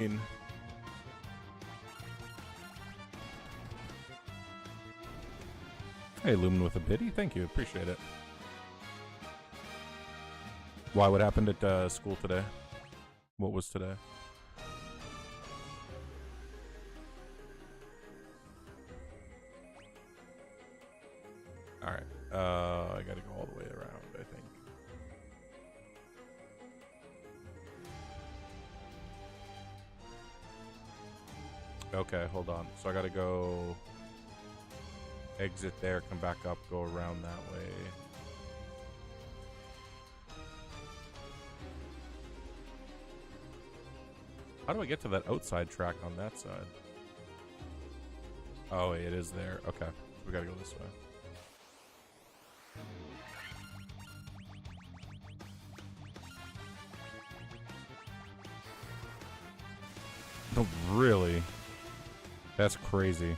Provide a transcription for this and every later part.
Hey, Lumen with a biddy. Thank you. Appreciate it. Why? What happened at school today? What was today? Alright. I gotta go all the way around, I think. Okay, hold on. So I gotta go exit there, come back up, go around that way. How do I get to that outside track on that side? Oh, it is there. Okay, so we gotta go this way. Oh, really? That's crazy.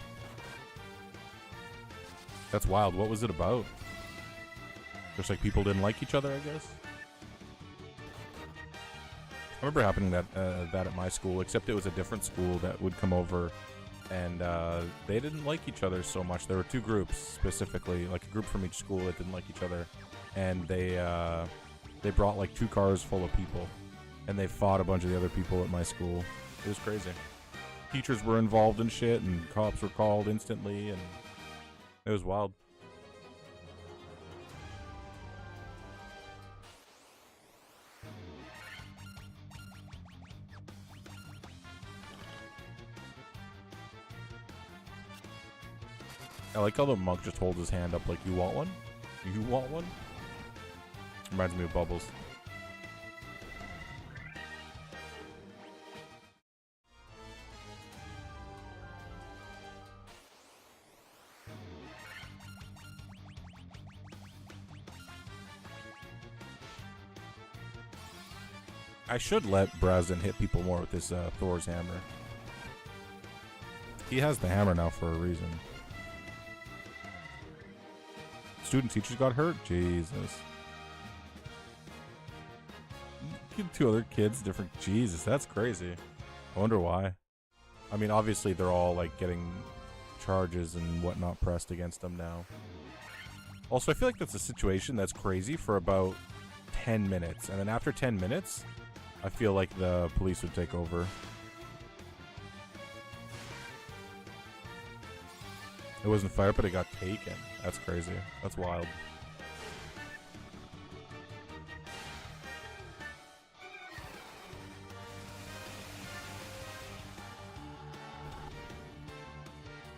That's wild. What was it about? Just like people didn't like each other, I guess? I remember happening that at my school, except it was a different school that would come over, and they didn't like each other so much. There were two groups specifically, like a group from each school that didn't like each other, and they brought like 2 cars full of people, and they fought a bunch of the other people at my school. It was crazy. Teachers were involved in shit, and cops were called instantly, and it was wild. I like how the monk just holds his hand up like, you want one? You want one? Reminds me of Bubbles. I should let Brazen hit people more with this Thor's hammer. He has the hammer now for a reason. Student teachers got hurt? Jesus. 2 other kids, different. Jesus, that's crazy. I wonder why. I mean, obviously they're all like getting charges and whatnot pressed against them now. Also, I feel like that's a situation that's crazy for about 10 minutes. And then after 10 minutes, I feel like the police would take over. It wasn't fired, but it got taken. That's crazy. That's wild.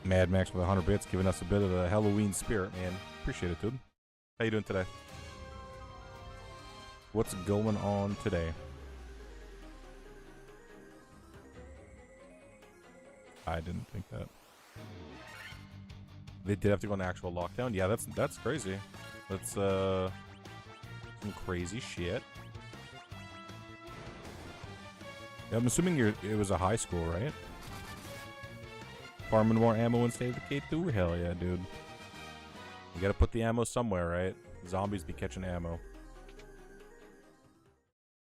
Mad Max with 100 bits, giving us a bit of the Halloween spirit, man. Appreciate it, dude. How you doing today? What's going on today? I didn't think that. They did have to go on actual lockdown? Yeah, that's crazy. That's some crazy shit. Yeah, I'm assuming it was a high school, right? Farming more ammo and save the K2? Hell yeah, dude. You gotta put the ammo somewhere, right? Zombies be catching ammo.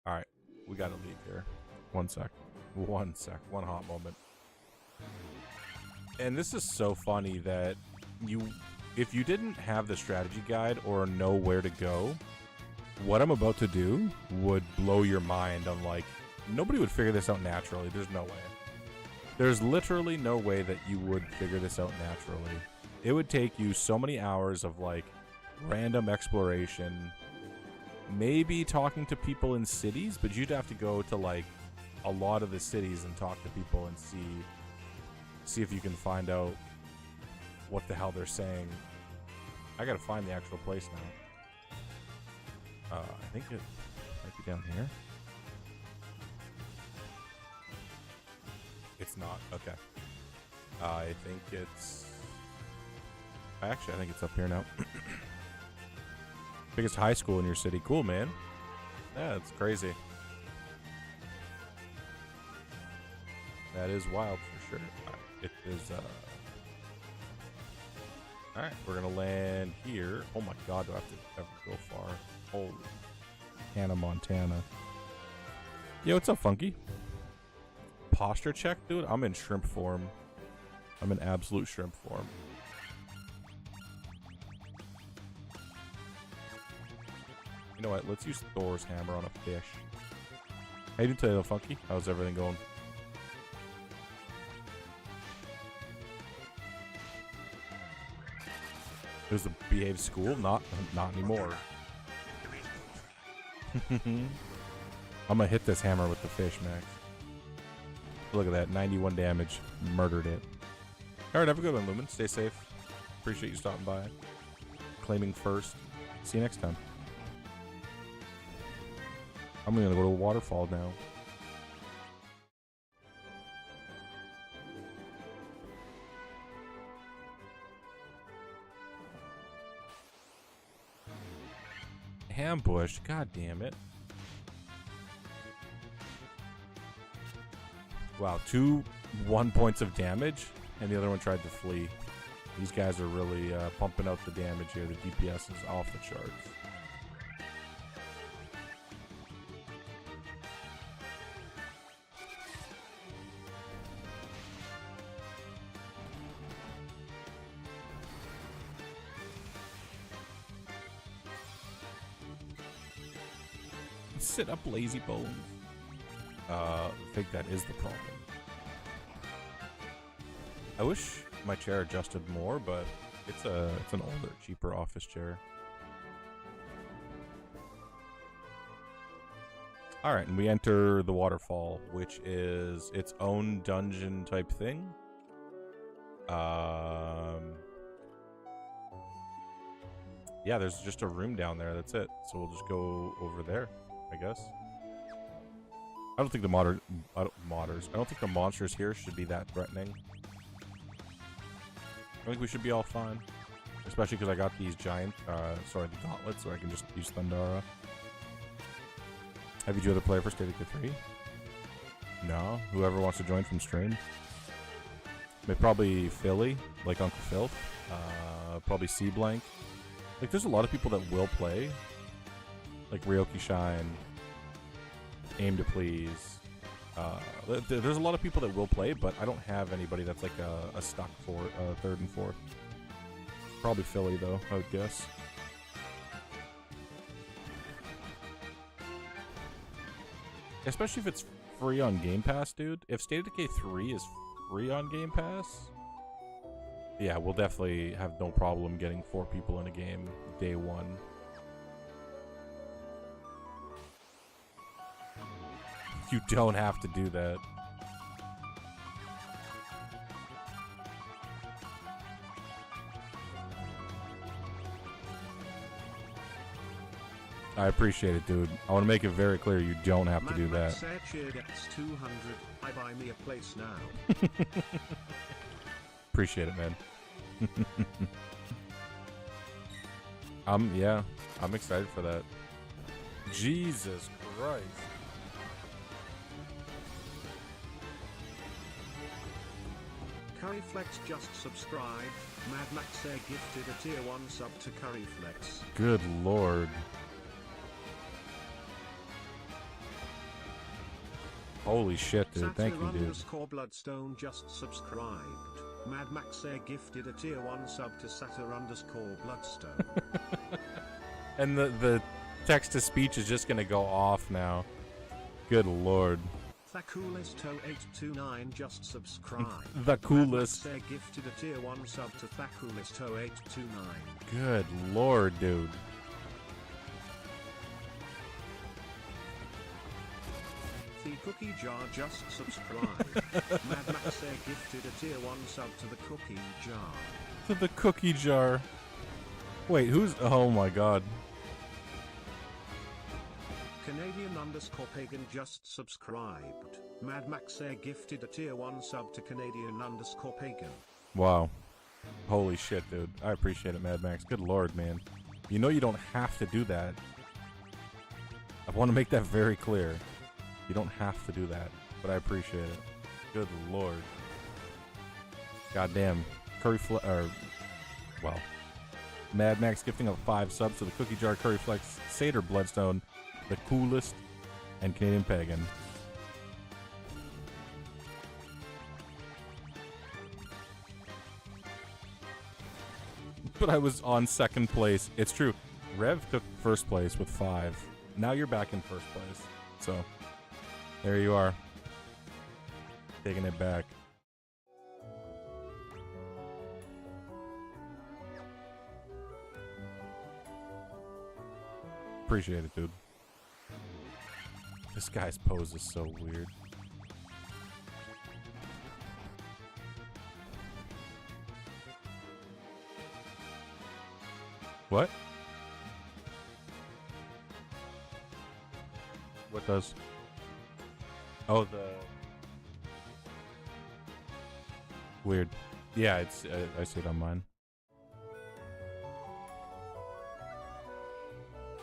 Alright, we gotta leave here. One sec. One sec. One hot moment. And this is so funny that if you didn't have the strategy guide or know where to go, what I'm about to do would blow your mind on, like, nobody would figure this out naturally. There's no way. There's literally no way that you would figure this out naturally. It would take you so many hours of, like, random exploration, maybe talking to people in cities, but you'd have to go to, like, a lot of the cities and talk to people and see if you can find out what the hell they're saying. I gotta find the actual place now. I think it might be down here. It's not. Okay. I think it's... Actually, I think it's up here now. Biggest high school in your city. Cool, man. Yeah, it's crazy. That is wild for sure. It is, Alright, we're gonna land here. Oh my god, do I have to ever go far? Holy Hannah Montana. Yo, what's up, Funky? posture check, dude, I'm in shrimp form. I'm in absolute shrimp form. You know what? Let's use Thor's hammer on a fish. How you doing today, though, Funky? How's everything going? It was a behave school? Not anymore. I'm gonna hit this hammer with the fish, Max. Look at that, 91 damage. Murdered it. Alright, have a good one, Lumen. Stay safe. Appreciate you stopping by. Claiming first. See you next time. I'm gonna go to a waterfall now. Ambush, god damn it. Wow, 2 1 points of damage, and the other one tried to flee. These guys are really pumping out the damage here. The DPS is off the charts. Sit up, lazy bones. I think that is the problem. I wish my chair adjusted more, but it's an older, cheaper office chair. All right, and we enter the waterfall, which is its own dungeon type thing. Yeah, there's just a room down there. That's it. So we'll just go over there, I guess. I don't think the I don't think the monsters here should be that threatening. I think we should be all fine, especially because I got these giant, the gauntlets, so I can just use Thundara. Have you joined the player for State of Decay 3? No. Whoever wants to join from stream. Probably Philly, like Uncle Filth. Probably C Blank. Like, there's a lot of people that will play. Like Ryoki Shine, Aim to Please. There's a lot of people that will play, but I don't have anybody that's like a stuck for third and fourth. Probably Philly though, I would guess. Especially if it's free on Game Pass, dude. If State of Decay 3 is free on Game Pass, yeah, we'll definitely have no problem getting 4 people in a game day one. You don't have to do that. I appreciate it, dude. I want to make it very clear you don't have to do that. Buy me a place now. Appreciate it, man. Yeah, I'm excited for that. Jesus Christ. Curryflex just subscribed. Mad Max Air gifted a tier 1 sub to Curryflex. Good lord. Holy shit, dude. Thank you, dude. Bloodstone just subscribed. Mad Max Air gifted a tier 1 sub to Satyr_Bloodstone. And the text-to-speech is just gonna go off now. Good lord. Thacoolist0829 just subscribed. The coolest. Mad Max Air gifted a tier 1 sub to Thacoolist0829. Good lord, dude. The Cookie Jar just subscribed. Mad Max Air gifted a tier 1 sub to the Cookie Jar. To the Cookie Jar. Wait, who's... Oh my god. Canadian_Pagan just subscribed. Mad Max Air gifted a tier 1 sub to Canadian_Pagan. Wow. Holy shit, dude. I appreciate it, Mad Max. Good lord, man. You know you don't have to do that. I want to make that very clear. You don't have to do that, but I appreciate it. Good lord. Goddamn. Well. Mad Max gifting up 5 subs to the Cookie Jar, Curryflex, Satyr Bloodstone, the Coolest, and Canadian Pagan. but I was on second place. It's true. Rev took first place with 5. Now you're back in first place. So, there you are. Taking it back. Appreciate it, dude. This guy's pose is so weird. What? What does? Oh, the... Weird. Yeah, it's I see it on mine.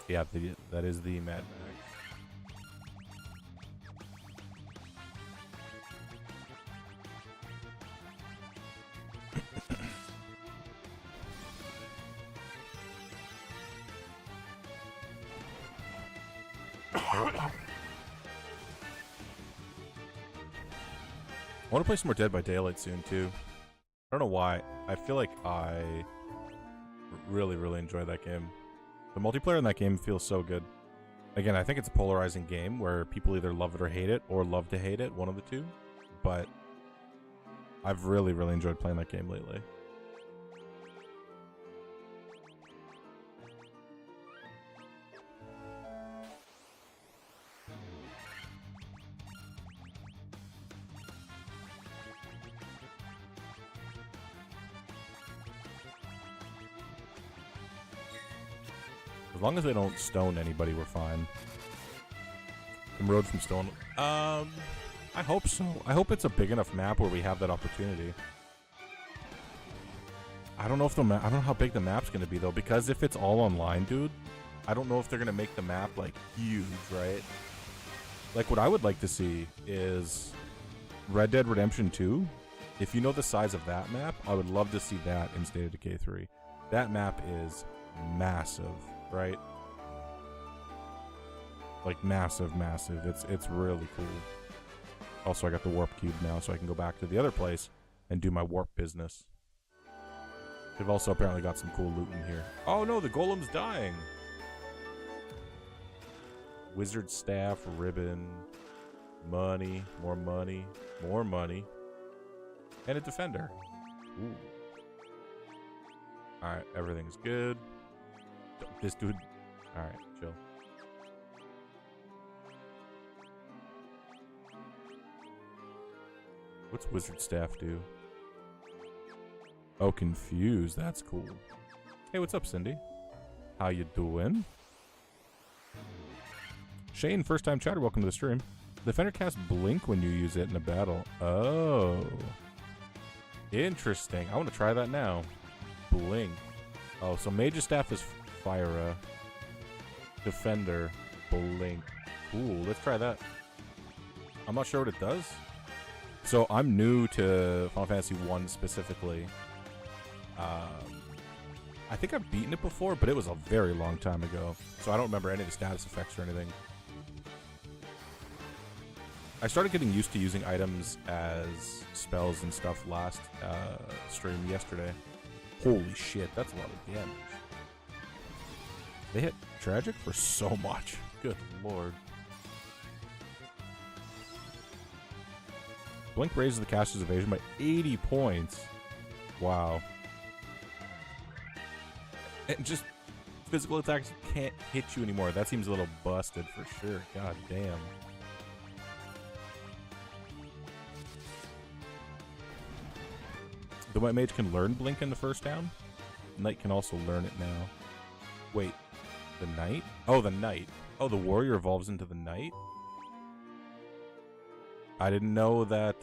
Yeah, that is the Mad Max. I want to play some more Dead by Daylight soon, too. I don't know why. I feel like I really, really enjoy that game. The multiplayer in that game feels so good. Again, I think it's a polarizing game where people either love it or hate it, or love to hate it, one of the two. But I've really, really enjoyed playing that game lately. As long as they don't stone anybody, we're fine. Road from stone. I hope so. I hope it's a big enough map where we have that opportunity. I don't know if the I don't know how big the map's gonna be though, because if it's all online, dude, I don't know if they're gonna make the map like huge, right? Like what I would like to see is Red Dead Redemption 2. If you know the size of that map, I would love to see that in State of Decay 3. That map is massive. Right? Like massive, massive. It's really cool. Also, I got the warp cube now, so I can go back to the other place and do my warp business. They've also apparently got some cool loot in here. Oh no, the golem's dying! Wizard staff, ribbon, money, more money, more money, and a defender. Ooh. Alright, everything's good. This dude... Alright, chill. What's Wizard Staff do? Oh, confused. That's cool. Hey, what's up, Cindy? How you doing? Shane, first time chatter, welcome to the stream. Defender casts Blink when you use it in a battle. Oh. Interesting. I want to try that now. Blink. Oh, so Mage's Staff is Fire. Defender. Blink. Cool, let's try that. I'm not sure what it does. So I'm new to Final Fantasy 1 specifically. I think I've beaten it before, but it was a very long time ago. So I don't remember any of the status effects or anything. I started getting used to using items as spells and stuff last stream yesterday. Holy shit, that's a lot of damage. They hit Tragic for so much. Good lord. Blink raises the caster's evasion by 80 points. Wow. And just physical attacks can't hit you anymore. That seems a little busted for sure. God damn. The White Mage can learn Blink in the first down. Knight can also learn it now. Wait, the Knight? Oh, the Knight. Oh, the Warrior evolves into the Knight? I didn't know that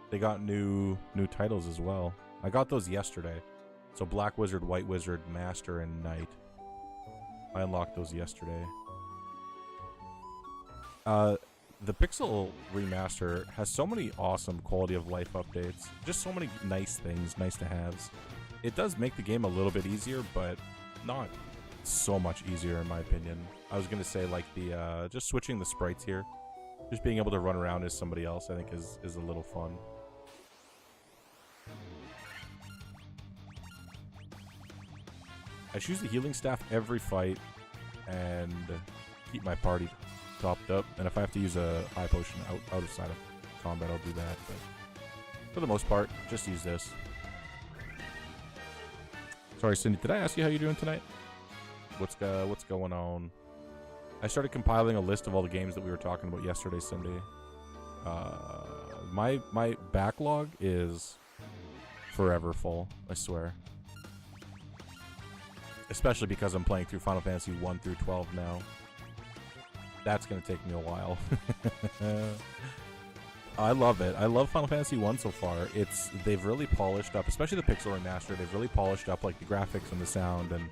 they got new titles as well. I got those yesterday. So Black Wizard, White Wizard, Master, and Knight. I unlocked those yesterday. The Pixel remaster has so many awesome quality of life updates. Just so many nice things, nice to haves. It does make the game a little bit easier, but not so much easier in my opinion. I was gonna say like the just switching the sprites here. Just being able to run around as somebody else I think is a little fun. I just use the healing staff every fight and keep my party topped up. And if I have to use a high potion outside of combat, I'll do that. But for the most part, just use this. Sorry, Cindy, did I ask you how you're doing tonight? What's going on? I started compiling a list of all the games that we were talking about yesterday, Cindy. My backlog is forever full, I swear. Especially because I'm playing through Final Fantasy 1 through 12 now. That's going to take me a while. I love it. I love Final Fantasy 1 so far. They've really polished up, especially the Pixel Remaster. They've really polished up like the graphics and the sound, and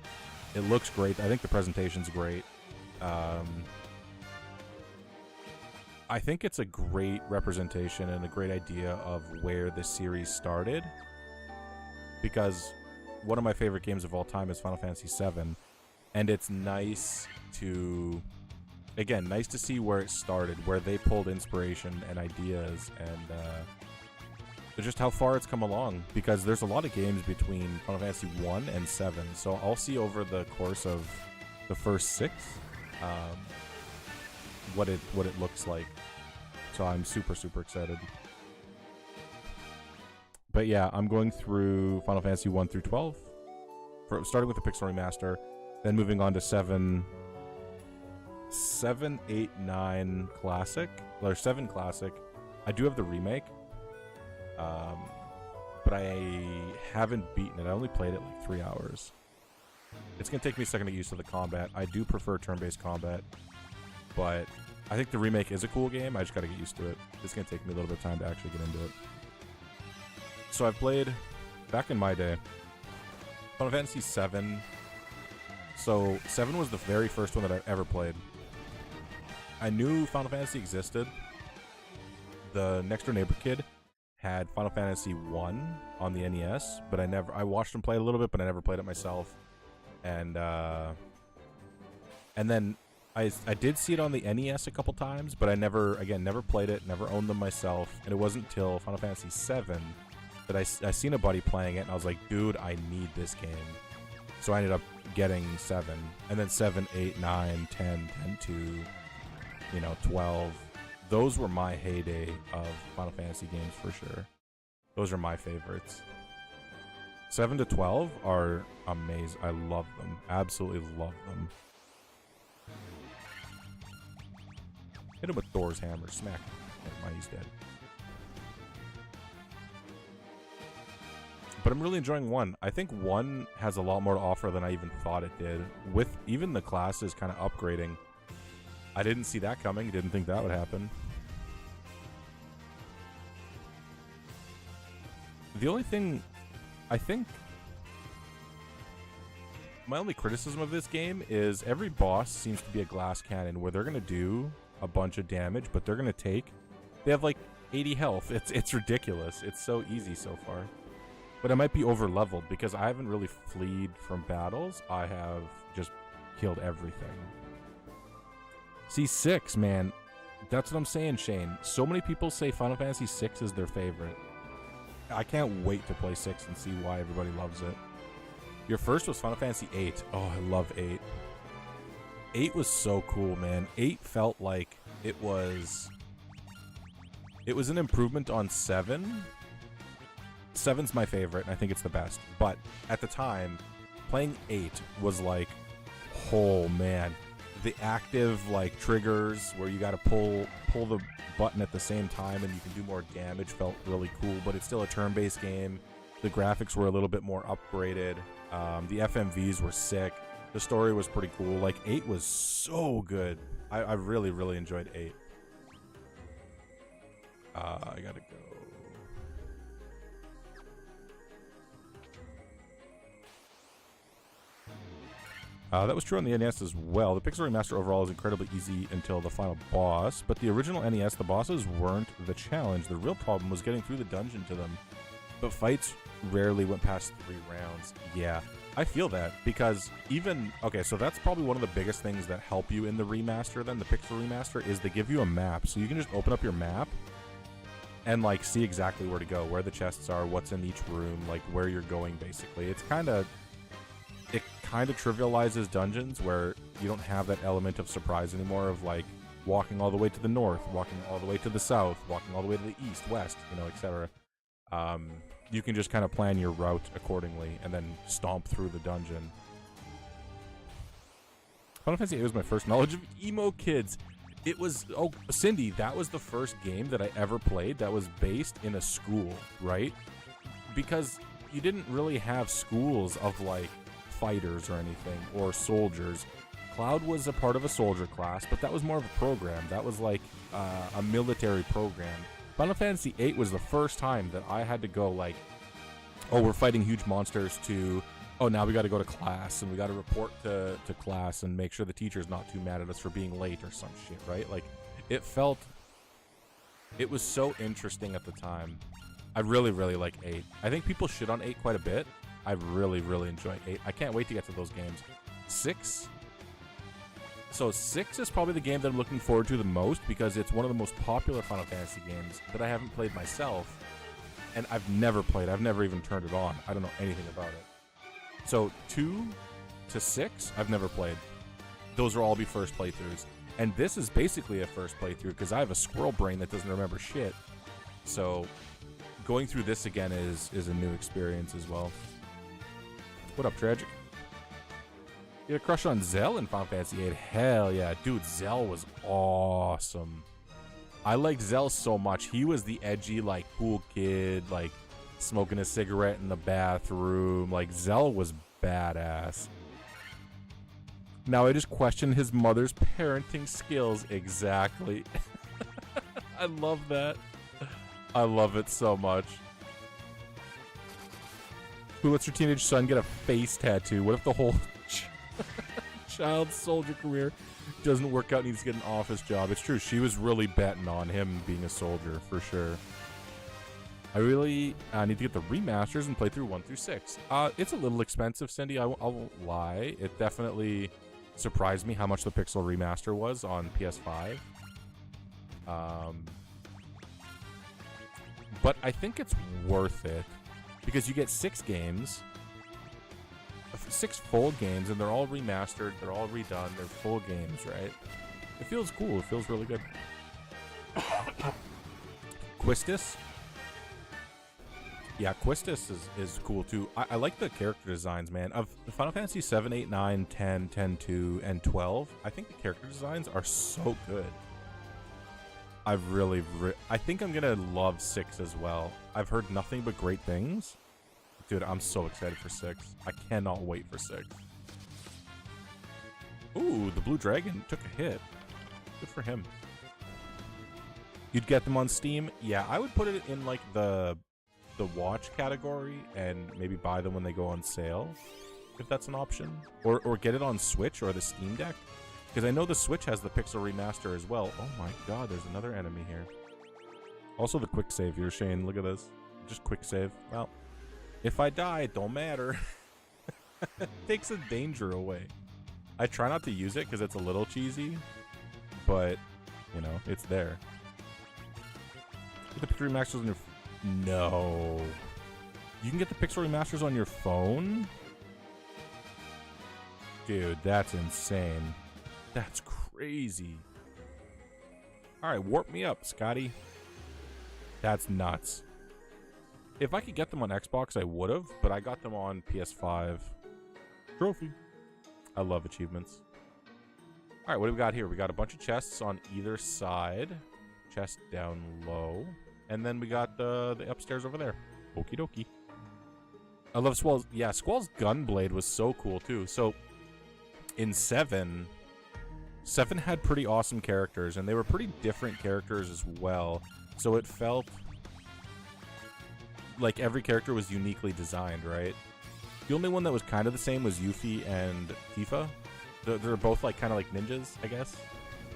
it looks great. I think the presentation's great. I think it's a great representation and a great idea of where the series started. Because one of my favorite games of all time is Final Fantasy VII, and it's nice to, again, nice to see where it started, where they pulled inspiration and ideas, and just how far it's come along. Because there's a lot of games between Final Fantasy 1 and 7, so I'll see over the course of the first 6 what it looks like. So I'm super excited. But yeah, I'm going through Final Fantasy 1 through 12, starting with the Pixel Remaster, then moving on to 7, 8, 9 Classic, or 7 Classic. I do have the remake, but I haven't beaten it. I only played it like 3 hours. It's going to take me a second to get used to the combat. I do prefer turn-based combat, but I think the remake is a cool game. I just got to get used to it. It's going to take me a little bit of time to actually get into it. So I've played, back in my day, Final Fantasy 7. So 7 was the very first one that I ever played. I knew Final Fantasy existed. The next door neighbor kid had Final Fantasy 1 on the NES, but I watched him play it a little bit, but I never played it myself. And then I did see it on the NES a couple times, but I never played it, never owned them myself. And it wasn't until Final Fantasy 7 that I seen a buddy playing it, and I was like, dude, I need this game. So I ended up getting 7, and then 7, 8, 9, 10, 10 to, 12. Those were my heyday of Final Fantasy games for sure. Those are my favorites. 7 to 12 are amazing. I love them. Absolutely love them. Hit him with Thor's hammer. Smack him. Oh, he's dead. But I'm really enjoying 1. I think 1 has a lot more to offer than I even thought it did. With even the classes kind of upgrading. I didn't see that coming. Didn't think that would happen. The only thing, I think, my only criticism of this game is every boss seems to be a glass cannon where they're going to do a bunch of damage, but they're going to they have like 80 health. It's ridiculous. It's so easy so far. But I might be over leveled because I haven't really fleed from battles. I have just killed everything. See, 6, man. That's what I'm saying, Shane. So many people say Final Fantasy 6 is their favorite. I can't wait to play 6 and see why everybody loves it. Your first was Final Fantasy 8. Oh, I love 8. 8 was so cool, man. 8 felt like it was an improvement on 7. 7's my favorite, and I think it's the best. But at the time, playing 8 was like, oh man, the active like triggers where you got to pull the button at the same time and you can do more damage felt really cool. But it's still a turn-based game. The graphics were a little bit more upgraded. The FMVs were sick. The story was pretty cool. Like 8 was so good. I really enjoyed 8. I gotta go. That was true on the NES as well. The Pixel Remaster overall is incredibly easy until the final boss, but the original NES, the bosses weren't the challenge. The real problem was getting through the dungeon to them. But fights rarely went past 3 rounds. Yeah, I feel that, because okay, so that's probably one of the biggest things that help you in the remaster then, the Pixel Remaster, is they give you a map. So you can just open up your map and like see exactly where to go, where the chests are, what's in each room, like where you're going basically. It kind kind of trivializes dungeons where you don't have that element of surprise anymore of like walking all the way to the north, walking all the way to the south, walking all the way to the east, west, you know, etc. You can just kind of plan your route accordingly and then stomp through the dungeon. Final Fantasy VIII was my first knowledge of emo kids. It was, oh, Cindy, that was the first game that I ever played that was based in a school, right? Because you didn't really have schools of like fighters or anything, or soldiers. Cloud was a part of a soldier class, but that was more of a program. That was like a military program. Final Fantasy VIII was the first time that I had to go like, oh, we're fighting huge monsters, to, oh, now we got to go to class and we got to report to class and make sure the teacher's not too mad at us for being late or some shit, right? Like, it was so interesting at the time. I really, really like 8. I think people shit on 8 quite a bit. I really, really enjoy 8. I can't wait to get to those games. 6. So 6 is probably the game that I'm looking forward to the most because it's one of the most popular Final Fantasy games that I haven't played myself. And I've never played. I've never even turned it on. I don't know anything about it. So 2 to 6, I've never played. Those will all be first playthroughs. And this is basically a first playthrough because I have a squirrel brain that doesn't remember shit. So going through this again is a new experience as well. What up, Tragic? You had a crush on Zell in Final Fantasy VIII? Hell yeah. Dude, Zell was awesome. I liked Zell so much. He was the edgy, like, cool kid, like, smoking a cigarette in the bathroom. Like, Zell was badass. Now I just question his mother's parenting skills. Exactly. I love that. I love it so much. Who lets your teenage son get a face tattoo? What if the whole child's soldier career doesn't work out and he needs to get an office job? It's true. She was really betting on him being a soldier, for sure. I really need to get the remasters and play through 1 through 6. It's a little expensive, Cindy. I won't lie. It definitely surprised me how much the Pixel remaster was on PS5. But I think it's worth it because you get 6 games, 6 full games, and they're all remastered, they're all redone, they're full games, right? It feels cool. It feels really good. Quistis? Yeah, Quistis is cool too. I like the character designs, man. Of Final Fantasy 7, 8, 9, 10, 10, 2, and 12, I think the character designs are so good. I think I'm gonna love 6 as well. I've heard nothing but great things. Dude, I'm so excited for 6. I cannot wait for 6. Ooh, the Blue Dragon took a hit. Good for him. You'd get them on Steam? Yeah, I would put it in like the watch category and maybe buy them when they go on sale, if that's an option. Or get it on Switch or the Steam Deck. Because I know the Switch has the Pixel remaster as well. Oh my god, there's another enemy here. Also the quick save here, Shane. Look at this. Just quick save. Well, if I die, it don't matter. It takes the danger away. I try not to use it because it's a little cheesy. But, you know, it's there. Get the Pixel remasters on your... No. You can get the Pixel remasters on your phone? Dude, that's insane. That's crazy. Alright, warp me up, Scotty. That's nuts. If I could get them on Xbox, I would have, but I got them on PS5. Trophy. I love achievements. Alright, what do we got here? We got a bunch of chests on either side. Chest down low. And then we got the upstairs over there. Okie dokie. I love Squall's... Yeah, Squall's Gunblade was so cool, too. So, in 7 had pretty awesome characters, and they were pretty different characters as well. So it felt like every character was uniquely designed, right? The only one that was kind of the same was Yuffie and Tifa. They're both like kind of like ninjas, I guess.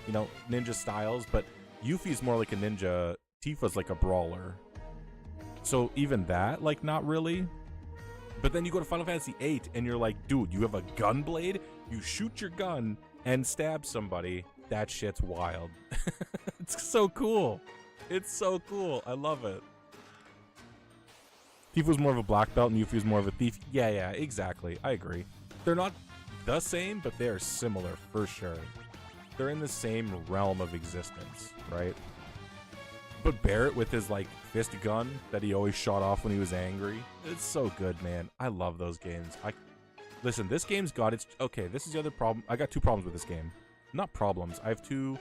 You know, ninja styles, but Yuffie's more like a ninja. Tifa's like a brawler. So even that, like, not really. But then you go to Final Fantasy VIII, and you're like, dude, you have a gunblade? You shoot your gun and stab somebody. That shit's wild. It's so cool. It's so cool. I love it. Tifa's more of a black belt, and Yuffie's more of a thief. Yeah, exactly. I agree. they're not the same, but they are similar for sure. They're in the same realm of existence, right? But Barrett with his like fist gun that he always shot off when he was angry. It's so good, man. I love those games. Listen, this game's got its... Okay, this is the other problem. I got two problems with this game. Not problems. I have two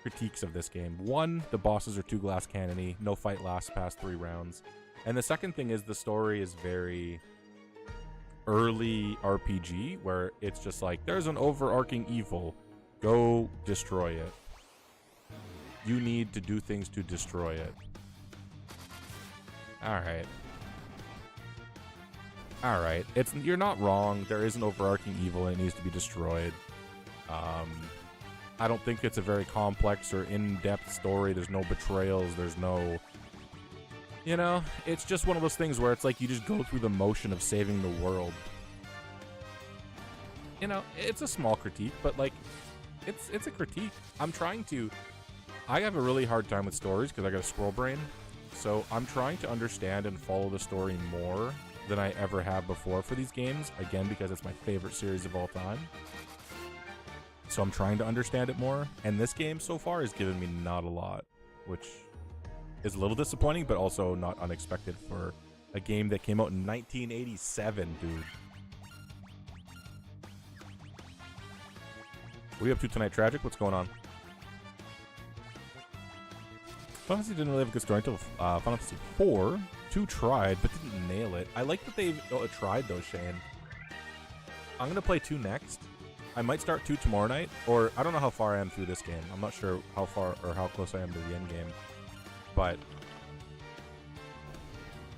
critiques of this game. One, the bosses are too glass cannon-y. No fight lasts past 3 rounds. And the second thing is the story is very early RPG, where it's just like, there's an overarching evil. Go destroy it. You need to do things to destroy it. Alright. Alright, you're not wrong. There is an overarching evil and it needs to be destroyed. I don't think it's a very complex or in-depth story. There's no betrayals. There's no... You know, it's just one of those things where it's like you just go through the motion of saving the world. You know, it's a small critique, but like, it's a critique. I'm trying to... I have a really hard time with stories because I got a squirrel brain. So I'm trying to understand and follow the story more than I ever have before for these games. Again, because it's my favorite series of all time. So I'm trying to understand it more. And this game so far has given me not a lot, which is a little disappointing, but also not unexpected for a game that came out in 1987, dude. What are you up to tonight, Tragic? What's going on? Final Fantasy didn't really have a good story until Final Fantasy 4. 2 tried, but didn't nail it. I like that they tried though, Shane. I'm going to play 2 next. I might start 2 tomorrow night, or I don't know how far I am through this game. I'm not sure how far or how close I am to the end game. But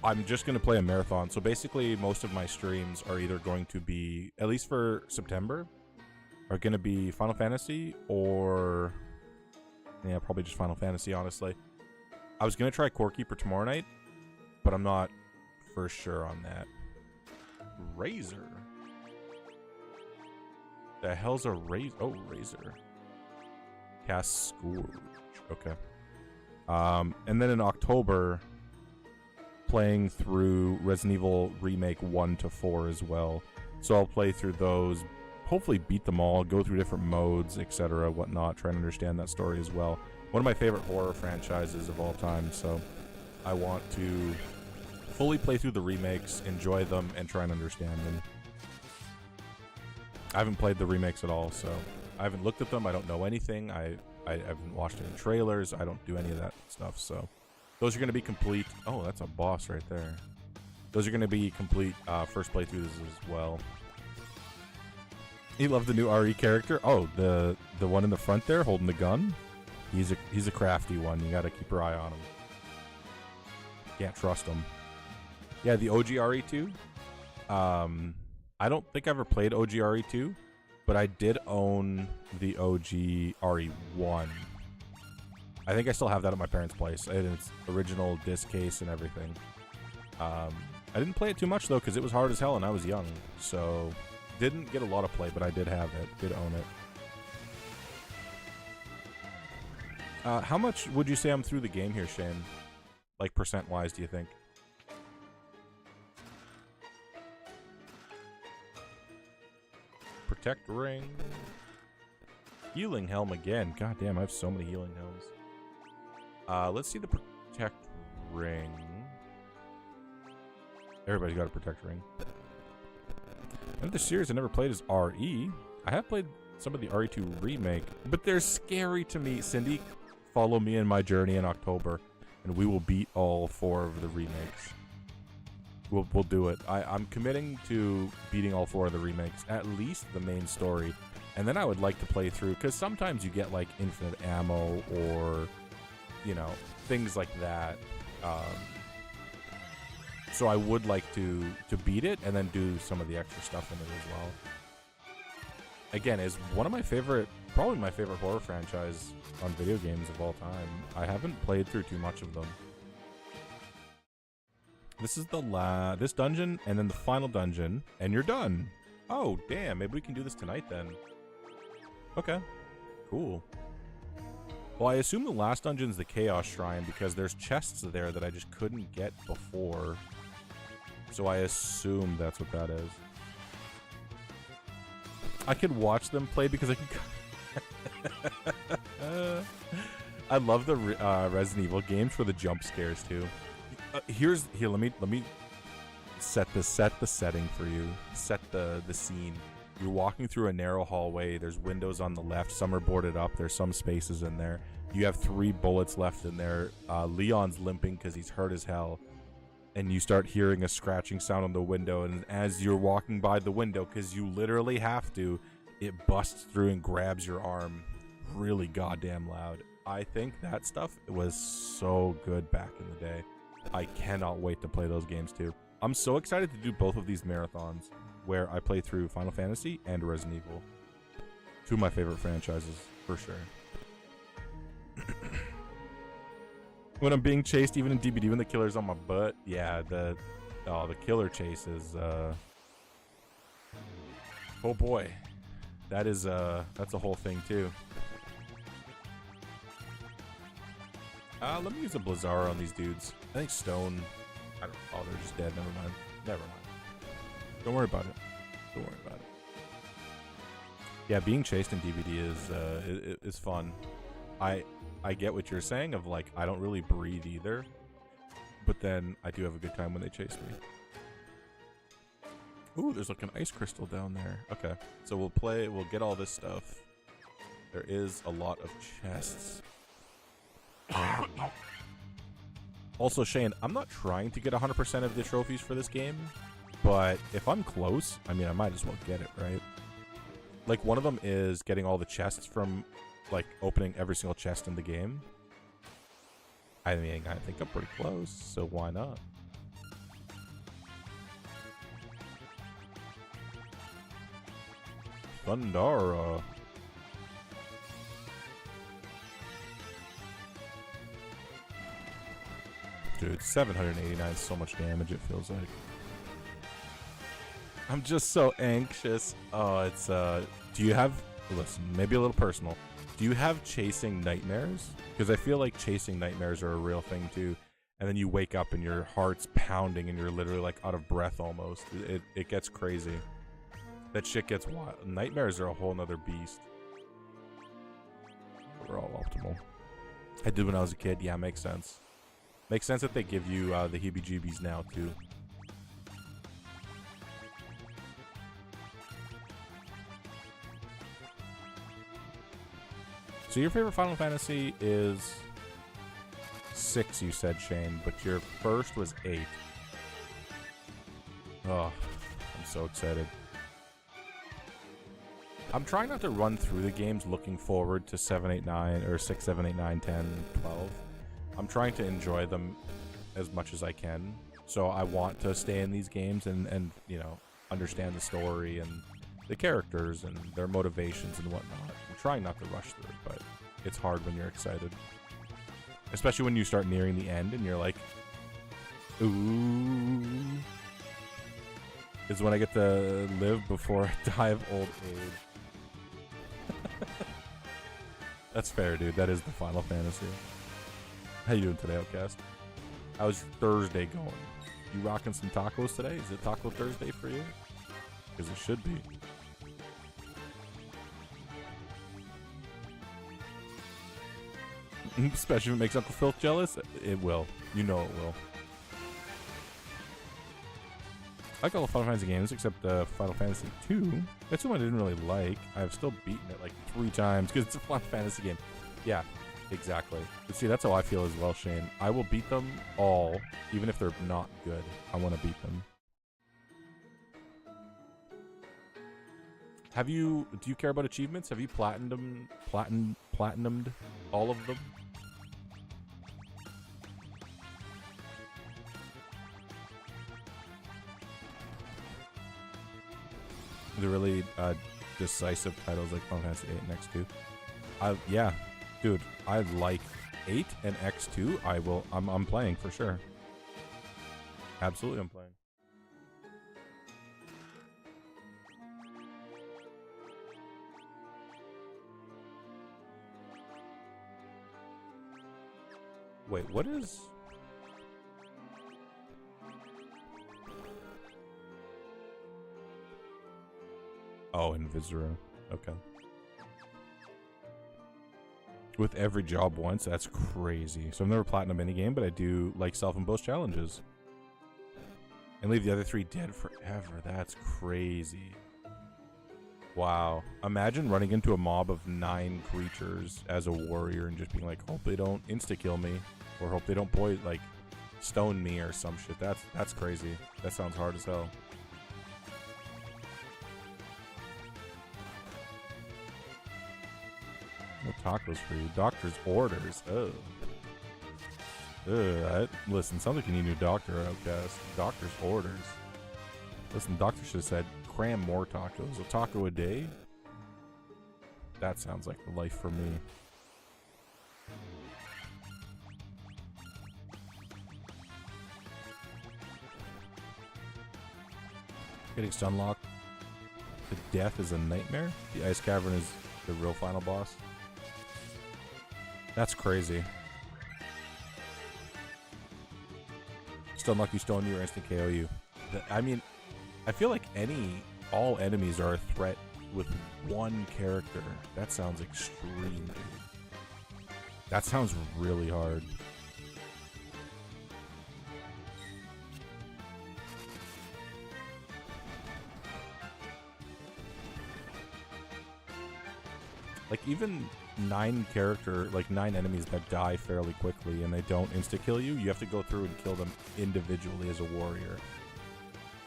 I'm just going to play a marathon. So basically, most of my streams are either going to be, at least for September, are going to be Final Fantasy or... Yeah, probably just Final Fantasy, honestly. I was going to try Core Keeper tomorrow night, but I'm not for sure on that. Razor. The hell's a Razor? Oh, Razor. Cast Scourge. Okay. And then in October, playing through Resident Evil Remake 1 to 4 as well. So I'll play through those, hopefully beat them all, go through different modes, etc., whatnot, try and understand that story as well. One of my favorite horror franchises of all time, so I want to fully play through the remakes, enjoy them, and try and understand them. I haven't played the remakes at all, so I haven't looked at them, I don't know anything, I haven't watched any trailers, I don't do any of that stuff, so those are going to be complete. Oh, that's a boss right there. Those are going to be complete first playthroughs as well. You love the new RE character? Oh, the one in the front there holding the gun? He's a crafty one. You got to keep your eye on him. Can't trust him. Yeah, the OG RE2. I don't think I ever played OG RE2, but I did own the OG RE1. I think I still have that at my parents' place. In its original disc case and everything. I didn't play it too much though, because it was hard as hell and I was young. So didn't get a lot of play, but I did have it. Did own it. How much would you say I'm through the game here, Shane? Like percent-wise, do you think? Protect ring. Healing helm again. God damn, I have so many healing helms. Let's see the protect ring. Everybody's got a protect ring. Another series I never played is RE. I have played some of the RE2 remake, but they're scary to me. Cindy, follow me in my journey in October, and we will beat all 4 of the remakes. We'll do it. I'm committing to beating all 4 of the remakes, at least the main story. And then I would like to play through, because sometimes you get like infinite ammo or, you know, things like that. So I would like to beat it and then do some of the extra stuff in it as well. Again, is one of my favorite, probably my favorite horror franchise on video games of all time. I haven't played through too much of them. This is the this dungeon and then the final dungeon, and you're done. Oh, damn. Maybe we can do this tonight then. Okay. Cool. Well, I assume the last dungeon's the Chaos Shrine because there's chests there that I just couldn't get before. So I assume that's what that is. I could watch them play because I can. I love the Resident Evil games for the jump scares too. Here. Let me set the setting for you. Set the scene. You're walking through a narrow hallway. There's windows on the left. Some are boarded up. There's some spaces in there. You have 3 bullets left in there. Leon's limping because he's hurt as hell. And you start hearing a scratching sound on the window. And as you're walking by the window, because you literally have to, it busts through and grabs your arm really goddamn loud. I think that stuff was so good back in the day. I cannot wait to play those games too. I'm so excited to do both of these marathons where I play through Final Fantasy and Resident Evil. 2 of my favorite franchises, for sure. When I'm being chased, even in DBD, when the killer's on my butt, yeah, the killer chase is, oh boy. That's a whole thing too. Let me use a Blizzara on these dudes. I think Stone, I don't know, oh, they're just dead, never mind. Don't worry about it. Yeah, being chased in DBD is fun. I get what you're saying of like, I don't really breathe either, but then I do have a good time when they chase me. Ooh, there's like an ice crystal down there. Okay, so we'll get all this stuff. There is a lot of chests. Also, Shane, I'm not trying to get 100% of the trophies for this game, but if I'm close, I mean, I might as well get it, right? Like, one of them is getting all the chests from, like, opening every single chest in the game. I mean, I think I'm pretty close, so why not? Thundara. Dude, 789 is so much damage, it feels like. I'm just so anxious. Oh, it's, do you have, listen, maybe a little personal. Do you have chasing nightmares? Because I feel like chasing nightmares are a real thing too. And then you wake up and your heart's pounding and you're literally like out of breath almost. It gets crazy. That shit gets wild. Nightmares are a whole nother beast. We're all optimal. I did when I was a kid. Yeah, makes sense. Makes sense that they give you the heebie-jeebies now, too. So your favorite Final Fantasy is 6, you said, Shane, but your first was 8. Oh, I'm so excited. I'm trying not to run through the games looking forward to 7, 8, 9, or 6, 7, 8, 9, 10, 12. I'm trying to enjoy them as much as I can. So I want to stay in these games and you know, understand the story and the characters and their motivations and whatnot. I'm trying not to rush through it, but it's hard when you're excited. Especially when you start nearing the end and you're like, ooh. Is when I get to live before I die of old age. That's fair, dude. That is the Final Fantasy. How you doing today, Outcast? How's Thursday going? You rocking some tacos today? Is it Taco Thursday for you? Because it should be. Especially if it makes Uncle Phil jealous. It will. You know it will. I like all the Final Fantasy games except Final Fantasy 2. That's the one I didn't really like. I've still beaten it like 3 times because it's a Final Fantasy game. Yeah, exactly. But see, that's how I feel as well, Shane. I will beat them all, even if they're not good. I want to beat them. Do you care about achievements? Have you platinumed all of them? The really decisive titles like Final Fantasy 8 and X2. Yeah, dude, I like 8 and X2. I'm playing for sure. Absolutely, I'm playing. Wait, what is? Oh, Invisera. Okay. With every job once, that's crazy. So I've never platinum any game, but I do like self-imposed challenges. And leave the other 3 dead forever. That's crazy. Wow. Imagine running into a mob of 9 creatures as a warrior and just being like, hope they don't insta-kill me. Or hope they don't like stone me or some shit. That's crazy. That sounds hard as hell. No tacos for you. Doctor's orders. Oh. Listen, sounds like you need a new doctor, Outcast. Doctor's orders. Listen, doctor should have said, cram more tacos. A taco a day? That sounds like the life for me. Getting stunlocked to death is a nightmare? The ice cavern is the real final boss? That's crazy. Stunlock you, stone you, or instant KO you. I mean, I feel like all enemies are a threat with one character. That sounds extreme, dude. That sounds really hard. Like even 9 enemies that die fairly quickly and they don't insta-kill you, you have to go through and kill them individually as a warrior.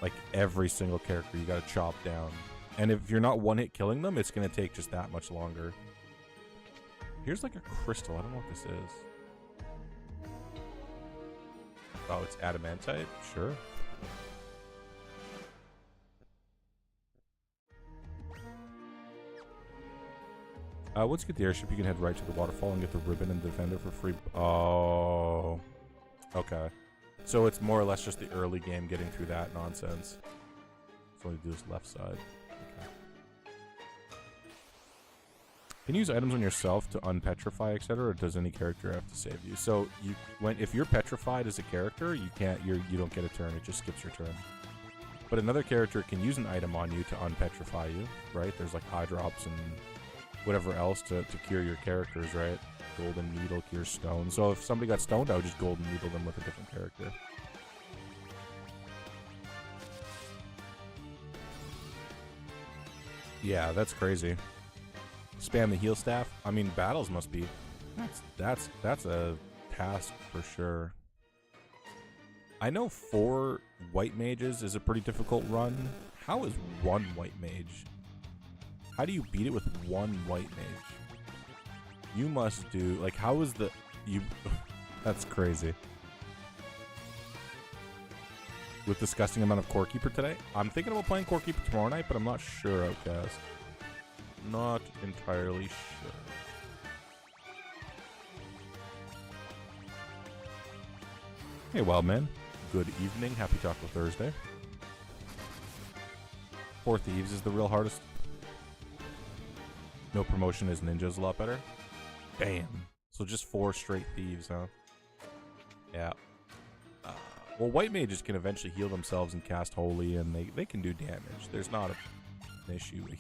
Like every single character you gotta chop down. And if you're not one-hit killing them, it's gonna take just that much longer. Here's like a crystal, I don't know what this is. Oh, it's adamantite? Sure. Once you get the airship, you can head right to the waterfall and get the ribbon and defender for free. Oh. Okay. So it's more or less just the early game getting through that nonsense. So all you do is left side. Okay. Can you use items on yourself to unpetrify, etc., or does any character have to save you? So if you're petrified as a character, you don't get a turn. It just skips your turn. But another character can use an item on you to unpetrify you, right? There's like eye drops and whatever else to cure your characters, right? Golden Needle cures stone. So if somebody got stoned, I would just Golden Needle them with a different character. Yeah, that's crazy. Spam the heal staff. I mean, battles must be... That's a task for sure. I know 4 white mages is a pretty difficult run. How is 1 white mage? How do you beat it with 1 white mage? You must do... Like, how is the... That's crazy. With disgusting amount of Core Keeper today? I'm thinking about playing Core Keeper tomorrow night, but I'm not sure, Outcast. Not entirely sure. Hey, Wildman. Good evening. Happy Taco Thursday. 4 Thieves is the real hardest. No promotion is ninjas a lot better. Damn. So just 4 straight thieves, huh? Yeah. Well, white mages can eventually heal themselves and cast holy, and they can do damage. There's not a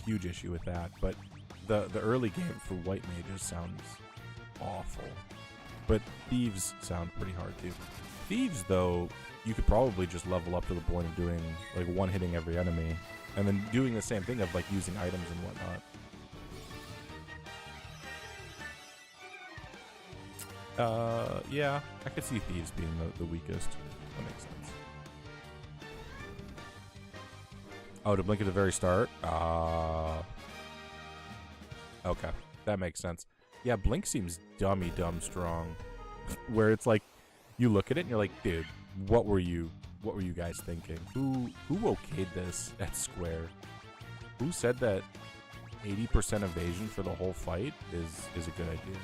huge issue with that. But the early game for white mages sounds awful. But thieves sound pretty hard too. Thieves, though, you could probably just level up to the point of doing like one-hitting every enemy, and then doing the same thing of like using items and whatnot. Yeah, I could see thieves being the weakest. That makes sense. Oh, to blink at the very start? Okay, that makes sense. Yeah, blink seems dumb strong. Where it's like, you look at it and you're like, dude, what were you guys thinking? Who okayed this at Square? Who said that 80% evasion for the whole fight is a good idea?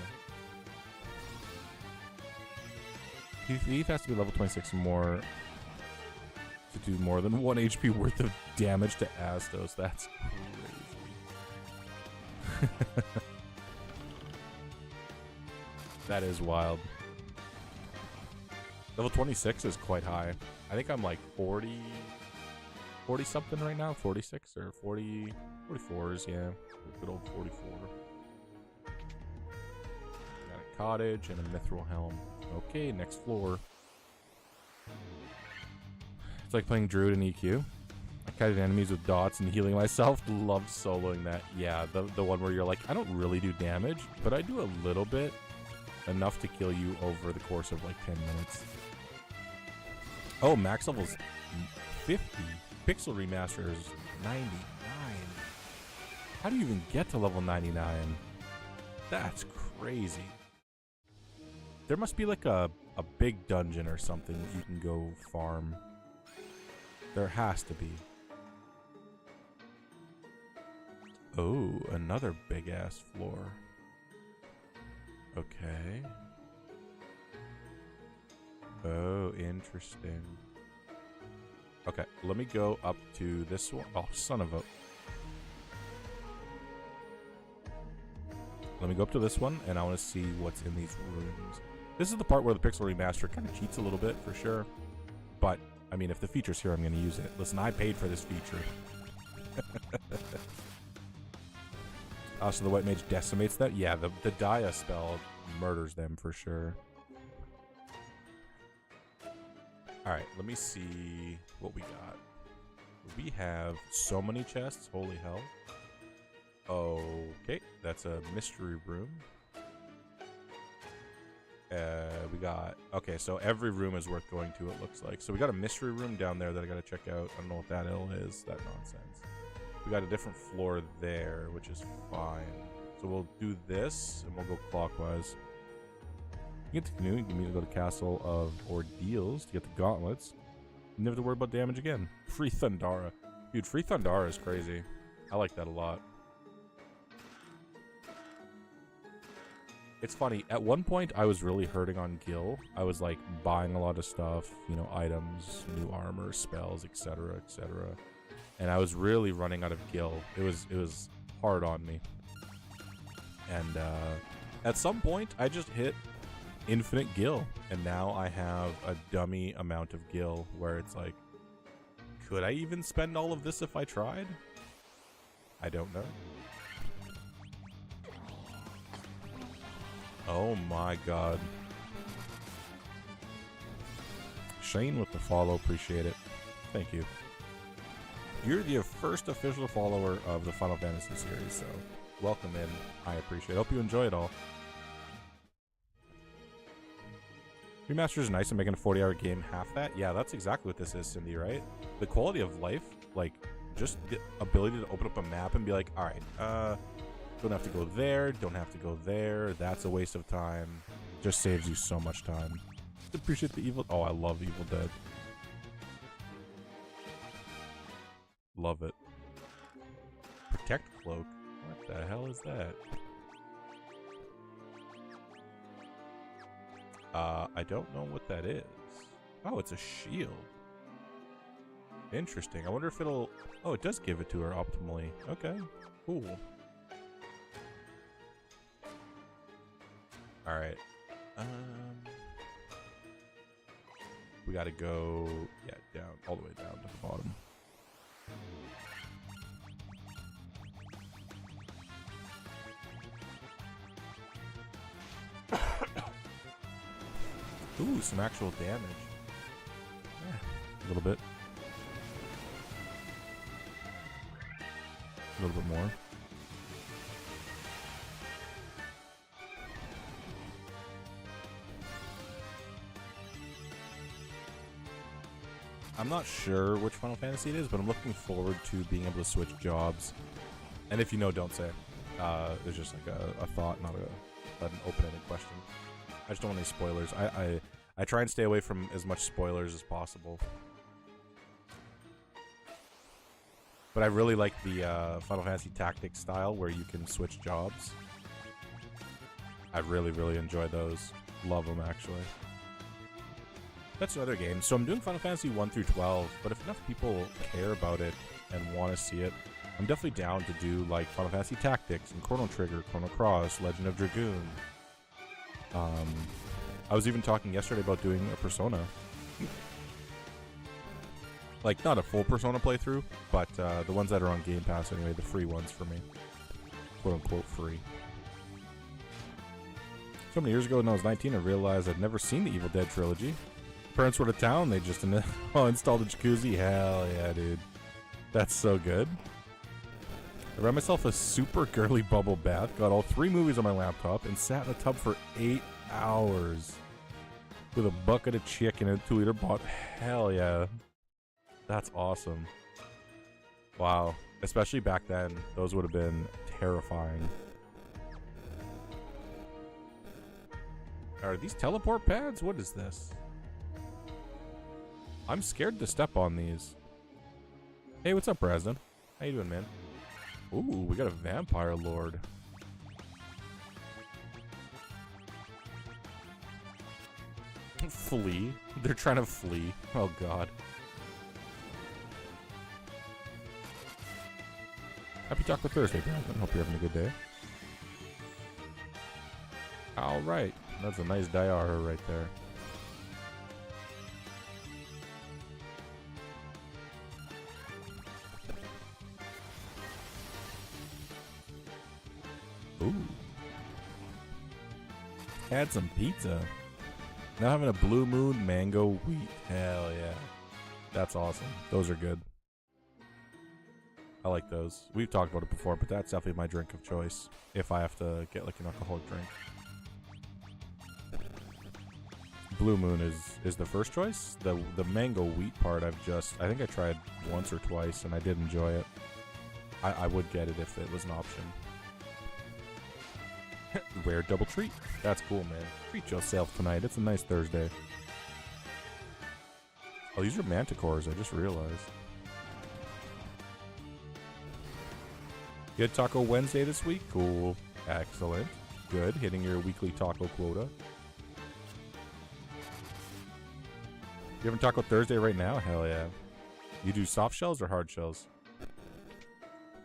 Thief has to be level 26 or more to do more than 1 HP worth of damage to Astos. That's crazy. That is wild. Level 26 is quite high. I think I'm like 40. 40 something right now, 46 or 40, 44s, yeah, good old 44. Got a cottage and a mithril helm. Okay, next floor. It's like playing druid in EQ. I kited enemies with dots and healing myself. Love soloing that. Yeah, the one where you're like, I don't really do damage, but I do a little bit, enough to kill you over the course of like 10 minutes. Oh, max level's 50. Pixel remaster is 99. How do you even get to level 99? That's crazy. There must be like a big dungeon or something that you can go farm. There has to be. Oh, another big ass floor. Okay. Oh, interesting. Okay, let me go up to this one. Oh, son of a... Let me go up to this one, and I want to see what's in these rooms. This is the part where the Pixel Remaster kind of cheats a little bit, for sure. But, I mean, if the feature's here, I'm going to use it. Listen, I paid for this feature. So the White Mage decimates that? Yeah, the Dia spell murders them, for sure. Alright, let me see what we got. We have so many chests, holy hell. Okay, that's a mystery room. We got... Okay, so every room is worth going to, it looks like. So we got a mystery room down there that I gotta check out. I don't know what that is, that nonsense. We got a different floor there, which is fine. So we'll do this, and we'll go clockwise. You get to canoe, you can immediately go to Castle of Ordeals to get the gauntlets. You never have to worry about damage again. Free Thundara. Dude, free Thundara is crazy. I like that a lot. It's funny, at one point I was really hurting on Gil. I was like buying a lot of stuff, you know, items, new armor, spells, etc., etc. And I was really running out of Gil. It was hard on me. And at some point I just hit infinite Gil, and now I have a dummy amount of Gil where it's like, could I even spend all of this if I tried? I don't know. Oh my god. Shane with the follow, appreciate it. Thank you. You're the first official follower of the Final Fantasy series, so welcome in. I appreciate it. Hope you enjoy it all. Remaster is nice and making a 40-hour game half that. Yeah, that's exactly what this is, Cindy, right? The quality of life, like, just the ability to open up a map and be like, alright, don't have to go there, don't have to go there, that's a waste of time. Just saves you so much time. Appreciate the Evil... Oh, I love Evil Dead. Love it. Protect Cloak? What the hell is that? I don't know what that is. Oh, it's a shield. Interesting. I wonder if it'll... Oh, it does give it to her optimally. Okay, cool. Alright. We gotta go... Yeah, down. All the way down to the bottom. Ooh, some actual damage. A little bit. A little bit more. I'm not sure which Final Fantasy it is, but I'm looking forward to being able to switch jobs. And if you know, don't say. There's just like a thought, not an open-ended question. I just don't want any spoilers. I try and stay away from as much spoilers as possible. But I really like the Final Fantasy Tactics style where you can switch jobs. I really, really enjoy those. Love them, actually. That's another game. So I'm doing Final Fantasy 1 through 12, but if enough people care about it and want to see it, I'm definitely down to do like Final Fantasy Tactics and Chrono Trigger, Chrono Cross, Legend of Dragoon. I was even talking yesterday about doing a Persona. Like, not a full Persona playthrough, but the ones that are on Game Pass anyway, the free ones for me. Quote-unquote free. So many years ago when I was 19, I realized I'd never seen the Evil Dead trilogy. Parents were out of town, they just installed a jacuzzi. Hell yeah, dude. That's so good. I ran myself a super girly bubble bath, got all 3 movies on my laptop, and sat in the tub for 8 hours. With a bucket of chicken and a 2-liter bottle. Hell yeah. That's awesome. Wow. Especially back then, those would have been terrifying. Are these teleport pads? What is this? I'm scared to step on these. Hey, what's up, Brasden? How you doing, man? Ooh, we got a vampire lord. Flee? They're trying to flee. Oh, God. Happy Taco Thursday, Brandon. Hope you're having a good day. Alright. That's a nice Diara right there. Ooh. Had some pizza. Now having a Blue Moon mango wheat. Hell yeah. That's awesome. Those are good. I like those. We've talked about it before, but that's definitely my drink of choice if I have to get like an alcoholic drink. Blue Moon is the first choice. The mango wheat part I think I tried once or twice and I did enjoy it. I would get it if it was an option. Rare double treat. That's cool, man. Treat yourself tonight. It's a nice Thursday. Oh, these are manticores. I just realized. Good Taco Wednesday this week? Cool. Excellent. Good. Hitting your weekly taco quota. You having Taco Thursday right now? Hell yeah. You do soft shells or hard shells?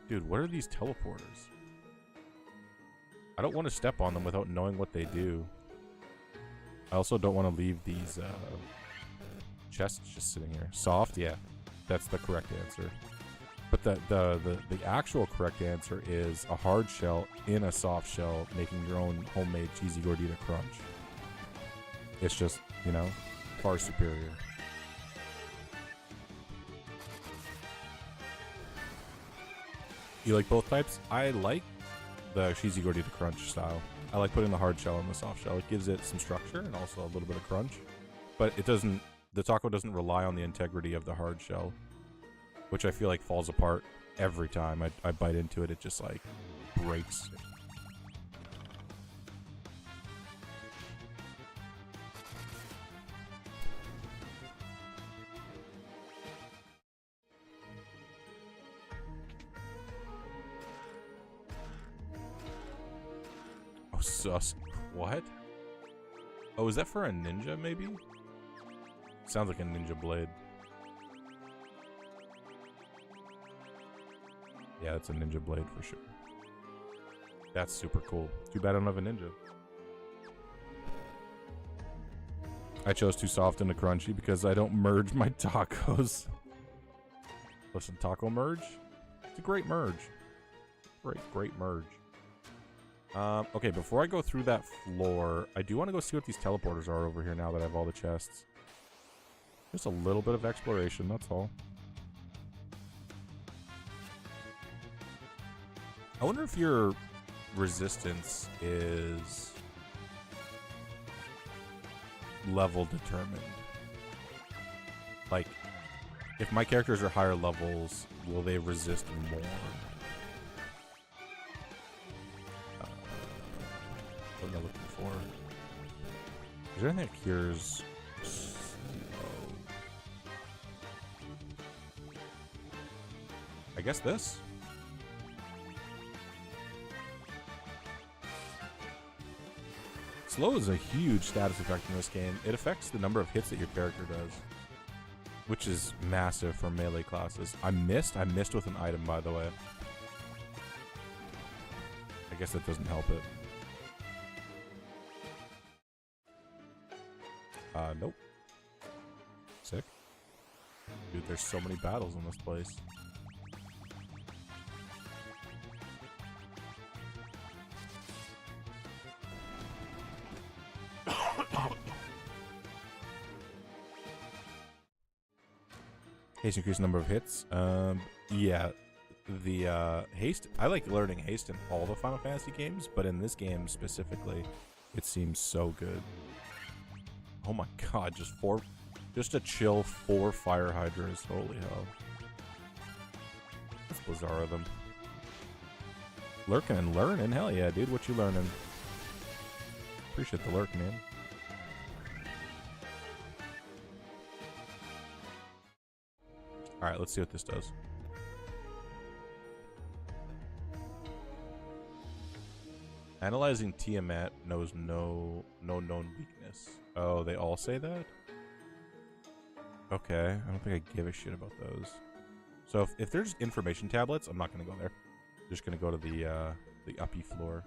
Dude, what are these teleporters? I don't want to step on them without knowing what they do. I also don't want to leave these chests just sitting here. Soft? Yeah. That's the correct answer. But the actual correct answer is a hard shell in a soft shell, making your own homemade cheesy gordita crunch. It's just, you know, far superior. You like both types? I like the cheesy gordita crunch style. I like putting the hard shell in the soft shell. It gives it some structure and also a little bit of crunch. But it doesn't, the taco doesn't rely on the integrity of the hard shell, which I feel like falls apart every time I bite into it. It just like breaks. Oh, sus. What? Oh, is that for a ninja, maybe? Sounds like a ninja blade. Yeah, it's a ninja blade for sure. That's super cool. Too bad I don't have a ninja. I chose too soft and too crunchy because I don't merge my tacos. Listen, taco merge? It's a great merge. Great merge. Okay, before I go through that floor, I do want to go see what these teleporters are over here now that I have all the chests. Just a little bit of exploration, that's all. I wonder if your resistance is level determined. Like, if my characters are higher levels, will they resist more? What am I looking for? Is there anything that cures slow? I guess this? Slow is a huge status effect in this game. It affects the number of hits that your character does, which is massive for melee classes. I missed with an item, by the way. I guess that doesn't help it. Nope. Sick. Dude, there's so many battles in this place. Haste increase number of hits. Yeah, the haste. I like learning haste in all the Final Fantasy games, but in this game specifically, it seems so good. Oh my god, just a chill 4 fire hydras. Holy hell. That's bizarre of them. Lurking and learning? Hell yeah, dude. What you learning? Appreciate the lurk, man. Alright, let's see what this does. Analyzing Tiamat knows no known weakness. Oh, they all say that? Okay, I don't think I give a shit about those. So if there's information tablets, I'm not gonna go there. I'm just gonna go to the uppy floor.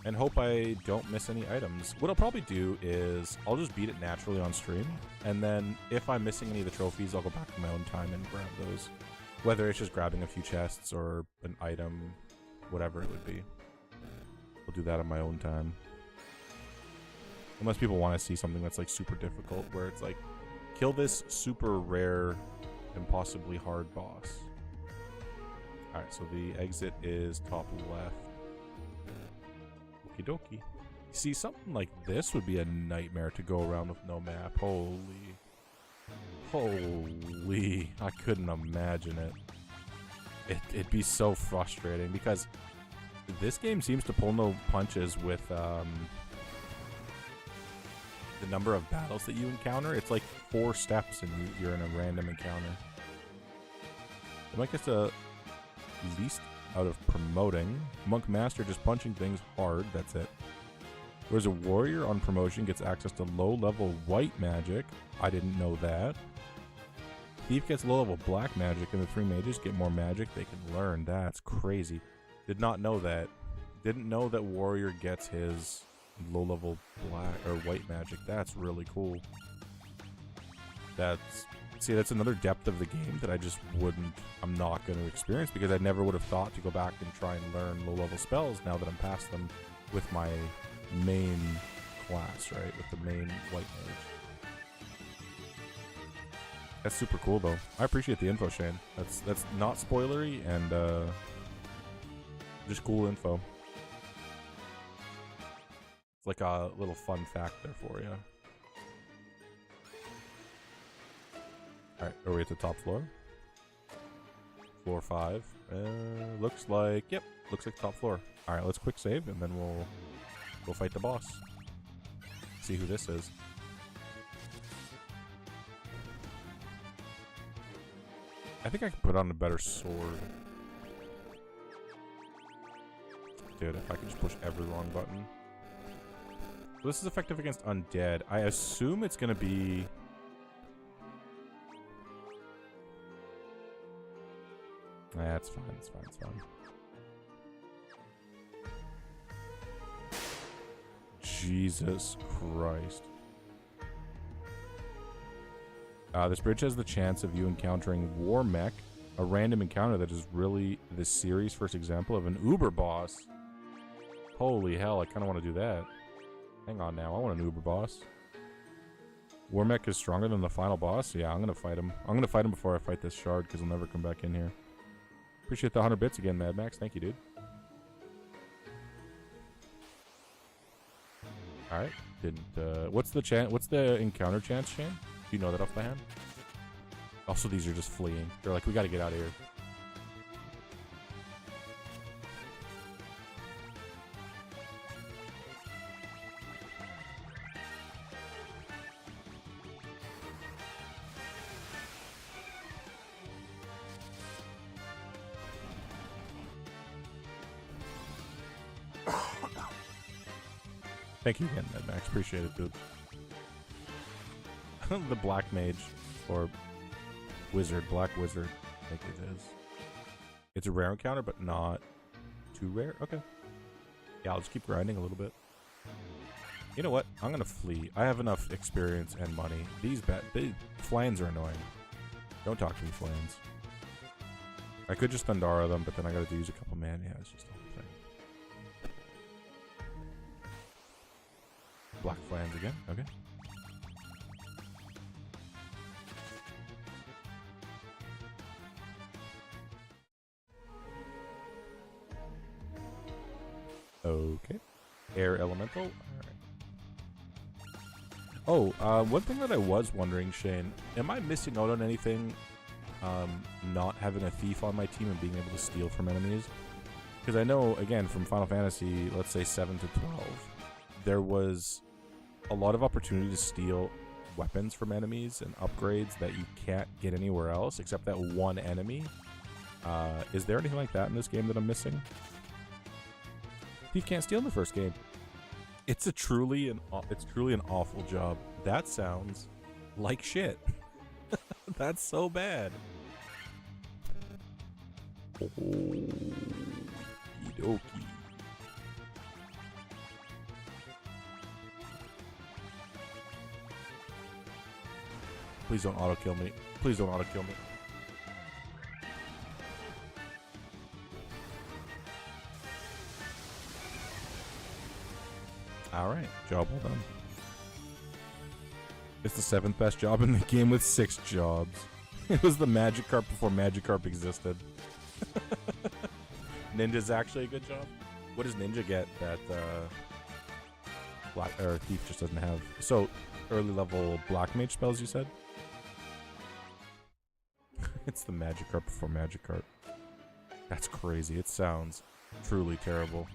And hope I don't miss any items. What I'll probably do is I'll just beat it naturally on stream, and then if I'm missing any of the trophies, I'll go back to my own time and grab those. Whether it's just grabbing a few chests or an item, whatever it would be. I'll do that on my own time. Unless people want to see something that's like super difficult, where it's like, kill this super rare, impossibly hard boss. Alright, so the exit is top left. Okie dokie. See, something like this would be a nightmare to go around with no map. Holy. I couldn't imagine it. It'd be so frustrating because this game seems to pull no punches with the number of battles that you encounter. It's like 4 steps and you're in a random encounter. I might get the least out of promoting. Monk Master just punching things hard, that's it. Whereas a warrior on promotion gets access to low-level white magic. I didn't know that. Thief gets low-level black magic, and the 3 mages get more magic they can learn. That's crazy. Did not know that. Didn't know that warrior gets his low-level black or white magic. That's really cool. That's another depth of the game that I'm not going to experience because I never would have thought to go back and try and learn low-level spells now that I'm past them with my main class, right? With the main white mage. That's super cool, though. I appreciate the info, Shane. That's not spoilery and just cool info. It's like a little fun fact there for you. Alright, are we at the top floor? Floor 5. Looks like, yep, looks like top floor. Alright, let's quick save and then we'll go fight the boss. See who this is. I think I can put on a better sword. Dude, if I could just push every wrong button. So this is effective against undead. I assume it's gonna be... Nah, it's fine, it's fine, it's fine. Jesus Christ. This bridge has the chance of you encountering War Mech, a random encounter that is really the series' first example of an Uber boss. Holy hell, I kind of want to do that. Hang on now, I want an Uber boss. War Mech is stronger than the final boss? Yeah, I'm going to fight him. I'm going to fight him before I fight this shard because he'll never come back in here. Appreciate the 100 bits again, Mad Max. Thank you, dude. Alright, didn't, what's the encounter chance, Shane? Do you know that off by hand? Also, these are just fleeing. They're like, we gotta get out of here. Thank you again, Mad Max. Appreciate it, dude. The Black Mage, or Wizard, Black Wizard, I think it is. It's a rare encounter, but not too rare. Okay. Yeah, I'll just keep grinding a little bit. You know what? I'm gonna flee. I have enough experience and money. These flans are annoying. Don't talk to me, flans. I could just Thundara them, but then I gotta use a couple man. Yeah, it's just the whole thing. Black flans again. Okay. Okay. Air elemental. All right. Oh, one thing that I was wondering, Shane, am I missing out on anything? Not having a thief on my team and being able to steal from enemies? Because I know, again, from Final Fantasy, let's say 7 to 12, there was a lot of opportunity to steal weapons from enemies and upgrades that you can't get anywhere else except that one enemy. Is there anything like that in this game that I'm missing? Thief can't steal in the first game. It's truly an awful job. That sounds like shit. That's so bad. Okey-dokey. Please don't auto kill me. Please don't auto kill me. Alright, job well done. It's the 7th best job in the game with 6 jobs. It was the Magikarp before Magikarp existed. Ninja's actually a good job. What does Ninja get that Black or Thief just doesn't have? So, early level Black Mage spells, you said? It's the Magikarp before Magikarp. That's crazy. It sounds truly terrible.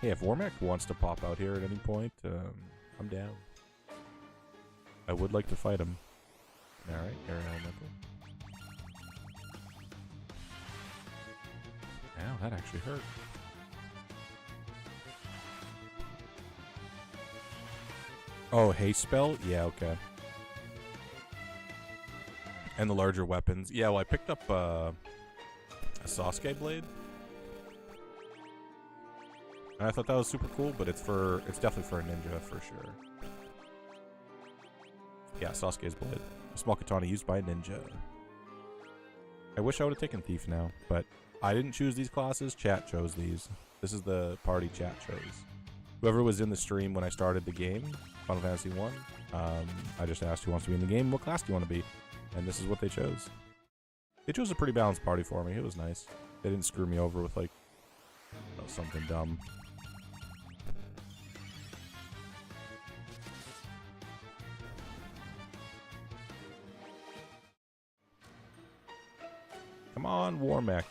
Hey, if Wormack wants to pop out here at any point, I'm down. I would like to fight him. Alright, Air Elemental. Ow, that actually hurt. Oh, haste spell? Yeah, okay. And the larger weapons. Yeah, well, I picked up a Sasuke blade. And I thought that was super cool, but it's definitely for a ninja for sure. Yeah, Sasuke's blade. A small katana used by a ninja. I wish I would have taken Thief now, but I didn't choose these classes. Chat chose these. This is the party chat chose. Whoever was in the stream when I started the game, Final Fantasy 1, I just asked who wants to be in the game, what class do you want to be? And this is what they chose. They chose a pretty balanced party for me. It was nice. They didn't screw me over with, like, you know, something dumb. Come on, Wormack.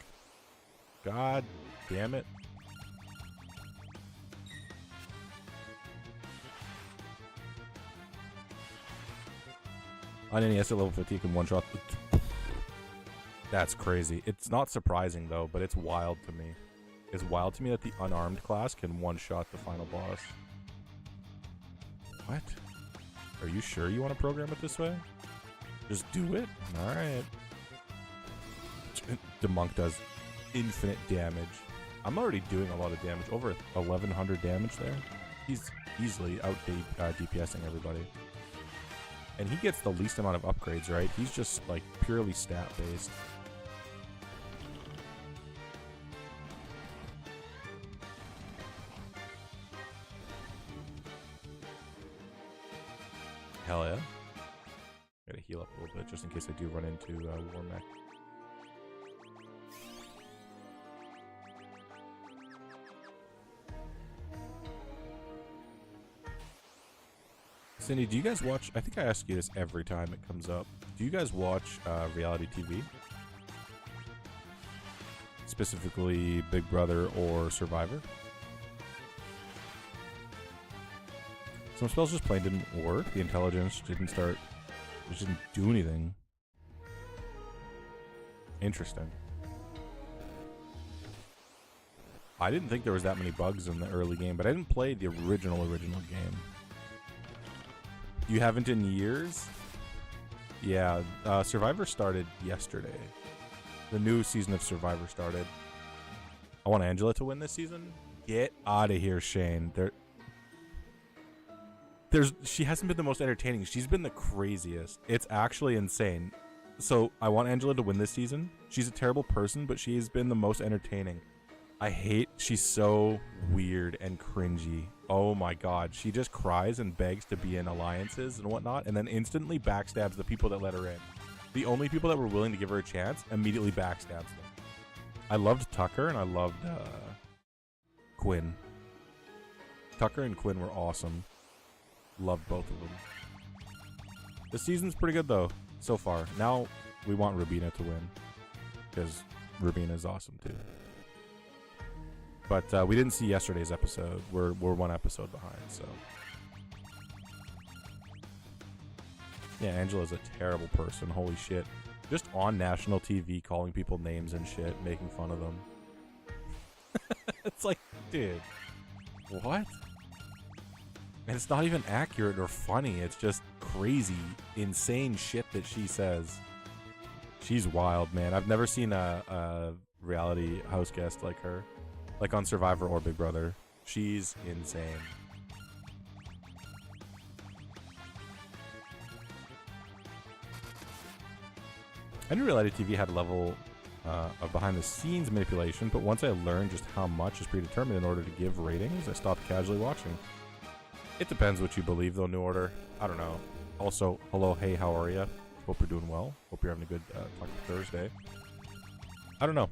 God damn it. On NES at level 50, you can one-shot. That's crazy. It's not surprising, though, but it's wild to me. It's wild to me that the unarmed class can one-shot the final boss. What? Are you sure you want to program it this way? Just do it? Alright. The monk does infinite damage. I'm already doing a lot of damage. Over 1,100 damage there. He's easily out DPSing everybody. And he gets the least amount of upgrades, right? He's just, like, purely stat-based. Hell yeah. Gotta heal up a little bit just in case I do run into Wormack. Cindy, do you guys watch... I think I ask you this every time it comes up. Do you guys watch reality TV? Specifically Big Brother or Survivor? Some spells just plain didn't work. The intelligence didn't start... It just didn't do anything. Interesting. I didn't think there was that many bugs in the early game, but I didn't play the original game. You haven't in years? Yeah, Survivor started yesterday. The new season of Survivor started. I want Angela to win this season. Get out of here, Shane. She hasn't been the most entertaining. She's been the craziest. It's actually insane. So I want Angela to win this season. She's a terrible person, but she has been the most entertaining. She's so weird and cringy. Oh my god. She just cries and begs to be in alliances and whatnot, and then instantly backstabs the people that let her in. The only people that were willing to give her a chance immediately backstabs them. I loved Tucker and I loved Quinn. Tucker and Quinn were awesome. Loved both of them. The season's pretty good though, so far. Now we want Rubina to win, because Rubina's awesome too. But we didn't see yesterday's episode. We're one episode behind, so. Yeah, Angela's a terrible person. Holy shit. Just on national TV calling people names and shit, making fun of them. It's like, dude, what? And it's not even accurate or funny. It's just crazy, insane shit that she says. She's wild, man. I've never seen a reality house guest like her. Like on Survivor or Big Brother. She's insane. I knew reality TV had a level of behind-the-scenes manipulation, but once I learned just how much is predetermined in order to give ratings, I stopped casually watching. It depends what you believe, though, New Order. I don't know. Also, hello, hey, how are ya? Hope you're doing well. Hope you're having a good Taco Thursday. I don't know.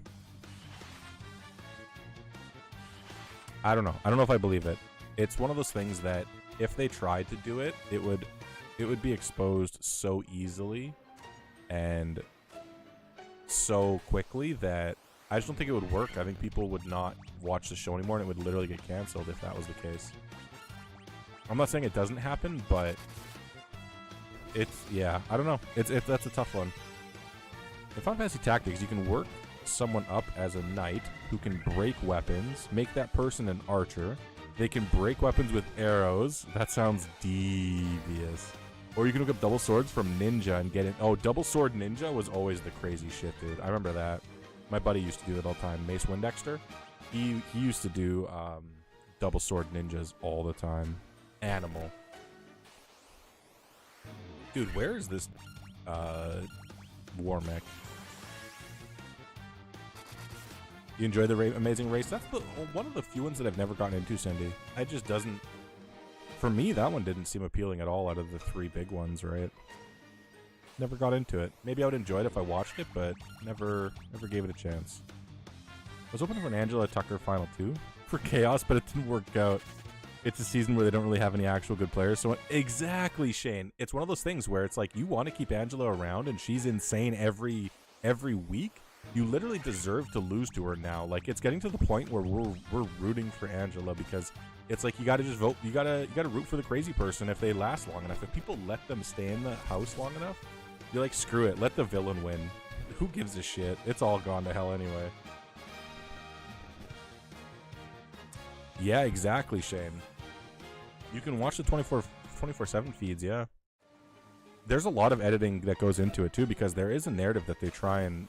I don't know if I believe it. It's one of those things that if they tried to do it, it would be exposed so easily and so quickly that I just don't think it would work. I think people would not watch the show anymore, and it would literally get canceled if that was the case. I'm not saying it doesn't happen, but it's, yeah, I don't know. That's a tough one. In Final Fantasy Tactics, you can work someone up as a knight who can break weapons, make that person an archer. They can break weapons with arrows. That sounds devious. Or you can look up double swords from ninja and get it. Oh, double sword ninja was always the crazy shit, dude. I remember that. My buddy used to do that all the time. Mace Windexter. He used to do double sword ninjas all the time. Animal. Dude, where is this war mech? You enjoy the Amazing Race? That's one of the few ones that I've never gotten into, Cindy. It just doesn't... For me, that one didn't seem appealing at all out of the three big ones, right? Never got into it. Maybe I would enjoy it if I watched it, but never gave it a chance. I was hoping for an Angela Tucker Final 2 for Chaos, but it didn't work out. It's a season where they don't really have any actual good players. So exactly, Shane. It's one of those things where it's like you want to keep Angela around, and she's insane every week. You literally deserve to lose to her now. Like, it's getting to the point where we're rooting for Angela, because it's like you gotta just vote. You gotta root for the crazy person if they last long enough. If people let them stay in the house long enough, you're like, screw it, let the villain win. Who gives a shit? It's all gone to hell anyway. Yeah, exactly, Shane. You can watch the 24/7 feeds, yeah. There's a lot of editing that goes into it too, because there is a narrative that they try and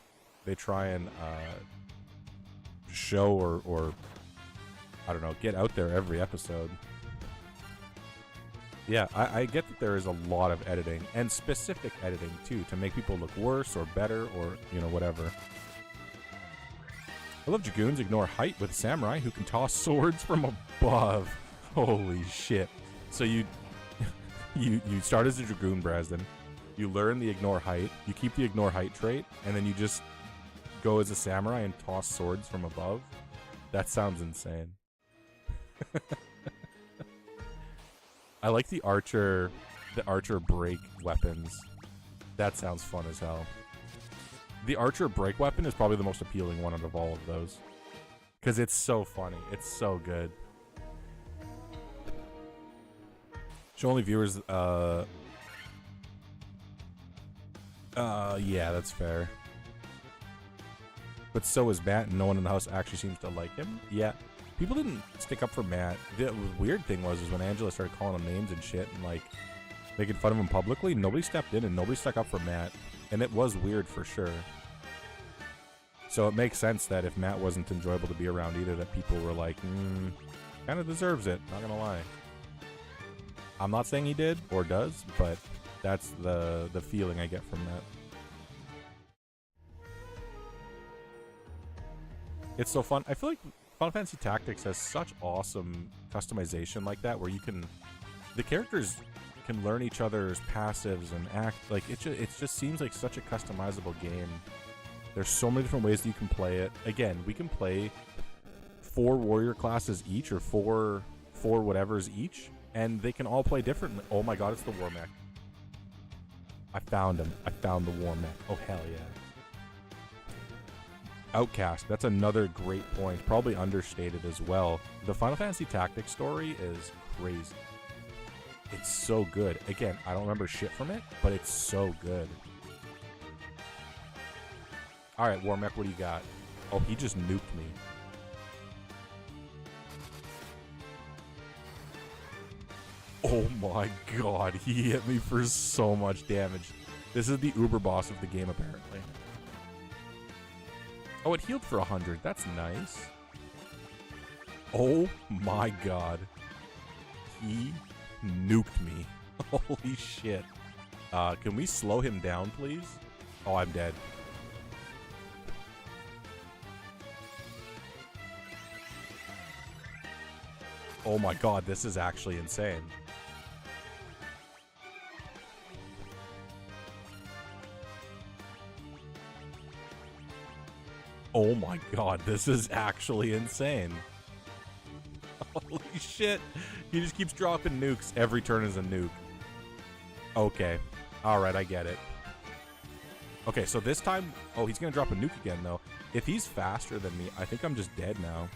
show or I don't know, get out there every episode. Yeah, I get that there is a lot of editing, and specific editing too, to make people look worse or better or, you know, whatever. I love Dragoons ignore height with Samurai who can toss swords from above. Holy shit. So you start as a Dragoon, Brasden. You learn the ignore height. You keep the ignore height trait, and then you just go as a Samurai and toss swords from above. That sounds insane. I like the archer break weapons. That sounds fun as hell. The archer break weapon is probably the most appealing one out of all of those, because it's so funny. It's so good. Show only viewers. Yeah, that's fair. But so is Matt, and no one in the house actually seems to like him. Yeah, people didn't stick up for Matt. The weird thing was when Angela started calling him names and shit and like making fun of him publicly, nobody stepped in and nobody stuck up for Matt, and it was weird for sure. So it makes sense that if Matt wasn't enjoyable to be around either, that people were like, kind of deserves it, not gonna lie. I'm not saying he did or does, but that's the feeling I get from that. It's so fun. I feel like Final Fantasy Tactics has such awesome customization like that, where you can, the characters can learn each other's passives and act like it just seems like such a customizable game. There's so many different ways that you can play it. Again, we can play 4 warrior classes each, or four whatevers each, and they can all play differently. Oh my god, it's the war mech. I found him. I found the war mech. Oh hell yeah. Outcast, that's another great point, probably understated as well. The Final Fantasy Tactics story is crazy. It's so good. Again, I don't remember shit from it, but it's so good. Alright, Warmech, what do you got? Oh, he just nuked me. Oh my god, he hit me for so much damage. This is the uber boss of the game, apparently. Oh, it healed for 100. That's nice. Oh my god. He nuked me. Holy shit. Can we slow him down, please? Oh, I'm dead. Oh my god, this is actually insane. Oh my god, this is actually insane. Holy shit. He just keeps dropping nukes. Every turn is a nuke. Okay. Alright, I get it. Okay, so this time... Oh, he's gonna drop a nuke again, though. If he's faster than me, I think I'm just dead now.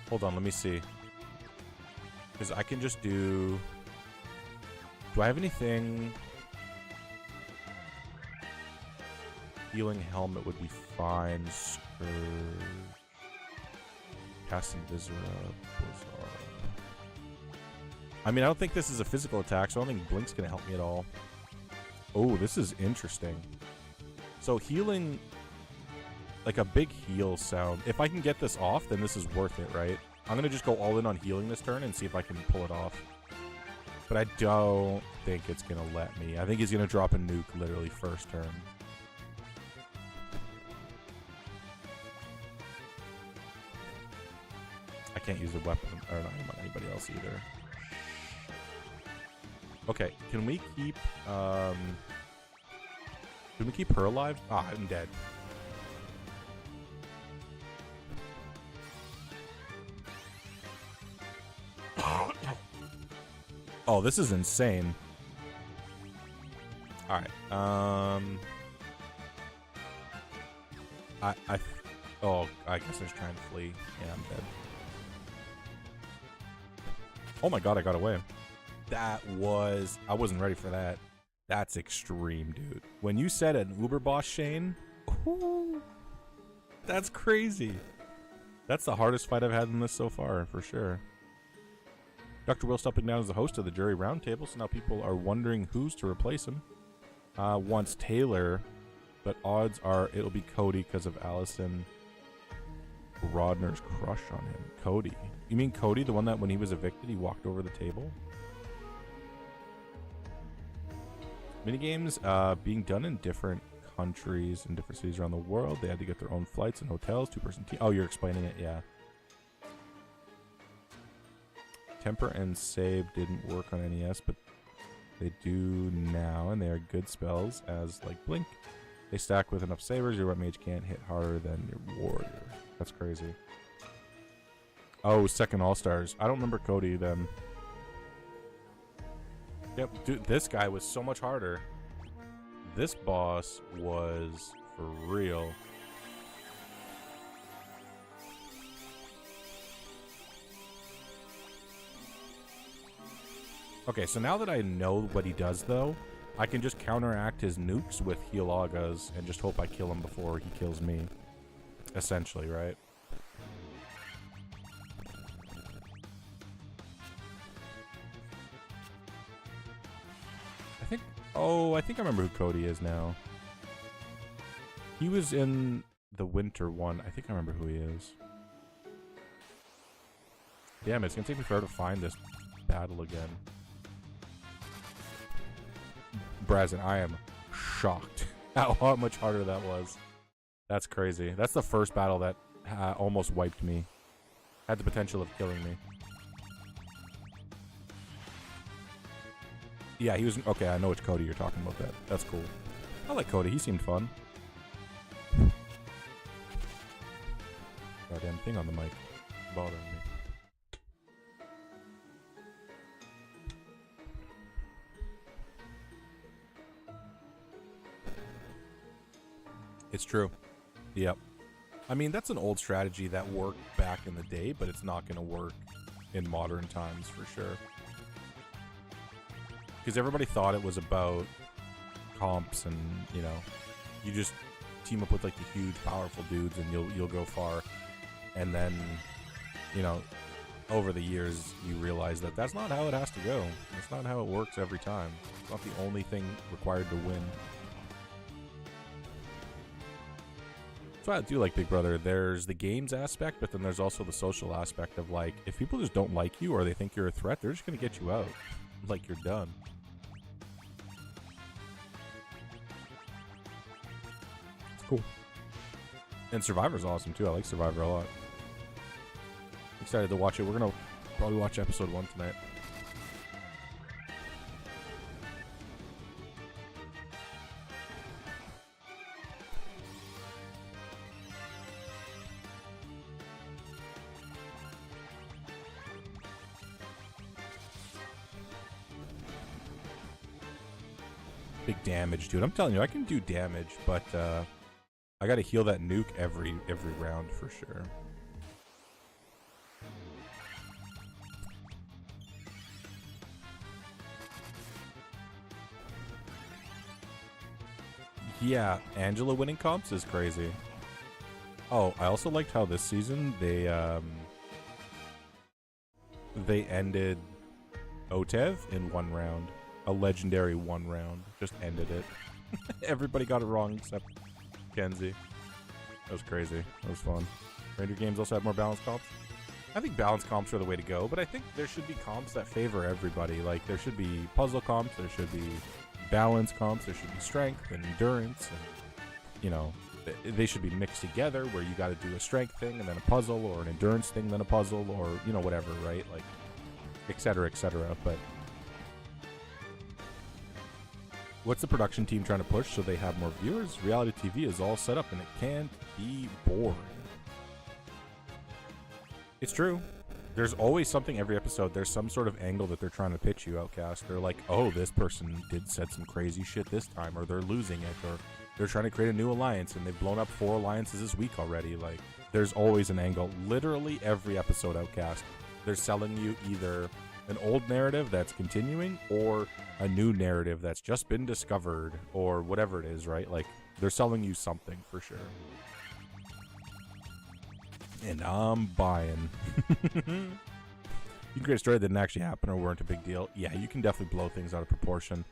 Hold on, let me see. Because I can just do... Do I have anything... Healing helmet would be fine. Scourge. Cast Invisora. Blizzard. I mean, I don't think this is a physical attack, so I don't think Blink's gonna help me at all. Oh, this is interesting. So healing... Like a big heal sound. If I can get this off, then this is worth it, right? I'm gonna just go all in on healing this turn and see if I can pull it off. But I don't think it's gonna let me. I think he's gonna drop a nuke literally first turn. I can't use a weapon, or not anybody else either. Okay, can we keep her alive? Ah, I'm dead. Oh, this is insane. Alright, oh, I guess I was trying to flee. Yeah, I'm dead. Oh my god, I got away. That was... I wasn't ready for that. That's extreme, dude. When you said an Uber boss, Shane, ooh, that's crazy. That's the hardest fight I've had in this so far, for sure. Dr. Will stepping down as the host of the jury roundtable, so now people are wondering who's to replace him. Wants Taylor, but odds are it'll be Cody because of Allison Rodner's crush on him. Cody. You mean Cody, the one that when he was evicted, he walked over the table? Minigames being done in different countries and different cities around the world. They had to get their own flights and hotels. 2-person team. Oh, you're explaining it, yeah. Temper and Save didn't work on NES, but they do now, and they are good spells as like Blink. They stack with enough sabers. Your wet mage can't hit harder than your warrior. That's crazy. Oh, second All-Stars. I don't remember Cody then. Yep, dude, this guy was so much harder. This boss was for real. Okay, so now that I know what he does, though, I can just counteract his nukes with heal Agas and just hope I kill him before he kills me. Essentially, right? I think I remember who Cody is now. He was in the winter one. I think I remember who he is. Damn it, it's gonna take me forever to find this battle again. Brazen, I am shocked at how much harder that was. That's crazy. That's the first battle that almost wiped me. Had the potential of killing me. Yeah, he was... Okay, I know which Cody you're talking about. That's cool. I like Cody. He seemed fun. Goddamn thing on the mic. Bothering me. It's true. Yep. I mean, that's an old strategy that worked back in the day, but it's not going to work in modern times for sure. Because everybody thought it was about comps and, you know, you just team up with like the huge, powerful dudes and you'll go far. And then, you know, over the years, you realize that that's not how it has to go. That's not how it works every time. It's not the only thing required to win. That's why I do like Big Brother. There's the games aspect, but then there's also the social aspect of like, if people just don't like you or they think you're a threat, they're just going to get you out. Like, you're done. It's cool. And Survivor's awesome too. I like Survivor a lot. Excited to watch it. We're going to probably watch episode 1 tonight. Big damage, dude. I'm telling you, I can do damage, but I gotta heal that nuke every round for sure. Yeah, Angela winning comps is crazy. Oh, I also liked how this season they ended Otev in 1 round. A legendary 1 round. Just ended it. Everybody got it wrong except Kenzie. That was crazy. That was fun. Reindeer games also have more balanced comps. I think balanced comps are the way to go, but I think there should be comps that favor everybody. Like, there should be puzzle comps, there should be balance comps, there should be strength and endurance, and, you know, they should be mixed together where you got to do a strength thing and then a puzzle, or an endurance thing then a puzzle, or, you know, whatever, right? Like, etc., etc. But what's the production team trying to push so they have more viewers? Reality TV is all set up and it can't be boring. It's true. There's always something every episode. There's some sort of angle that they're trying to pitch you, Outcast. They're like, oh, this person said some crazy shit this time, or they're losing it, or they're trying to create a new alliance and they've blown up 4 alliances this week already. Like, there's always an angle. Literally every episode, Outcast, they're selling you either an old narrative that's continuing or a new narrative that's just been discovered, or whatever it is, right? Like, they're selling you something for sure. And I'm buying. You can create a story that didn't actually happen or weren't a big deal. Yeah, you can definitely blow things out of proportion.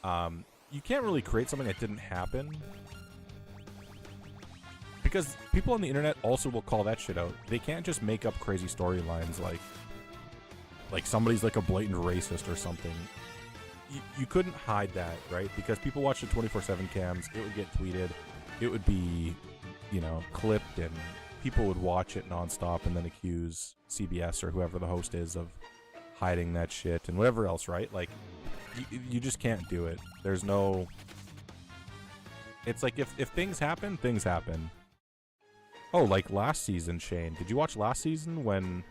You can't really create something that didn't happen, because people on the internet also will call that shit out. They can't just make up crazy storylines like somebody's like a blatant racist or something. You couldn't hide that, right? Because people watch the 24/7 cams. It would get tweeted. It would be, you know, clipped, and people would watch it nonstop and then accuse CBS or whoever the host is of hiding that shit and whatever else, right? Like, you just can't do it. There's no... It's like, if things happen, things happen. Oh, like last season, Shane. Did you watch last season when...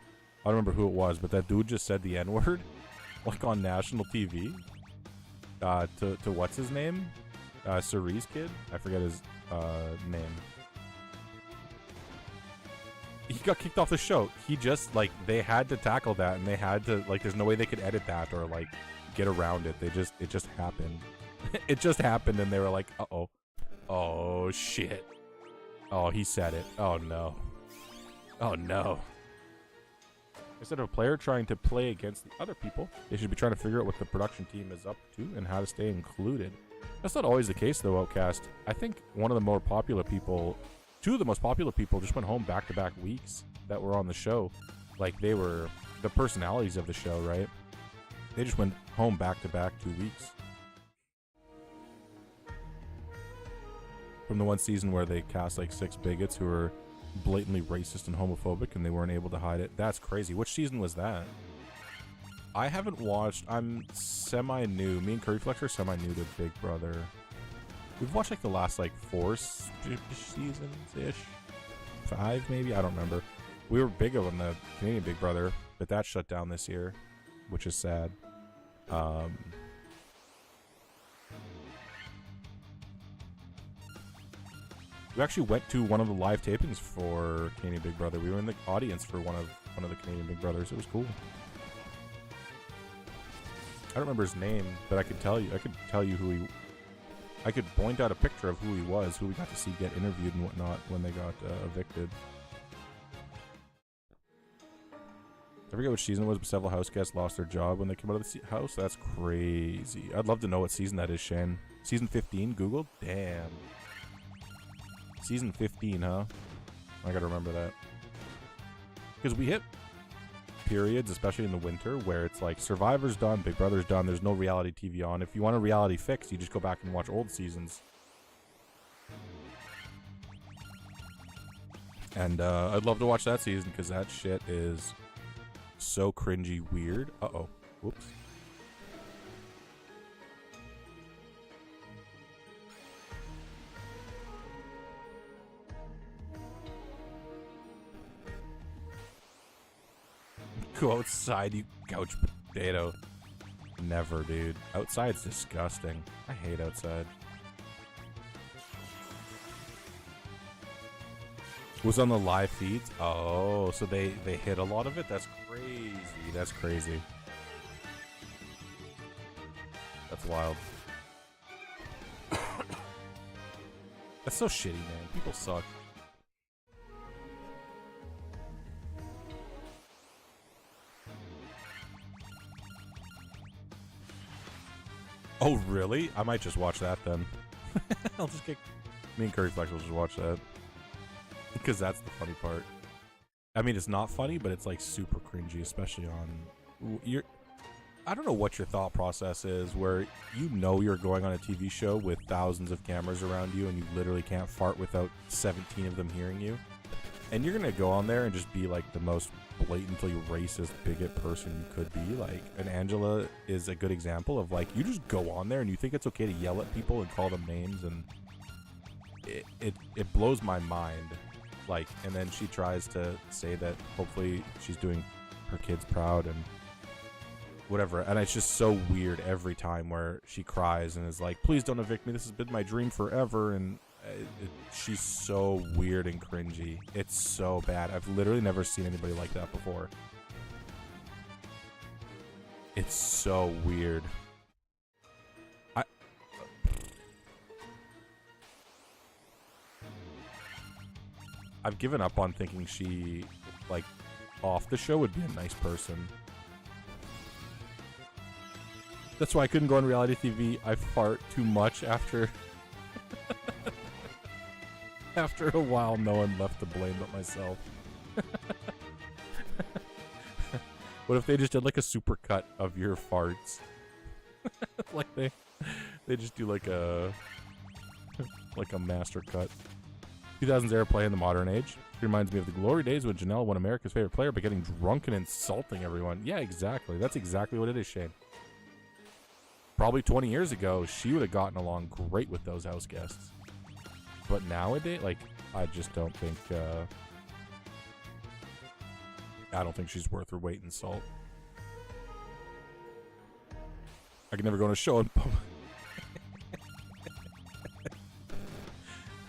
I don't remember who it was, but that dude just said the N-word? Like, on national TV? To what's his name? Cerise kid? I forget his name. He got kicked off the show. He just, like, they had to tackle that, and they had to, like, there's no way they could edit that or, like, get around it. It just happened. It just happened, and they were like, uh-oh. Oh, shit. Oh, he said it. Oh, no. Oh, no. Instead of a player trying to play against the other people, they should be trying to figure out what the production team is up to and how to stay included. That's not always the case, though, Outcast. I think one of the more popular people, two of the most popular people, just went home back-to-back weeks that were on the show. Like, they were the personalities of the show, right? They just went home back-to-back 2 weeks. From the one season where they cast, like, 6 bigots who were blatantly racist and homophobic and they weren't able to hide it. That's crazy. Which season was that? I haven't watched. I'm semi-new. Me and Curryflex are semi-new to Big Brother. We've watched like the last like 4 seasons-ish. 5 maybe? I don't remember. We were big on the Canadian Big Brother, but that shut down this year, which is sad. We actually went to one of the live tapings for Canadian Big Brother. We were in the audience for one of the Canadian Big Brothers. It was cool. I don't remember his name, but I could tell you who he. I could point out a picture of who he was, who we got to see get interviewed and whatnot when they got evicted. I forget which season it was, but several house guests lost their job when they came out of the house. That's crazy. I'd love to know what season that is, Shane. Season 15, Google? Damn. Season 15, huh? I gotta remember that. Because we hit periods, especially in the winter, where it's like Survivor's done, Big Brother's done, there's no reality TV on. If you want a reality fix, you just go back and watch old seasons. And I'd love to watch that season because that shit is so cringy weird. Uh-oh. Whoops. Go outside, you couch potato. Never, dude. Outside's disgusting. I hate outside. Was on the live feeds? Oh, so they hit a lot of it? That's crazy. That's crazy. That's wild. That's so shitty, man. People suck. Oh, really? I might just watch that then. I'll just get... Me and Curryflex will just watch that. Because that's the funny part. I mean, it's not funny, but it's like super cringy, especially on... I don't know what your thought process is, where you know you're going on a TV show with thousands of cameras around you and you literally can't fart without 17 of them hearing you. And you're going to go on there and just be like the most blatantly racist bigot person you could be. Like, and Angela is a good example of like, you just go on there and you think it's okay to yell at people and call them names, and it blows my mind. Like, and then she tries to say that hopefully she's doing her kids proud and whatever, and it's just so weird every time where she cries and is like, please don't evict me, this has been my dream forever, and she's so weird and cringy. It's so bad. I've literally never seen anybody like that before. It's so weird. I've given up on thinking she, like, off the show would be a nice person. That's why I couldn't go on reality TV. I fart too much after... After a while, no one left to blame but myself. What if they just did like a super cut of your farts? Like they just do like a master cut. 2000s era play in the modern age. It reminds me of the glory days when Janelle won America's favorite player by getting drunk and insulting everyone. Yeah, exactly. That's exactly what it is, Shane. Probably 20 years ago, she would have gotten along great with those house guests. But nowadays, like, I just don't think, I don't think she's worth her weight in salt. I could never go on a show and...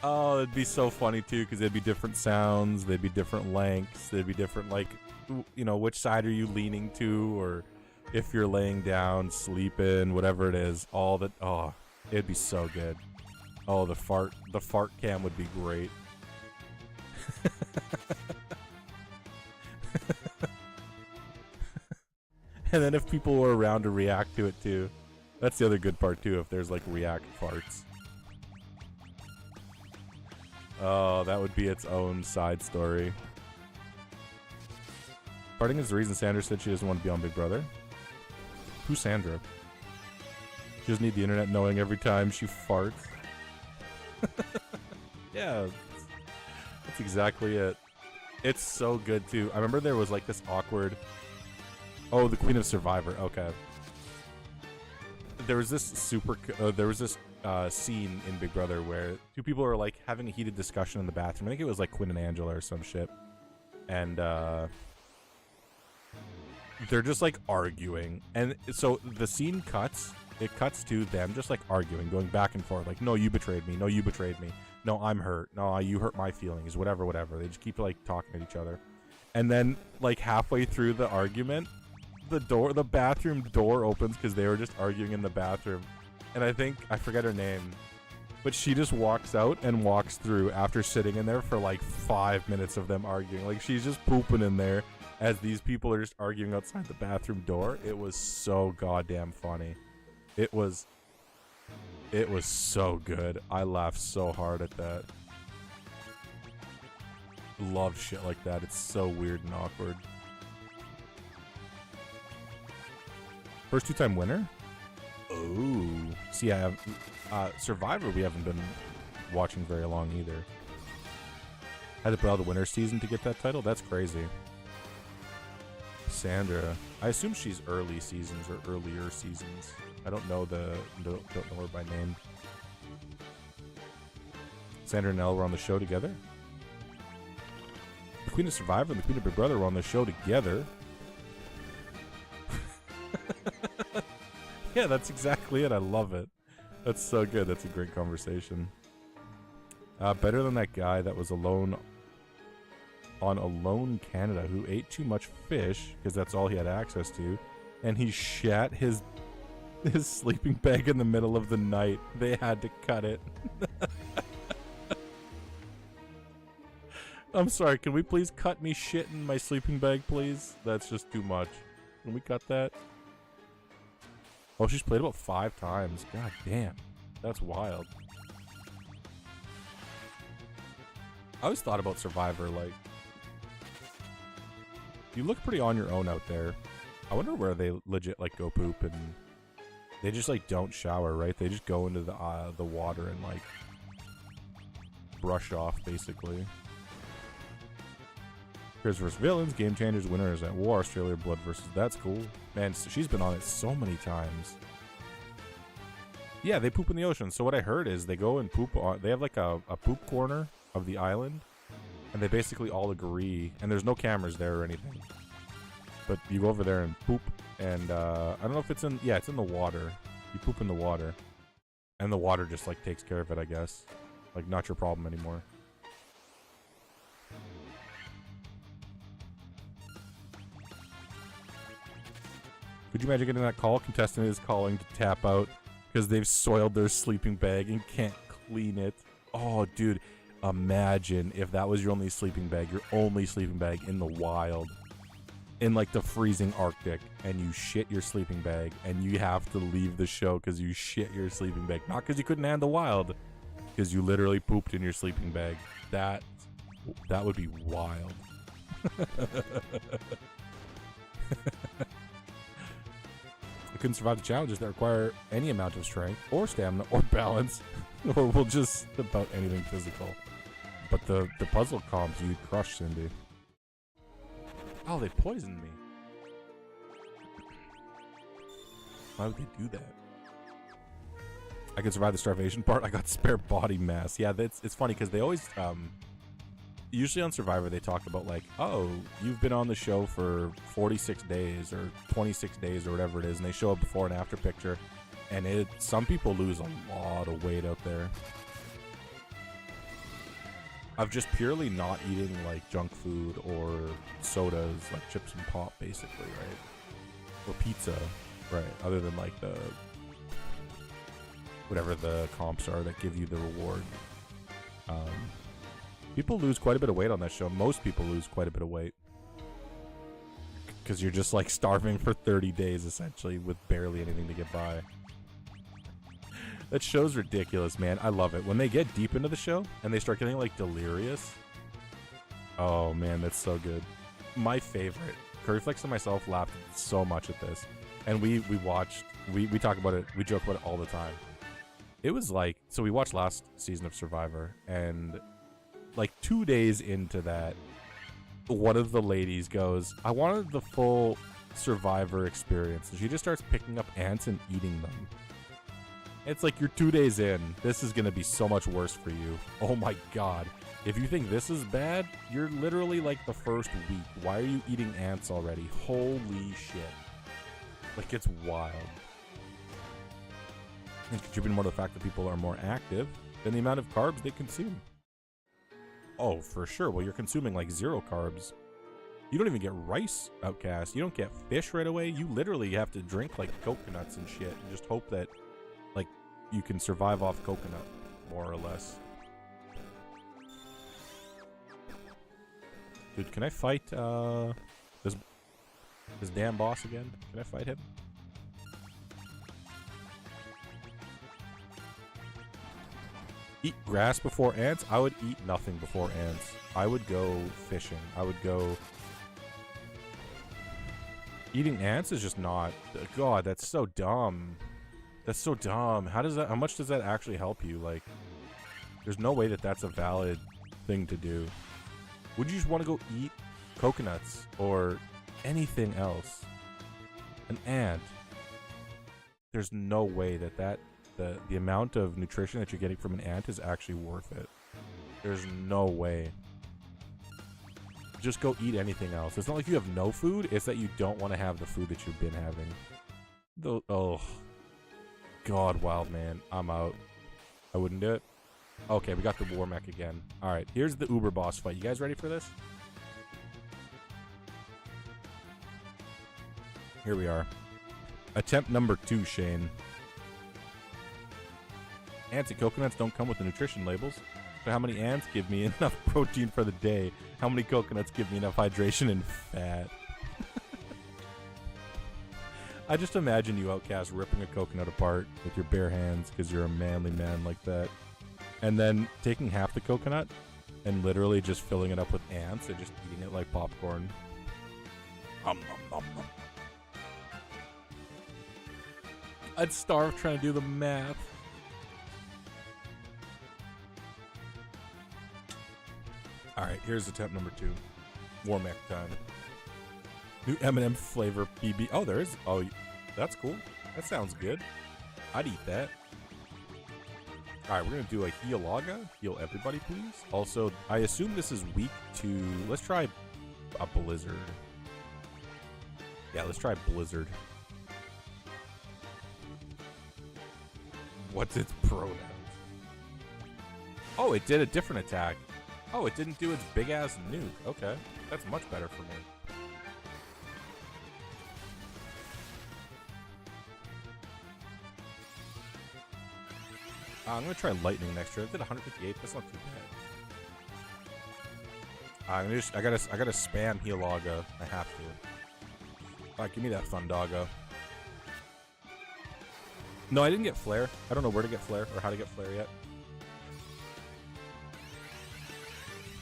Oh, it'd be so funny, too, because there'd be different sounds, there'd be different lengths, there'd be different, like, you know, which side are you leaning to, or if you're laying down, sleeping, whatever it is, all that, oh, it'd be so good. Oh, the fart cam would be great. And then if people were around to react to it too. That's the other good part too, if there's like react farts. Oh, that would be its own side story. Farting is the reason Sandra said she doesn't want to be on Big Brother. Who's Sandra? She doesn't need the internet knowing every time she farts. Yeah, that's exactly it. It's so good too. I remember there was like this awkward... Oh, the Queen of Survivor. Okay. There was this scene in Big Brother where two people are like having a heated discussion in the bathroom. I think it was like Quinn and Angela or some shit. And they're just like arguing. And so the scene cuts. It cuts to them just like arguing, going back and forth. Like, no, you betrayed me. No, you betrayed me. No, I'm hurt. No, you hurt my feelings. Whatever, whatever. They just keep like talking at each other. And then like halfway through the argument, the bathroom door opens because they were just arguing in the bathroom. And I forget her name, but she just walks out and walks through after sitting in there for like 5 minutes of them arguing. Like she's just pooping in there as these people are just arguing outside the bathroom door. It was so goddamn funny. It was so good. I laughed so hard at that. Love shit like that. It's so weird and awkward. First two-time winner? Oh. See, I have... Survivor we haven't been watching very long either. Had to put out the winner season to get that title? That's crazy. Sandra. I assume she's early seasons or earlier seasons. I don't know don't know her by name. Sandra and Elle were on the show together. The Queen of Survivor and the Queen of Big Brother were on the show together. Yeah, that's exactly it. I love it. That's so good. That's a great conversation. Better than that guy that was alone on Alone Canada who ate too much fish because that's all he had access to, and he shat his sleeping bag in the middle of the night. They had to cut it. I'm sorry, can we please cut me shit in my sleeping bag, please? That's just too much. Can we cut that? Oh, she's played about 5 times. God damn. That's wild. I always thought about Survivor, like... You look pretty on your own out there. I wonder where they legit, like, go poop and... They just, like, don't shower, right? They just go into the water and, like... brush off, basically. Heroes vs. Villains, Game Changers, Winners at War, Australia Blood versus... That's cool. Man, she's been on it so many times. Yeah, they poop in the ocean. So what I heard is they go and poop on... They have like a poop corner of the island. And they basically all agree. And there's no cameras there or anything. But you go over there and poop. And I don't know if it's in... Yeah, it's in the water. You poop in the water. And the water just like takes care of it, I guess. Like, not your problem anymore. Could you imagine getting that call? Contestant is calling to tap out because they've soiled their sleeping bag and can't clean it. Oh, dude. Imagine if that was your only sleeping bag in the wild. In like the freezing Arctic. And you shit your sleeping bag. And you have to leave the show because you shit your sleeping bag. Not because you couldn't handle wild. Because you literally pooped in your sleeping bag. That would be wild. I couldn't survive the challenges that require any amount of strength or stamina or balance or will just about anything physical. But the puzzle comps you crush, Cindy. Oh, they poisoned me. Why would they do that? I could survive the starvation part. I got spare body mass. Yeah, it's funny because they always usually on Survivor they talk about like, oh, you've been on the show for 46 days or 26 days or whatever it is, and they show a before and after picture, and some people lose a lot of weight out there. Of just purely not eating like junk food or sodas, like chips and pop, basically, right? Or pizza, right? Other than like the whatever the comps are that give you the reward. People lose quite a bit of weight on that show. Most people lose quite a bit of weight. Because you're just like starving for 30 days essentially with barely anything to get by. That show's ridiculous, man. I love it. When they get deep into the show and they start getting like delirious. Oh man, that's so good. My favorite. Curryflex and myself laughed so much at this. And we talk about it, we joke about it all the time. It was like, so we watched last season of Survivor, and like 2 days into that, one of the ladies goes, I wanted the full Survivor experience. And she just starts picking up ants and eating them. It's like, you're 2 days in. This is going to be so much worse for you. Oh my god. If you think this is bad, you're literally like the first week. Why are you eating ants already? Holy shit. Like, it's wild. And contributing more to the fact that people are more active than the amount of carbs they consume. Oh, for sure. Well, you're consuming like 0 carbs. You don't even get rice, Outcast. You don't get fish right away. You literally have to drink like coconuts and shit and just hope that like you can survive off coconut, more or less. Dude, can I fight this damn boss again? Can I fight him? Eat grass before ants? I would eat nothing before ants. I would go fishing. I would go... Eating ants is just not... God, that's so dumb. That's so dumb. How does that... How much does that actually help you? Like, there's no way that that's a valid thing to do. Would you just want to go eat coconuts or anything else? An ant. There's no way that the amount of nutrition that you're getting from an ant is actually worth it. There's no way. Just go eat anything else. It's not like you have no food. It's that you don't want to have the food that you've been having. Oh. God, wild man. I'm out. I wouldn't do it. Okay, we got the war mech again. Alright, here's the Uber boss fight. You guys ready for this? Here we are. Attempt number 2, Shane. Ants and coconuts don't come with the nutrition labels. So how many ants give me enough protein for the day? How many coconuts give me enough hydration and fat? I just imagine you, Outcast, ripping a coconut apart with your bare hands because you're a manly man like that. And then taking half the coconut and literally just filling it up with ants and just eating it like popcorn. I'd starve trying to do the math. Alright, here's attempt number 2. War mech time. New M&M flavor PB. Oh, there is. Oh, that's cool. That sounds good. I'd eat that. Alright, we're going to do a Healaga. Heal everybody, please. Also, I assume this is weak to... Let's try a Blizzard. Yeah, let's try Blizzard. What's its pronouns? Oh, it did a different attack. Oh, it didn't do its big-ass nuke. Okay, that's much better for me. I'm gonna try lightning next turn. I did 158. That's not too bad. I gotta spam Healaga. I have to. Alright, give me that Thundaga. No, I didn't get Flare. I don't know where to get Flare or how to get Flare yet.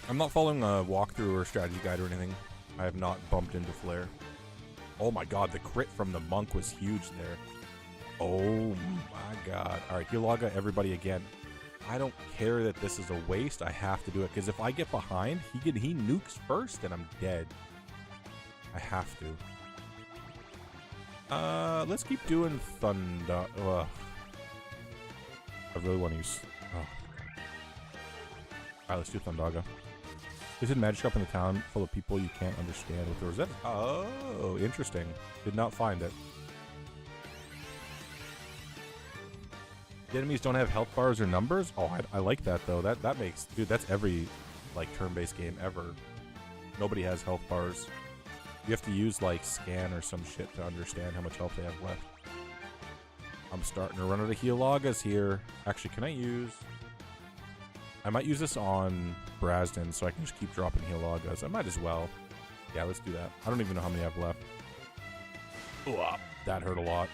I'm not following a walkthrough or strategy guide or anything. I have not bumped into Flare. Oh my god, the crit from the monk was huge there. Oh my god. Alright, Healaga everybody again. I don't care that this is a waste. I have to do it, because if I get behind, he nukes first and I'm dead. I have to. Let's keep doing Thunder. I really want to use... Oh. Alright, let's do Thundaga. There's a magic shop in the town full of people you can't understand with the Rosetta. Oh, interesting. Did not find it. The enemies don't have health bars or numbers? Oh, I like that, though. That makes... Dude, that's every, like, turn-based game ever. Nobody has health bars. You have to use, like, scan or some shit to understand how much health they have left. I'm starting to run out of Healagas here. Actually, can I use... I might use this on Brasden so I can just keep dropping Healagas. I might as well. Yeah, let's do that. I don't even know how many I have left. Ooh, that hurt a lot.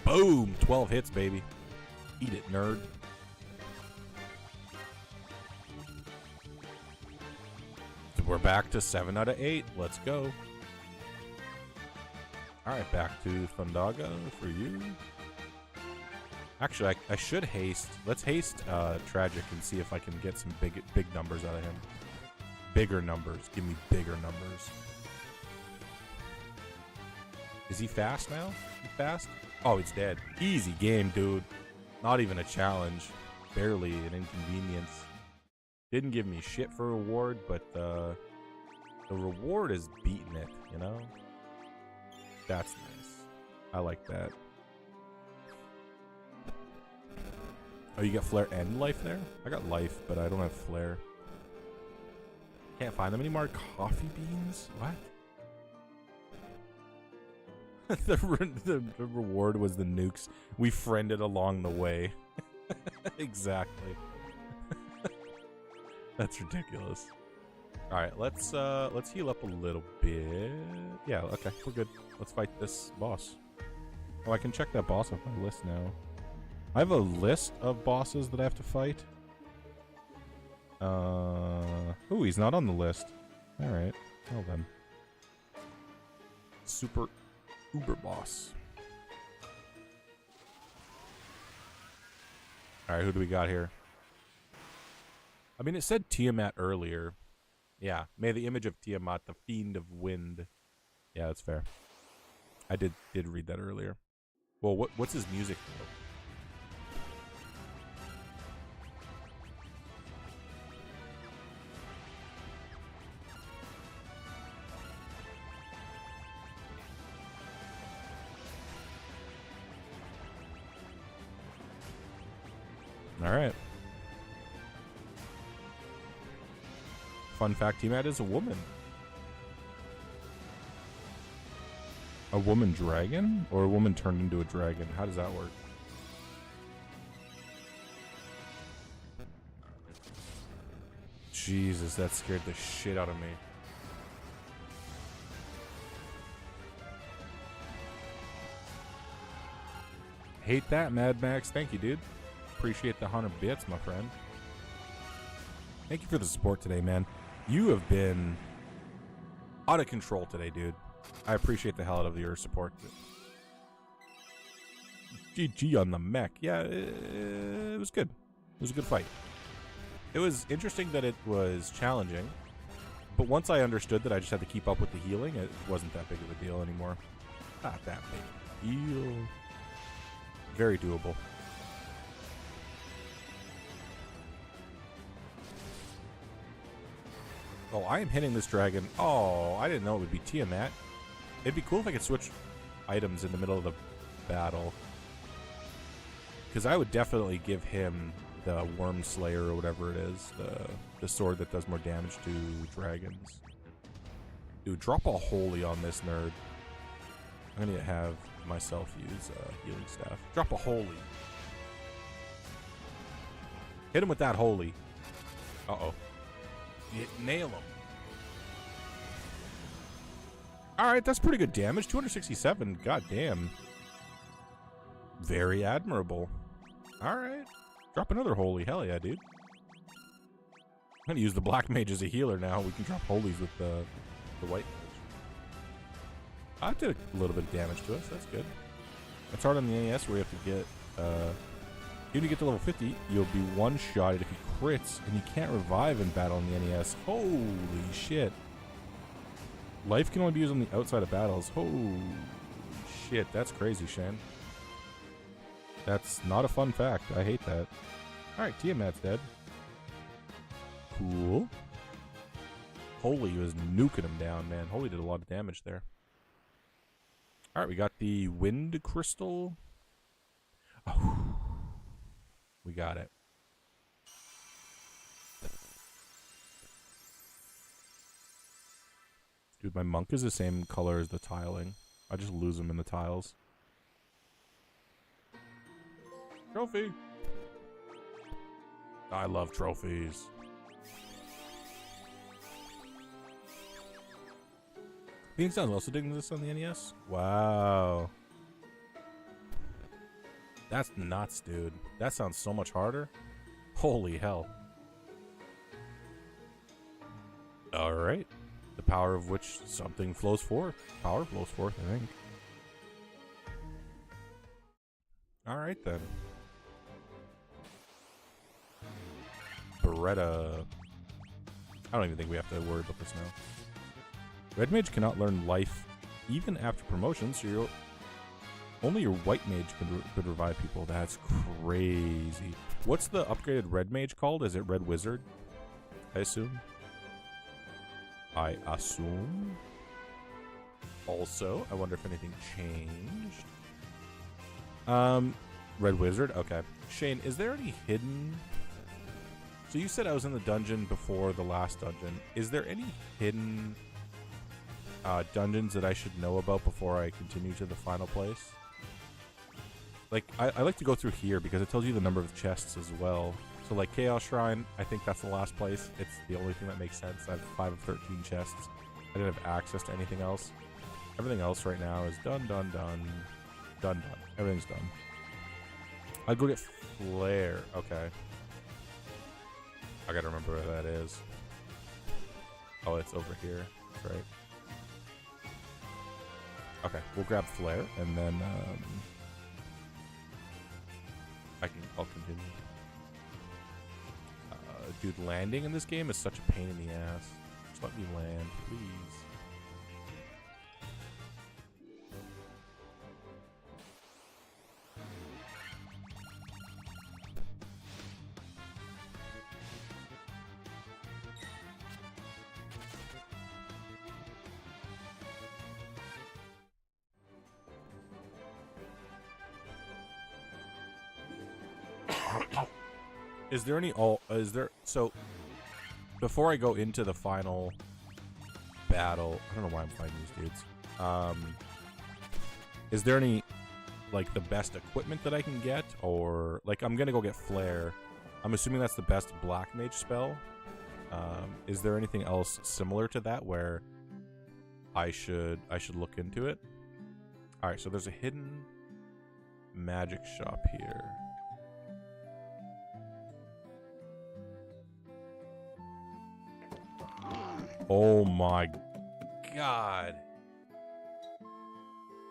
Boom! 12 hits, baby. Eat it, nerd. So we're back to 7 out of 8. Let's go. Alright, back to Thundaga for you. Actually, I should haste. Let's haste Tragic and see if I can get some big numbers out of him. Bigger numbers. Give me bigger numbers. Is he fast now? He fast? Oh, he's dead. Easy game, dude. Not even a challenge. Barely an inconvenience. Didn't give me shit for reward, but the reward is beating it, you know? That's nice. I like that. Oh, you got flare and life there? I got life, but I don't have flare. Can't find them anymore. Coffee beans? What? the reward was the nukes. We friended along the way. Exactly. That's ridiculous. All right, let's heal up a little bit. Yeah, okay, we're good. Let's fight this boss. Oh, I can check that boss off my list now. I have a list of bosses that I have to fight. Ooh, he's not on the list. All right, well then. Super Uber boss. All right, who do we got here? I mean, it said Tiamat earlier. Yeah, may the image of Tiamat, the fiend of wind. Yeah, that's fair. I did read that earlier. Well, what's his music though? All right. Fun fact, Tiamat is a woman. A woman dragon? Or a woman turned into a dragon? How does that work? Jesus, that scared the shit out of me. Hate that, Mad Max. Thank you, dude. Appreciate the 100 bits, my friend. Thank you for the support today, man. You have been out of control today, dude. I appreciate the hell out of your support. GG on the mech. Yeah, it was good. It was a good fight. It was interesting that it was challenging, but once I understood that I just had to keep up with the healing, it wasn't that big of a deal anymore. Not that big of a deal. Very doable. Oh, I am hitting this dragon. Oh, I didn't know it would be Tiamat. It'd be cool if I could switch items in the middle of the battle. Because I would definitely give him the Worm Slayer or whatever it is. The sword that does more damage to dragons. Dude, drop a holy on this nerd. I'm going to have myself use healing staff. Drop a holy. Hit him with that holy. Uh-oh. Nail him. Alright, that's pretty good damage. 267. God damn. Very admirable. Alright. Drop another holy. Hell yeah, dude. I'm gonna use the black mage as a healer now. We can drop holies with the white mage. I did a little bit of damage to us. That's good. It's hard on the NES where you have to get even to get to level 50, you'll be one-shotted if he crits, and you can't revive in battle in the NES. Holy shit. Life can only be used on the outside of battles. Holy shit, that's crazy, Shan. That's not a fun fact. I hate that. Alright, Tiamat's dead. Cool. Holy was nuking him down, man. Holy did a lot of damage there. Alright, we got the Wind Crystal. Oh. We got it. Dude, my monk is the same color as the tiling. I just lose them in the tiles. Trophy. I love trophies. Phoenix Down's also digging this on the NES? Wow. That's nuts, dude. That sounds so much harder. Holy hell. Alright. The power of which something flows forth. Power flows forth, I think. Alright then. Beretta. I don't even think we have to worry about this now. Red Mage cannot learn life even after promotion, so only your White Mage could revive people. That's crazy. What's the upgraded Red Mage called? Is it Red Wizard? I assume. Also, I wonder if anything changed. Red Wizard? Okay. Shane, is there any hidden... So you said I was in the dungeon before the last dungeon. Is there any hidden dungeons that I should know about before I continue to the final place? Like, I like to go through here because it tells you the number of chests as well. So like Chaos Shrine, I think that's the last place. It's the only thing that makes sense. I have 5 of 13 chests. I didn't have access to anything else. Everything else right now is done. Everything's done. I'd go get Flare. Okay. I gotta remember where that is. Oh, it's over here. That's right. Okay, we'll grab Flare and then I'll continue. Dude, landing in this game is such a pain in the ass. Just let me land, please. Is there any so before I go into the final battle, I don't know why I'm fighting these dudes. Is there any like the best equipment that I can get, or like I'm gonna go get Flare. I'm assuming that's the best Black Mage spell. Is there anything else similar to that where I should look into it? All right, so there's a hidden magic shop here. Oh my god.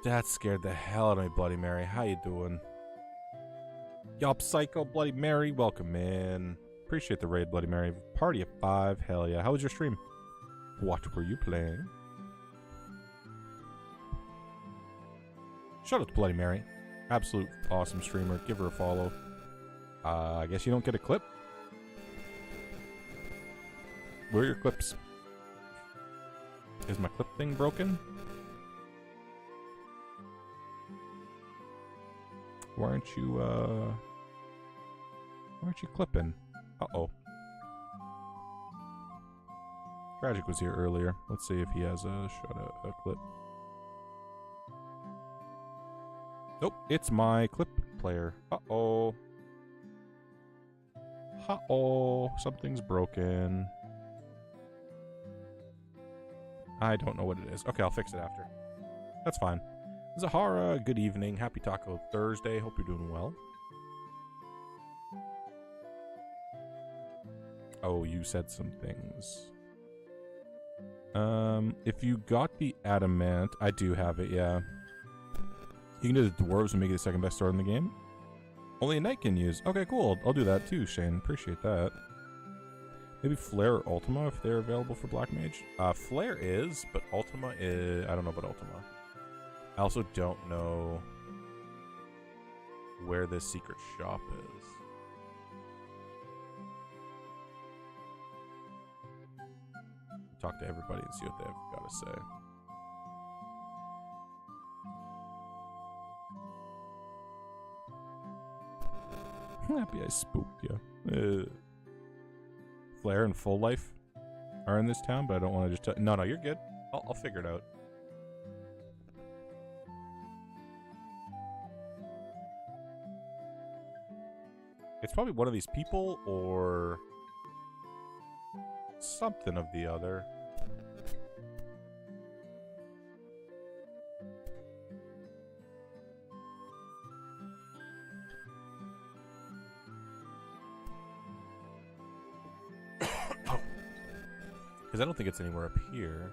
That scared the hell out of me, Bloody Mary. How you doing? Yup, Psycho Bloody Mary, welcome in. Appreciate the raid, Bloody Mary. Party of 5, hell yeah. How was your stream? What were you playing? Shout out to Bloody Mary. Absolute awesome streamer. Give her a follow. I guess you don't get a clip? Where are your clips? Is my clip thing broken? Why aren't you clipping? Uh-oh. Tragic was here earlier. Let's see if he has a clip. Nope, it's my clip player. Uh-oh. Uh-oh. Something's broken. I don't know what it is. Okay, I'll fix it after. That's fine. Zahara, good evening. Happy Taco Thursday. Hope you're doing well. Oh, you said some things. If you got the adamant, I do have it, yeah. You can do the dwarves and make it the second best sword in the game. Only a knight can use. Okay, cool. I'll do that too, Shane. Appreciate that. Maybe Flare or Ultima if they're available for Black Mage. Flare is, but Ultima is... I don't know about Ultima. I also don't know where this secret shop is. Talk to everybody and see what they've got to say. Happy I spooked you. Flare and Full Life are in this town, but I don't want to just... No, you're good. I'll figure it out. It's probably one of these people or something of the other. Because I don't think it's anywhere up here.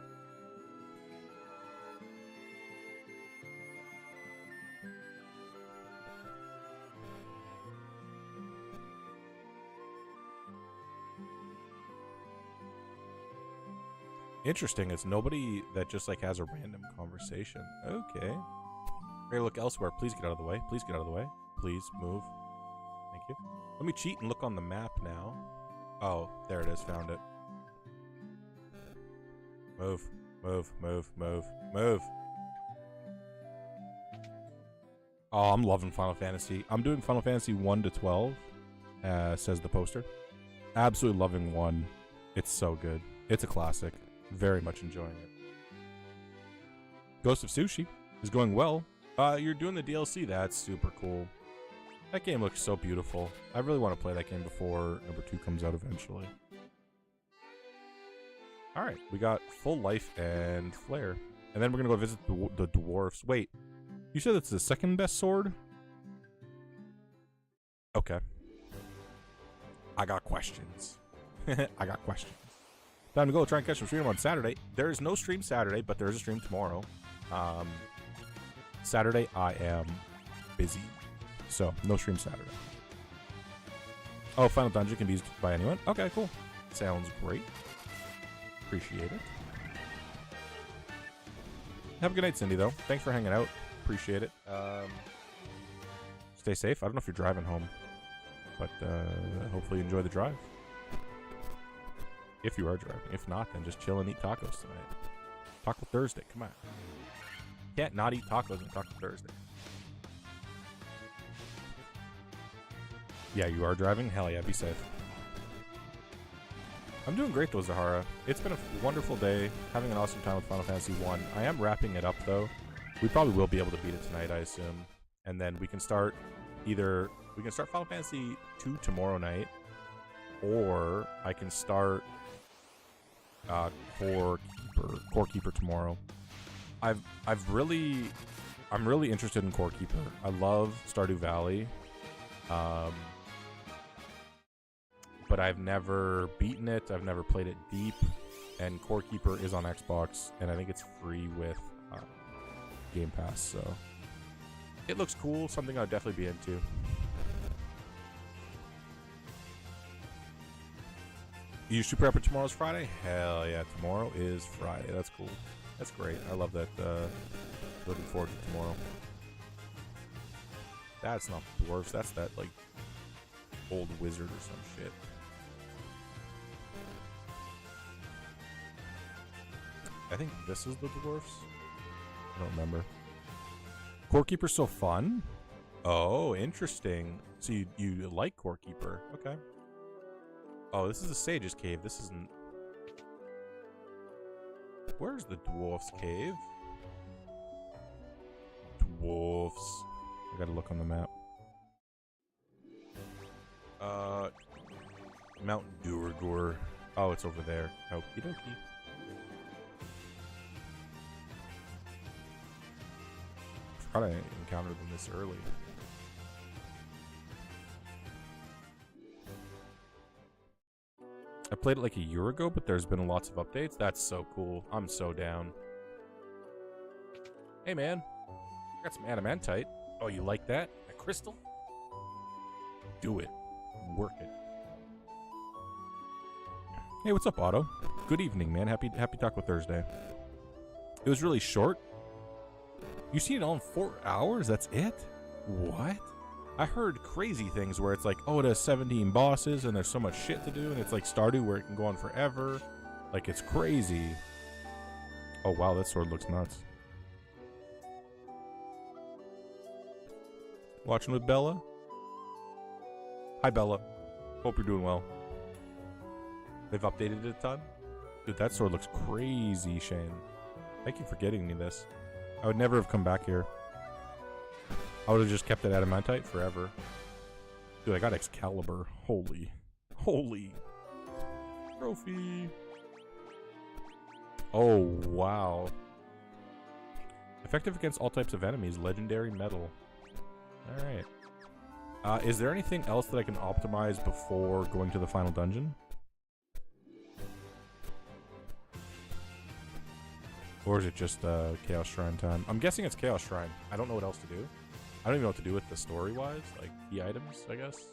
Interesting. It's nobody that just like has a random conversation. Okay. We're gonna look elsewhere. Please get out of the way. Please get out of the way. Please move. Thank you. Let me cheat and look on the map now. Oh, there it is. Found it. Move. Move. Move. Move. Move. Oh, I'm loving Final Fantasy. I'm doing Final Fantasy 1 to 12, says the poster. Absolutely loving 1. It's so good. It's a classic. Very much enjoying it. Ghost of Sushi is going well. You're doing the DLC. That's super cool. That game looks so beautiful. I really want to play that game before number 2 comes out eventually. Alright, we got Full Life and Flare. And then we're going to go visit the dwarfs. Wait, you said it's the second best sword? Okay. I got questions. I got questions. Time to go try and catch some stream on Saturday. There is no stream Saturday, but there is a stream tomorrow. Saturday, I am busy. So, no stream Saturday. Oh, Final Dungeon can be used by anyone? Okay, cool. Sounds great. Appreciate it. Have a good night, Cindy, though. Thanks for hanging out. Appreciate it. Stay safe. I don't know if you're driving home, but hopefully you enjoy the drive. If you are driving. If not, then just chill and eat tacos tonight. Taco Thursday. Come on. Can't not eat tacos on Taco Thursday. Yeah, you are driving? Hell yeah, be safe. I'm doing great though, Zahara. It's been a wonderful day, having an awesome time with Final Fantasy 1. I am wrapping it up though. We probably will be able to beat it tonight, I assume. And then we can start Final Fantasy 2 tomorrow night, or I can start Core Keeper tomorrow. I'm really interested in Core Keeper. I love Stardew Valley. But I've never beaten it. I've never played it deep. And Core Keeper is on Xbox, and I think it's free with Game Pass. So it looks cool. Something I'd definitely be into. You should prep for tomorrow's Friday? Hell yeah, tomorrow is Friday. That's cool. That's great. I love that. Looking forward to tomorrow. That's not the dwarves. That's that, like, old wizard or some shit. I think this is the dwarfs. I don't remember. Core Keeper's so fun? Oh, interesting. So you like Core Keeper. Okay. Oh, this is the Sage's Cave. This isn't... Where's the Dwarf's Cave? Dwarfs. I gotta look on the map. Mount Duragor. Oh, it's over there. Okie dokie. I forgot I encountered them this early. I played it like a year ago, but there's been lots of updates. That's so cool. I'm so down. Hey, man. I got some adamantite. Oh, you like that? A crystal? Do it. Work it. Hey, what's up, Otto? Good evening, man. Happy Taco Thursday. It was really short. You seen it all in 4 hours? That's it? What? I heard crazy things where it's like, oh, it has 17 bosses and there's so much shit to do, and it's like Stardew where it can go on forever. Like, it's crazy. Oh, wow, that sword looks nuts. Watching with Bella? Hi, Bella. Hope you're doing well. They've updated it a ton? Dude, that sword looks crazy, Shane. Thank you for getting me this. I would never have come back here. I would have just kept it adamantite forever. Dude, I got Excalibur. Holy trophy. Oh, wow. Effective against all types of enemies. Legendary medal. Alright. Is there anything else that I can optimize before going to the final dungeon? Or is it just Chaos Shrine time? I'm guessing it's Chaos Shrine. I don't know what else to do. I don't even know what to do with the story-wise. Like, the items, I guess.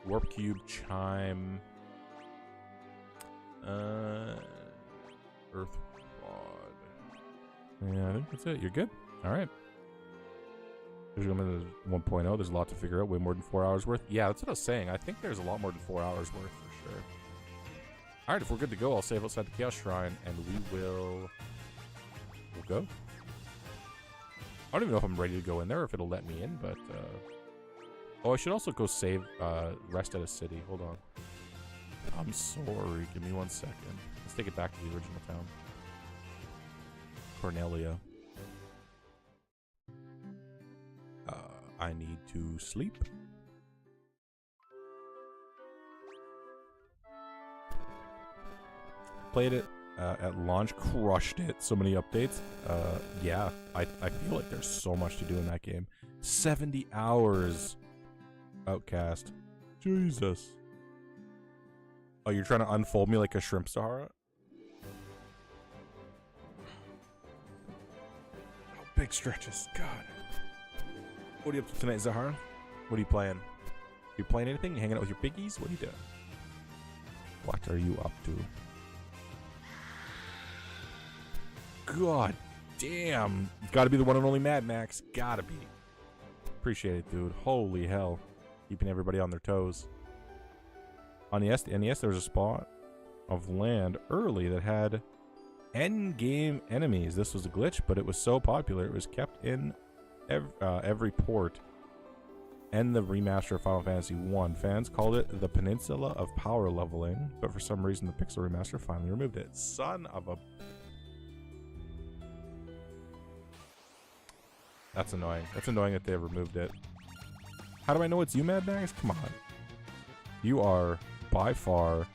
Warp Cube, Chime. Earth Rod. Yeah, I think that's it. You're good? Alright. There's 1.0. There's a lot to figure out. Way more than 4 hours worth. Yeah, that's what I was saying. I think there's a lot more than 4 hours worth for sure. Alright, if we're good to go, I'll save outside the Chaos Shrine and we'll go. I don't even know if I'm ready to go in there or if it'll let me in, but oh, I should also go save rest at a city. Hold on. I'm sorry. Give me 1 second. Let's take it back to the original town. Cornelia. I need to sleep. Played it at launch, crushed it. So many updates. Yeah, I feel like there's so much to do in that game. 70 hours. Outcast. Jesus. Oh, you're trying to unfold me like a shrimp, Sahara? Oh, big stretches. God. What are you up to tonight, Zahara? What are you playing? You playing anything? You hanging out with your piggies? What are you doing? What are you up to? God damn. Gotta be the one and only Mad Max. Gotta be. Appreciate it, dude. Holy hell. Keeping everybody on their toes. On the NES, there was a spot of land early that had end-game enemies. This was a glitch, but it was so popular, it was kept in every port. And the remaster of Final Fantasy 1. Fans called it the Peninsula of Power Leveling, but for some reason the Pixel remaster finally removed it. Son of a... That's annoying. That's annoying that they removed it. How do I know it's you, Mad Max? Come on. You are by far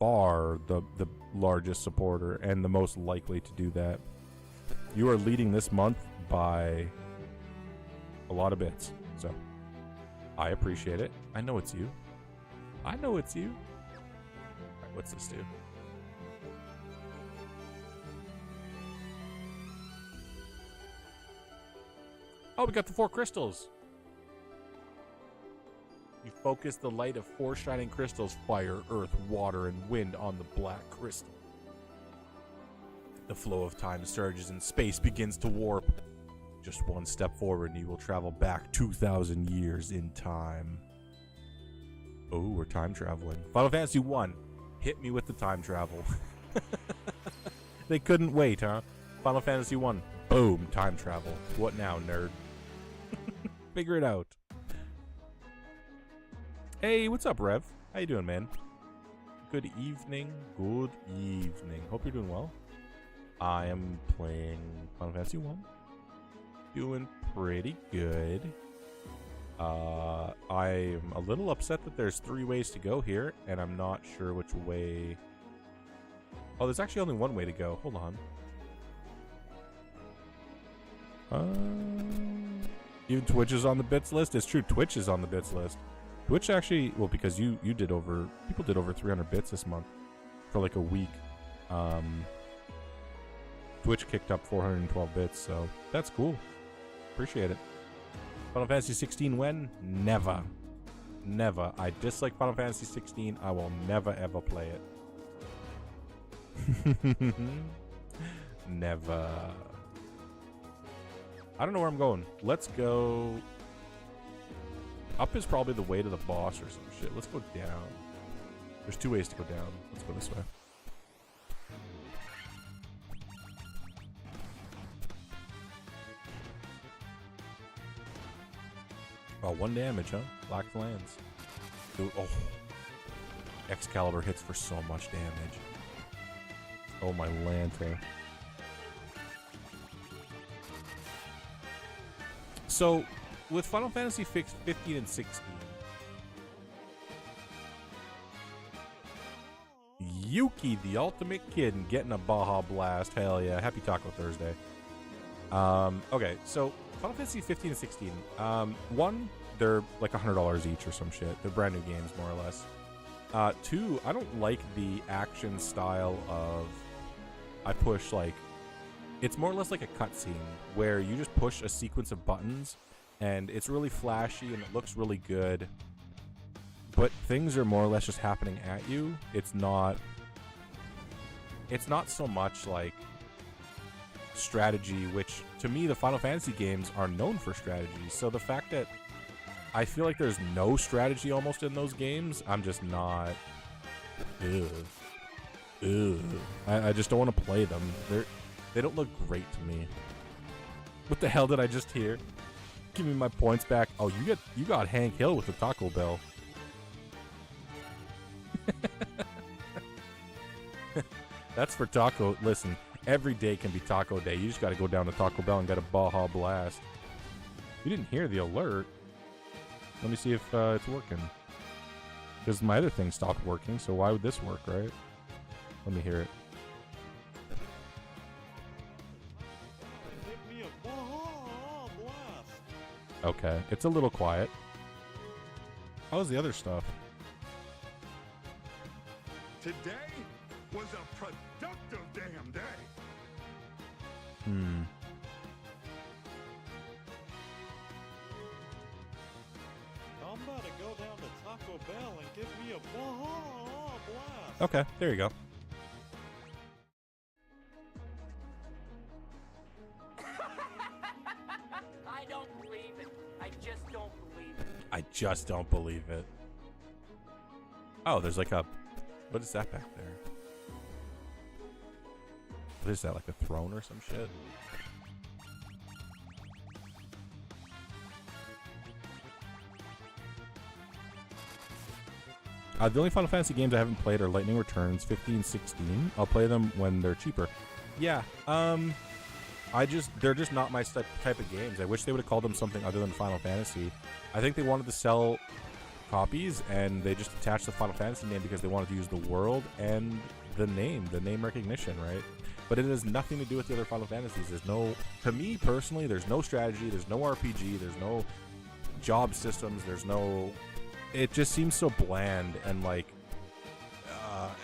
the largest supporter and the most likely to do that. You are leading this month by a lot of bits. So, I appreciate it. I know it's you. I know it's you. Alright, what's this do? Oh, we got the 4 crystals. You focus the light of 4 shining crystals, fire, earth, water, and wind on the black crystal. The flow of time surges and space begins to warp. Just 1 step forward and you will travel back 2,000 years in time. Oh, we're time traveling. Final Fantasy 1. Hit me with the time travel. They couldn't wait, huh? Final Fantasy 1. Boom, time travel. What now, nerd? Figure it out. Hey, what's up, Rev? How you doing, man? Good evening. Good evening. Hope you're doing well. I am playing Final Fantasy 1. Doing pretty good. I'm a little upset that there's 3 ways to go here, and I'm not sure which way... Oh, there's actually only 1 way to go. Hold on. Even Twitch is on the bits list? It's true, Twitch is on the bits list. Twitch actually, well, because people did over 300 bits this month for like a week. Twitch kicked up 412 bits, so that's cool. Appreciate it. Final Fantasy 16 when? Never. Never. I dislike Final Fantasy 16. I will never ever play it. Never. I don't know where I'm going. Let's go... Up is probably the way to the boss or some shit. Let's go down. There's 2 ways to go down. Let's go this way. Oh, 1 damage, huh? Locked lands. Ooh, oh. Excalibur hits for so much damage. Oh, my lantern. So... with Final Fantasy 15 and 16, Yuki, the ultimate kid, and getting a Baja Blast. Hell yeah. Happy Taco Thursday. Okay, so Final Fantasy 15 and 16. One, they're like $100 each or some shit. They're brand new games, more or less. Two, I don't like the action style of I push like it's more or less like a cutscene where you just push a sequence of buttons and it's really flashy and it looks really good, but things are more or less just happening at you. It's not so much like strategy, which to me the Final Fantasy games are known for strategy. So the fact that I feel like there's no strategy almost in those games, I'm just not. I just don't want to play them. They don't look great to me. What the hell did I just hear? Give me my points back. Oh, you got Hank Hill with the Taco Bell. That's for taco. Listen, every day can be taco day. You just got to go down to Taco Bell and get a Baja Blast. You didn't hear the alert. Let me see if it's working. Because my other thing stopped working, so why would this work, right? Let me hear it. Give me a Baja Blast. Okay, it's a little quiet. How's the other stuff? Today was a productive damn day. I'm about to go down to Taco Bell and give me a Baja Blast. Okay, there you go. I don't believe it. I just don't believe it. I just don't believe it. Oh, there's like a... What is that back there? What is that, like a throne or some shit? The only Final Fantasy games I haven't played are Lightning Returns, 15, 16. I'll play them when they're cheaper. Yeah, they're just not my type of games. I wish they would have called them something other than Final Fantasy. I think they wanted to sell copies, and they just attached the Final Fantasy name because they wanted to use the world and the name recognition, right? But it has nothing to do with the other Final Fantasies. There's no, to me personally, there's no strategy, there's no RPG, there's no job systems, there's no... It just seems so bland and like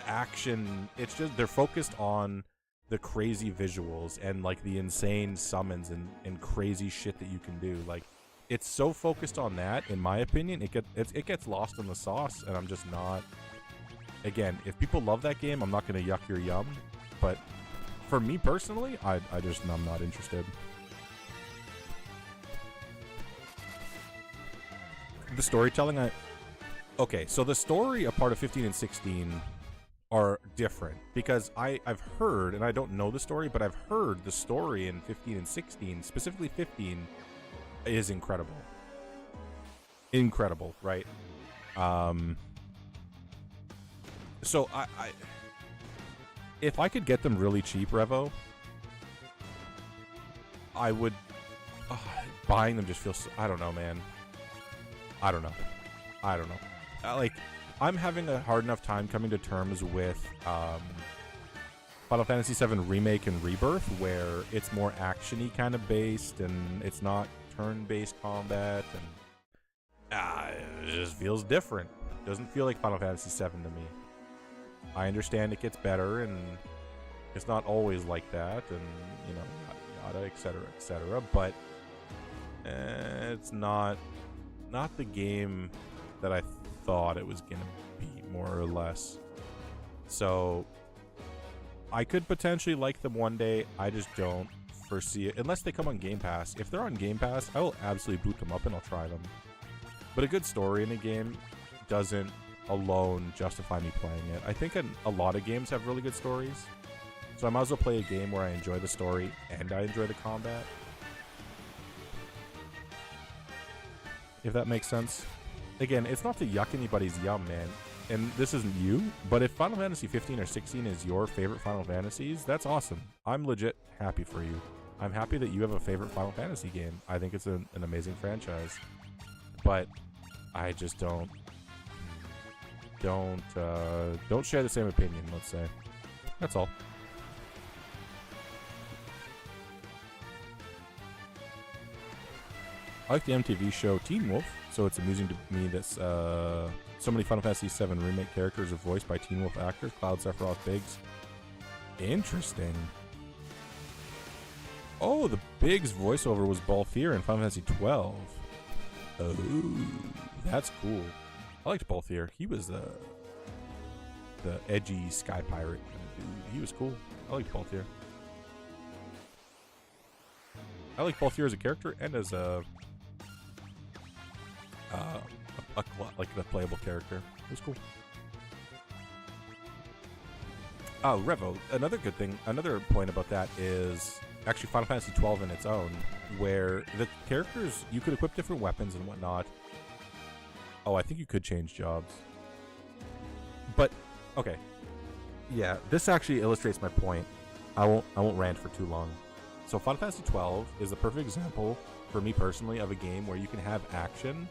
action. It's just they're focused on the crazy visuals and like the insane summons and crazy shit that you can do. Like it's so focused on that, in my opinion, it gets lost in the sauce, and I'm just not. Again, if people love that game, I'm not going to yuck your yum, but for me personally, I'm not interested. The storytelling, okay, so the story a part of 15 and 16 are different because I've heard, and I don't know the story, but I've heard the story in 15 and 16, specifically 15, is incredible. Incredible, right? So I if I could get them really cheap, Revo, I would. Buying them just feels. I don't know, man. I don't know. Like, I'm having a hard enough time coming to terms with Final Fantasy VII Remake and Rebirth, where it's more action-y kind of based, and it's not turn-based combat, and it just feels different. It doesn't feel like Final Fantasy VII to me. I understand it gets better, and it's not always like that, and, you know, yada, etc., but it's not the game that I thought it was gonna be, more or less. So I could potentially like them one day. I just don't foresee it unless they come on Game Pass. If they're on Game Pass, I will absolutely boot them up and I'll try them. But a good story in a game doesn't alone justify me playing it. I think a lot of games have really good stories, so I might as well play a game where I enjoy the story and I enjoy the combat, if that makes sense. Again, it's not to yuck anybody's yum, man, and this isn't you, but if Final Fantasy 15 or 16 is your favorite Final Fantasies, that's awesome. I'm legit happy for you. I'm happy that you have a favorite Final Fantasy game. I think it's an amazing franchise. But I just don't share the same opinion, let's say. That's all. I like the MTV show Teen Wolf, so it's amusing to me that so many Final Fantasy VII Remake characters are voiced by Teen Wolf actors, Cloud, Sephiroth, Biggs. Interesting. Oh, the Biggs voiceover was Balthier in Final Fantasy 12. Oh, that's cool. I liked Balthier. He was the edgy sky pirate dude. He was cool. I liked Balthier. I like Balthier as a character and as like the playable character. It was cool. Oh, Revo. Another good thing, another point about that is actually Final Fantasy 12 in its own, where the characters, you could equip different weapons and whatnot. Oh, I think you could change jobs. But, okay. Yeah, this actually illustrates my point. I won't rant for too long. So Final Fantasy 12 is the perfect example, for me personally, of a game where you can have action,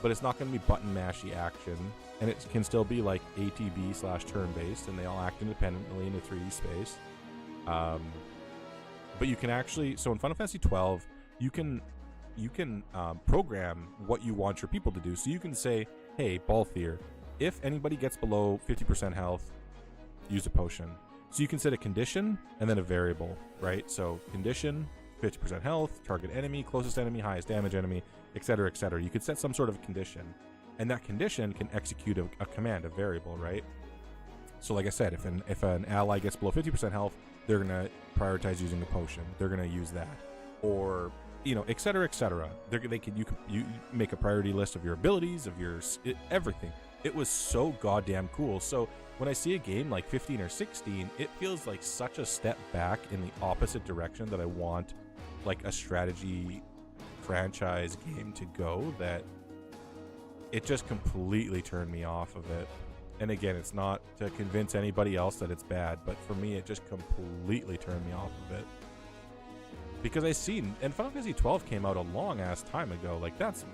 but it's not going to be button mashy action, and it can still be like ATB/turn-based, and they all act independently in a 3D space. But you can actually, so in Final Fantasy 12, you can program what you want your people to do. So you can say, hey, Balthier, if anybody gets below 50% health, use a potion. So you can set a condition and then a variable, right? So condition, 50% health, target enemy, closest enemy, highest damage enemy, etc., etc. You could set some sort of condition, and that condition can execute a command, a variable, right? So like I said, if an ally gets below 50% health, they're gonna prioritize using a potion. They're gonna use that, or etc., etc. You make a priority list of your abilities, of your everything. It was so goddamn cool. So when I see a game like 15 or 16, it feels like such a step back in the opposite direction that I want, like a strategy franchise game to go, that it just completely turned me off of it. And again, it's not to convince anybody else that it's bad, but for me, it just completely turned me off of it. Because I seen, and Final Fantasy 12 came out a long ass time ago. Like that's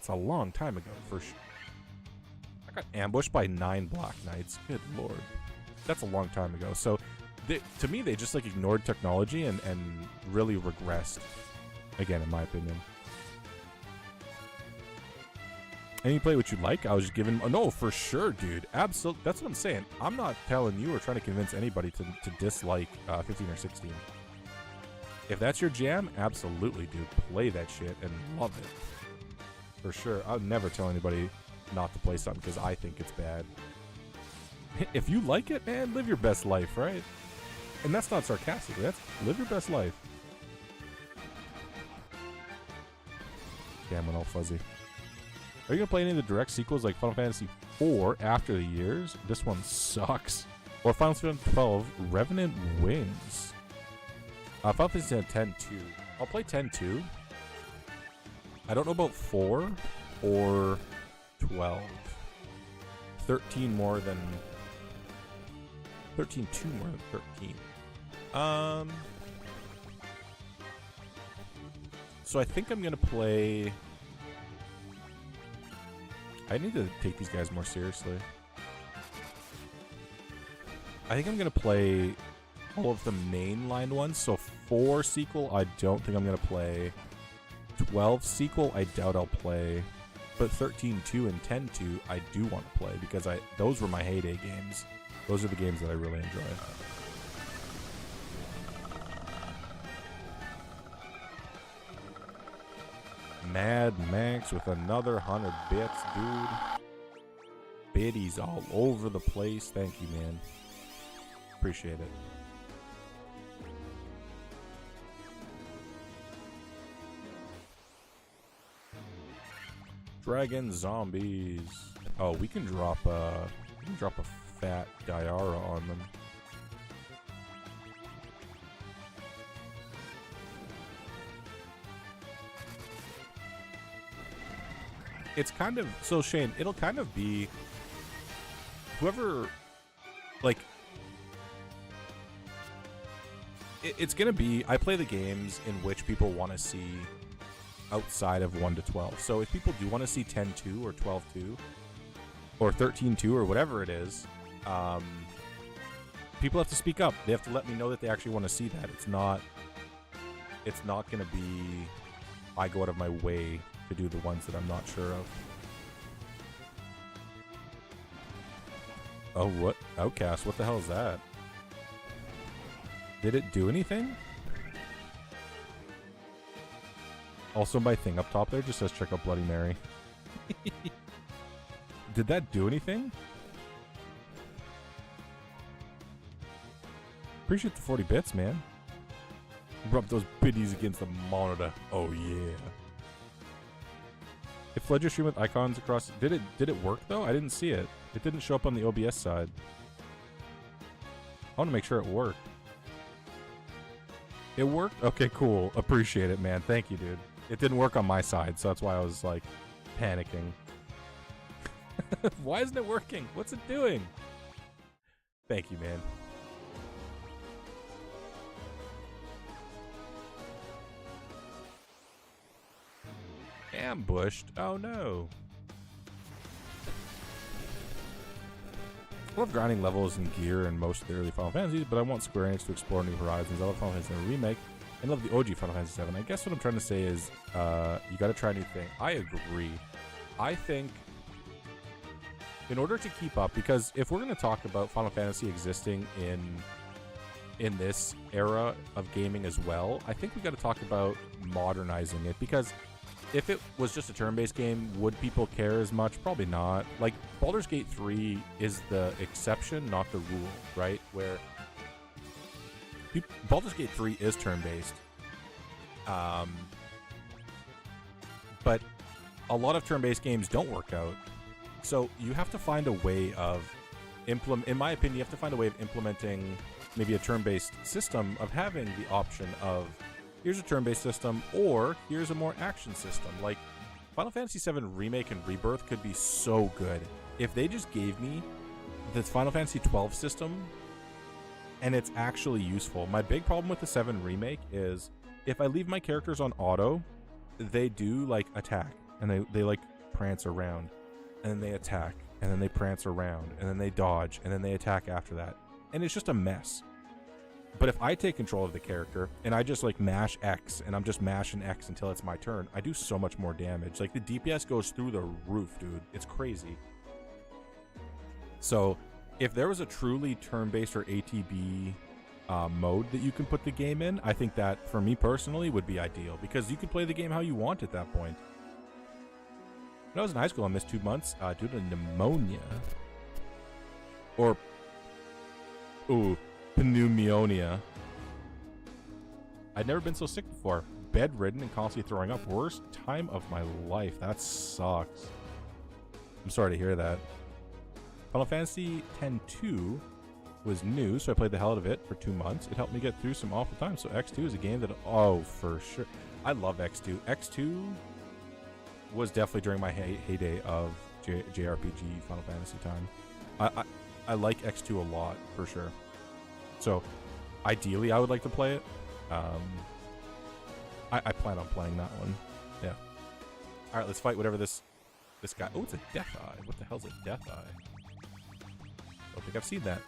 a long time ago for sure. I got ambushed by 9 Black Knights. Good lord, that's a long time ago. So, to me, they just like ignored technology and really regressed. Again, in my opinion. And you play what you like. I was just giving. Oh, no, for sure, dude. Absolutely. That's what I'm saying. I'm not telling you or trying to convince anybody to dislike 15 or 16. If that's your jam, absolutely, dude. Play that shit and love it. For sure. I'll never tell anybody not to play something because I think it's bad. If you like it, man, live your best life, right? And that's not sarcastic. That's live your best life. Damn, I'm all fuzzy. Are you going to play any of the direct sequels like Final Fantasy IV after the years? This one sucks. Or Final Fantasy 12 Revenant Wings. Final Fantasy X-2. I'll play 10-2. I don't know about 4 or 12. 13 more than... 13-2 more than 13. So I think I'm going to play... I need to take these guys more seriously. I think I'm going to play all of the mainline ones. So 4 sequel, I don't think I'm going to play. 12 sequel, I doubt I'll play. But 13-2 and 10-2, I do want to play because those were my heyday games. Those are the games that I really enjoy. Mad Max with another 100 bits, dude. Biddies all over the place. Thank you, man. Appreciate it. Dragon zombies. Oh, we can drop a fat Diara on them. It's kind of, so Shane, it'll kind of be whoever, like, It's gonna be. I play the games in which people want to see outside of 1 to 12. So if people do want to see 10-2 or 12-2 or 13-2 or whatever it is, people have to speak up. They have to let me know that they actually want to see that. It's not gonna be I go out of my way to do the ones that I'm not sure of. Oh, what? Outcast, what the hell is that? Did it do anything? Also, my thing up top there just says check out Bloody Mary. Did that do anything? Appreciate the 40 bits, man. Rub those biddies against the monitor. Oh yeah. If Fledger stream with icons across, did it work though? I didn't see it. It didn't show up on the OBS side. I want to make sure it worked. It worked? Okay, cool. Appreciate it, man. Thank you, dude. It didn't work on my side, so that's why I was like panicking. Why isn't it working? What's it doing? Thank you, man. Ambushed? Oh no. I love grinding levels and gear in most of the early Final Fantasies, but I want Square Enix to explore new horizons. I love Final Fantasy VII Remake and love the OG Final Fantasy VII. I guess what I'm trying to say is you gotta try a new thing. I agree. I think in order to keep up, because if we're gonna talk about Final Fantasy existing in this era of gaming as well, I think we gotta talk about modernizing it, because if it was just a turn-based game, would people care as much? Probably not. Like, Baldur's Gate 3 is the exception, not the rule, right? Where Baldur's Gate 3 is turn-based. But a lot of turn-based games don't work out. So you have to find a way of in my opinion, you have to find a way of implementing maybe a turn-based system, of having the option of here's a turn-based system, or here's a more action system. Like, Final Fantasy VII Remake and Rebirth could be so good if they just gave me the Final Fantasy XII system and it's actually useful. My big problem with the 7 Remake is if I leave my characters on auto, they do, like, attack, and they like, prance around, and then they attack, and then they prance around, and then they dodge, and then they attack after that. And it's just a mess. But if I take control of the character and I just like mash X and I'm just mashing X until it's my turn, I do so much more damage. Like, the DPS goes through the roof, dude. It's crazy. So if there was a truly turn-based or ATB mode that you can put the game in, I think that, for me personally, would be ideal, because you could play the game how you want at that point. When I was in high school, I missed 2 months due to pneumonia. Or, ooh, pneumonia. I'd never been so sick before. Bedridden and constantly throwing up. Worst time of my life. That sucks. I'm sorry to hear that. Final Fantasy X-2 was new, so I played the hell out of it for 2 months. It helped me get through some awful times. So X2 is a game that, oh, for sure. I love X2. X2 was definitely during my heyday of JRPG Final Fantasy time. I like X2 a lot, for sure. So, ideally, I would like to play it. I plan on playing that one. Yeah. All right, let's fight whatever this guy. Oh, it's a Death Eye. What the hell's a Death Eye? Don't think I've seen that.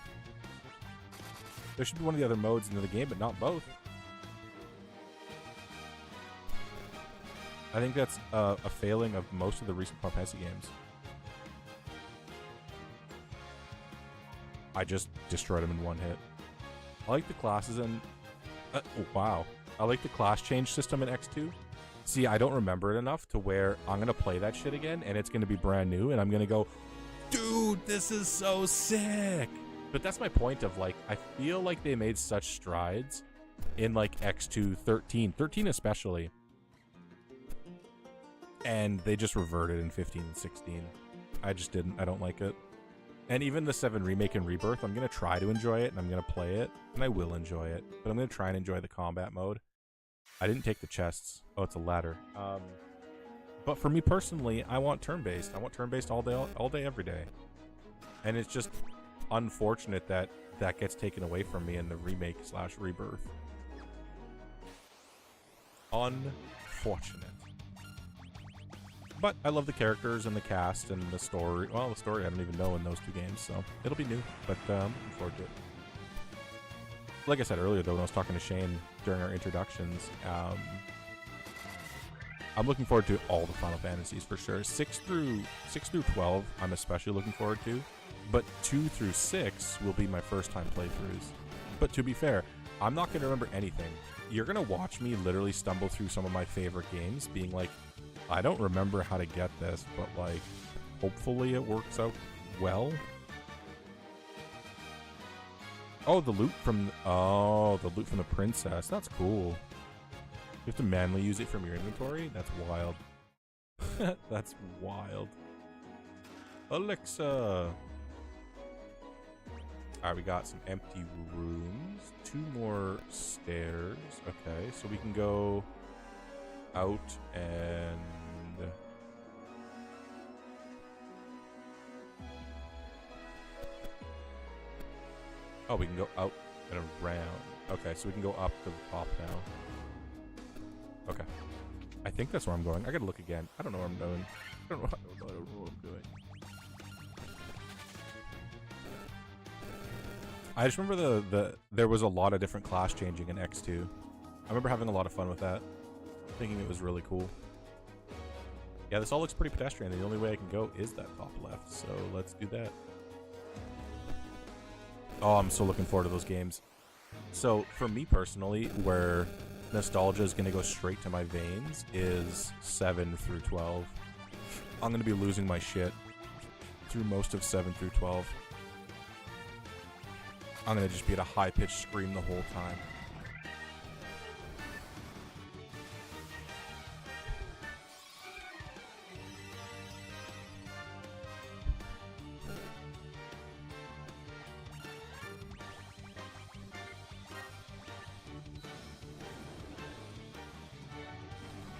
There should be one of the other modes in the game, but not both. I think that's a failing of most of the recent Final Fantasy games. I just destroyed him in one hit. I like the classes in... oh, wow. I like the class change system in X2. See, I don't remember it enough to where I'm going to play that shit again, and it's going to be brand new, and I'm going to go, dude, this is so sick! But that's my point of, like, I feel like they made such strides in, like, X2, 13 especially. And they just reverted in 15 and 16. I just didn't. I don't like it. And even the 7 Remake and Rebirth, I'm going to try to enjoy it, and I'm going to play it, and I will enjoy it. But I'm going to try and enjoy the combat mode. I didn't take the chests. Oh, it's a ladder. But for me personally, I want turn-based. I want turn-based all day, every day. And it's just unfortunate that that gets taken away from me in the Remake/Rebirth. Unfortunate. But I love the characters and the cast and the story. Well, the story I don't even know in those two games, so it'll be new. But looking forward to it. Like I said earlier, though, when I was talking to Shane during our introductions, I'm looking forward to all the Final Fantasies for sure. 6 through 12, I'm especially looking forward to. But 2 through 6 will be my first time playthroughs. But to be fair, I'm not going to remember anything. You're going to watch me literally stumble through some of my favorite games, being like, I don't remember how to get this, but like, hopefully it works out well. Oh, the loot from the princess. That's cool. You have to manually use it from your inventory? That's wild. That's wild. Alexa. Alright, we got some empty rooms. 2 more stairs. Okay, so we can go out and... Oh, we can go out and around. Okay, so we can go up to the top now. Okay. I think that's where I'm going. I gotta look again. I don't know where I'm going. I don't know what I'm doing. I just remember there was a lot of different class changing in X2. I remember having a lot of fun with that. Thinking it was really cool. Yeah, this all looks pretty pedestrian. The only way I can go is that top left. So let's do that. Oh, I'm so looking forward to those games. So for me personally, where nostalgia is going to go straight to my veins is 7 through 12. I'm going to be losing my shit through most of 7 through 12. I'm going to just be at a high-pitched scream the whole time.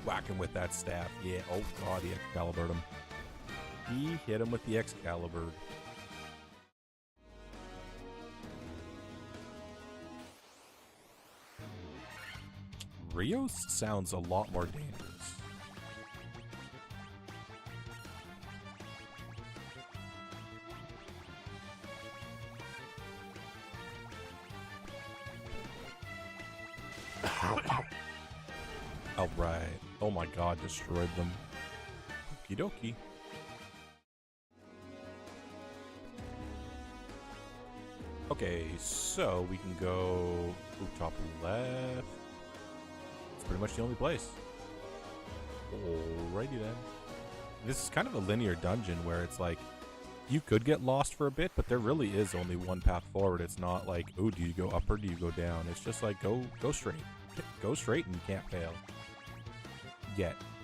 Whacking with that staff. Yeah. Oh, God, he Excalibur'd him. He hit him with the Excalibur. Rios sounds a lot more dangerous. Alright. Oh my god, destroyed them. Okie dokie. Okay, so we can go top left. It's pretty much the only place. Alrighty then. This is kind of a linear dungeon where it's like, you could get lost for a bit, but there really is only one path forward. It's not like, oh, do you go up or do you go down? It's just like, go straight. Go straight and you can't fail.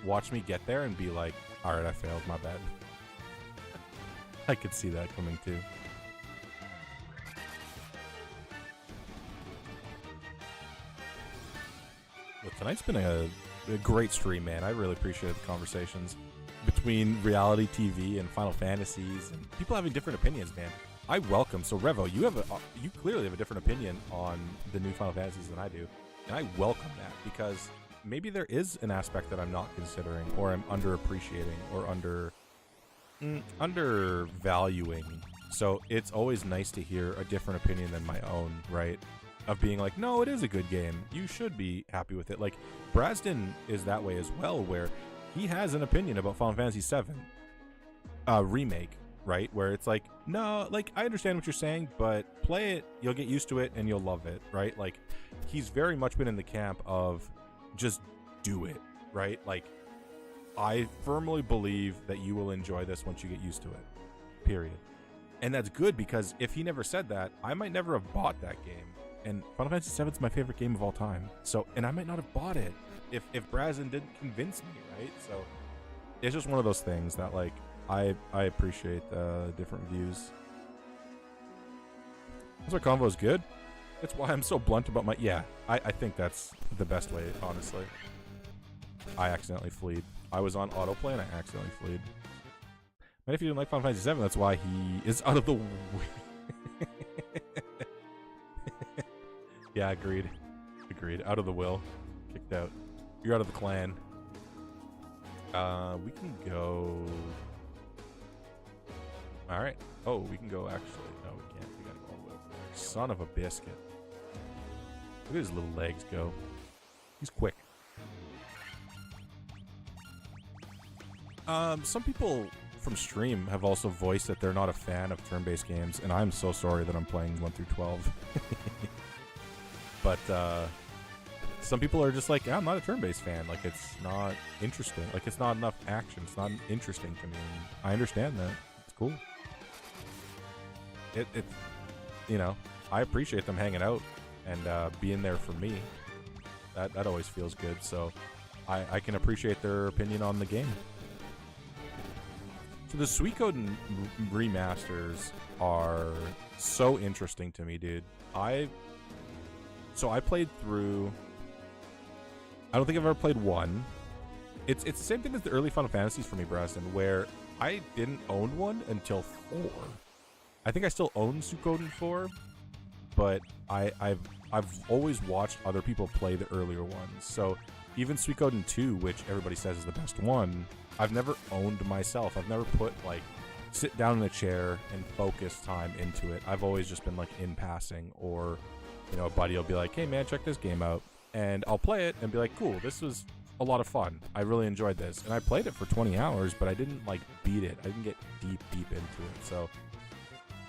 Watch me get there and be like, alright, I failed, my bad. I could see that coming too. Well, tonight's been a great stream, man. I really appreciate the conversations between reality TV and Final Fantasies and people having different opinions, man. I welcome. So Revo, you clearly have a different opinion on the new Final Fantasies than I do, and I welcome that because maybe there is an aspect that I'm not considering, or I'm underappreciating, or undervaluing. So it's always nice to hear a different opinion than my own, right? Of being like, no, it is a good game. You should be happy with it. Like, Brasden is that way as well, where he has an opinion about Final Fantasy VII remake, right? Where it's like, no, like, I understand what you're saying, but play it, you'll get used to it, and you'll love it, right? Like, he's very much been in the camp of just do it, right? Like, I firmly believe that you will enjoy this once you get used to it, period. And that's good, because if he never said that, I might never have bought that game. And Final Fantasy VII is my favorite game of all time. So, and I might not have bought it if Brasden didn't convince me, right? So it's just one of those things that, like, I appreciate different views. That's why Convo is good. That's why I'm so blunt about my... Yeah, I think that's the best way, honestly. I accidentally fleed. I was on autoplay and I accidentally fleed. And if you didn't like Final Fantasy VII, that's why he is out of the way. Yeah, agreed. Agreed. Out of the will. Kicked out. You're out of the clan. We can go... Alright. Oh, we can go actually. No, we can't. We gotta go all the way over there. Son of a biscuit. Look at his little legs go. He's quick. Some people from stream have also voiced that they're not a fan of turn-based games, and I'm so sorry that I'm playing 1 through 12. But, some people are just like, yeah, I'm not a turn-based fan. Like, it's not interesting. Like, it's not enough action. It's not interesting to me. And I understand that. It's cool. It's, you know, I appreciate them hanging out and being there for me. That always feels good. So I can appreciate their opinion on the game. So the Suikoden remasters are so interesting to me, dude. So I played through... I don't think I've ever played 1. It's the same thing as the early Final Fantasies for me, Braston, where I didn't own 1 until 4. I think I still own Suikoden 4, but I've always watched other people play the earlier ones. So even Suikoden 2, which everybody says is the best one, I've never owned myself. I've never put, like, sit down in a chair and focus time into it. I've always just been, like, in passing, or, you know, a buddy will be like, hey, man, check this game out. And I'll play it and be like, cool, this was a lot of fun. I really enjoyed this. And I played it for 20 hours, but I didn't, like, beat it. I didn't get deep into it. So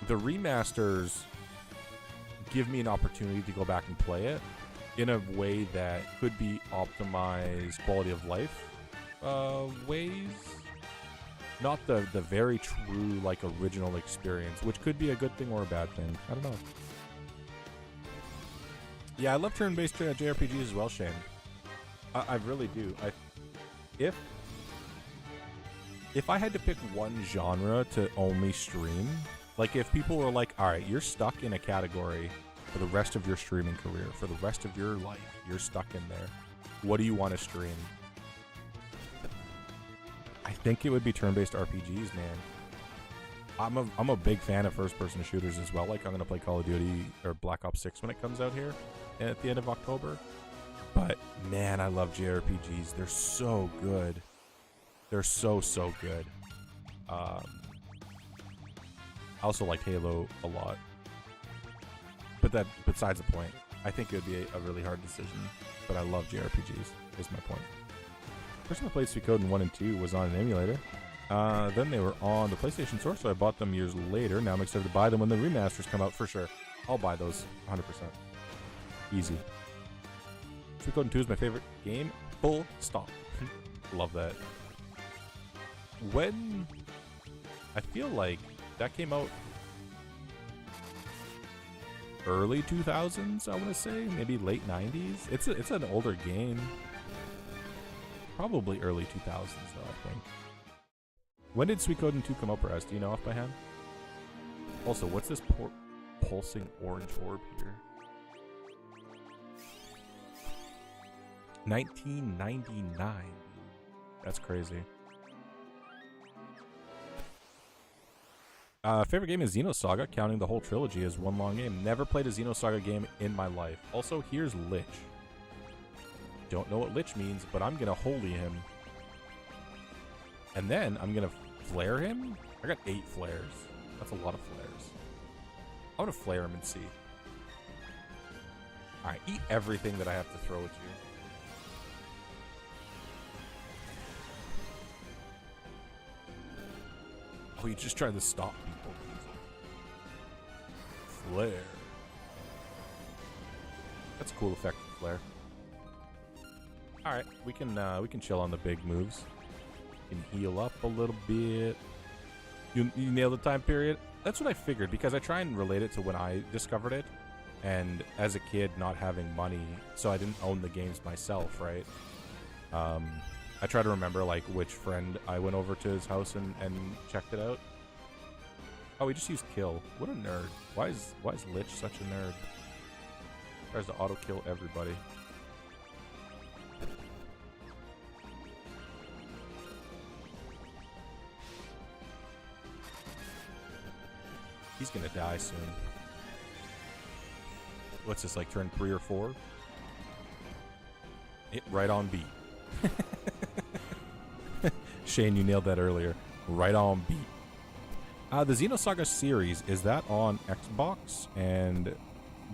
the remasters give me an opportunity to go back and play it in a way that could be optimized quality of life ways. Not the very true, like, original experience, which could be a good thing or a bad thing. I don't know. Yeah, I love turn-based JRPGs as well, Shane. I really do. If I had to pick one genre to only stream, like if people were like, all right, you're stuck in a category for the rest of your streaming career, for the rest of your life, you're stuck in there. What do you want to stream? I think it would be turn-based RPGs, man. I'm a big fan of first-person shooters as well. Like, I'm gonna play Call of Duty or Black Ops 6 when it comes out here at the end of October. But man, I love JRPGs. They're so good. They're so good. I also like Halo a lot. But that besides the point. I think it would be a really hard decision. But I love JRPGs, is my point. First time I played Suikoden 1 and 2 was on an emulator. Then they were on the PlayStation Store, so I bought them years later. Now I'm excited to buy them when the remasters come out for sure. I'll buy those 100%. Easy. Suikoden 2 is my favorite game. Full stop. Love that. When... I feel like that came out early 2000s, I want to say. Maybe late 90s. It's an older game. Probably early 2000s, though, I think. When did Suikoden 2 come out, Perez? Do you know off by hand? Also, what's this pulsing orange orb here? 1999. That's crazy. Favorite game is Xenosaga, counting the whole trilogy as one long game. Never played a Xenosaga game in my life. Also, here's Lich. Don't know what Lich means, but I'm gonna holy him. And then I'm gonna flare him? I got 8 flares. That's a lot of flares. I'm gonna flare him and see. Alright, eat everything that I have to throw at you. Oh, you just tried to stop people. Flare. That's a cool effect, flare. Alright, we can chill on the big moves. Can heal up a little bit. You nailed the time period? That's what I figured, because I try and relate it to when I discovered it. And as a kid, not having money, so I didn't own the games myself, right? I try to remember, like, which friend I went over to his house and checked it out. Oh, he just used kill. What a nerd. Why is Lich such a nerd? Tries to auto-kill everybody. He's gonna die soon. What's this, like turn 3 or 4? It right on beat. Shane, you nailed that earlier. Right on beat. The Xenosaga series, is that on Xbox? And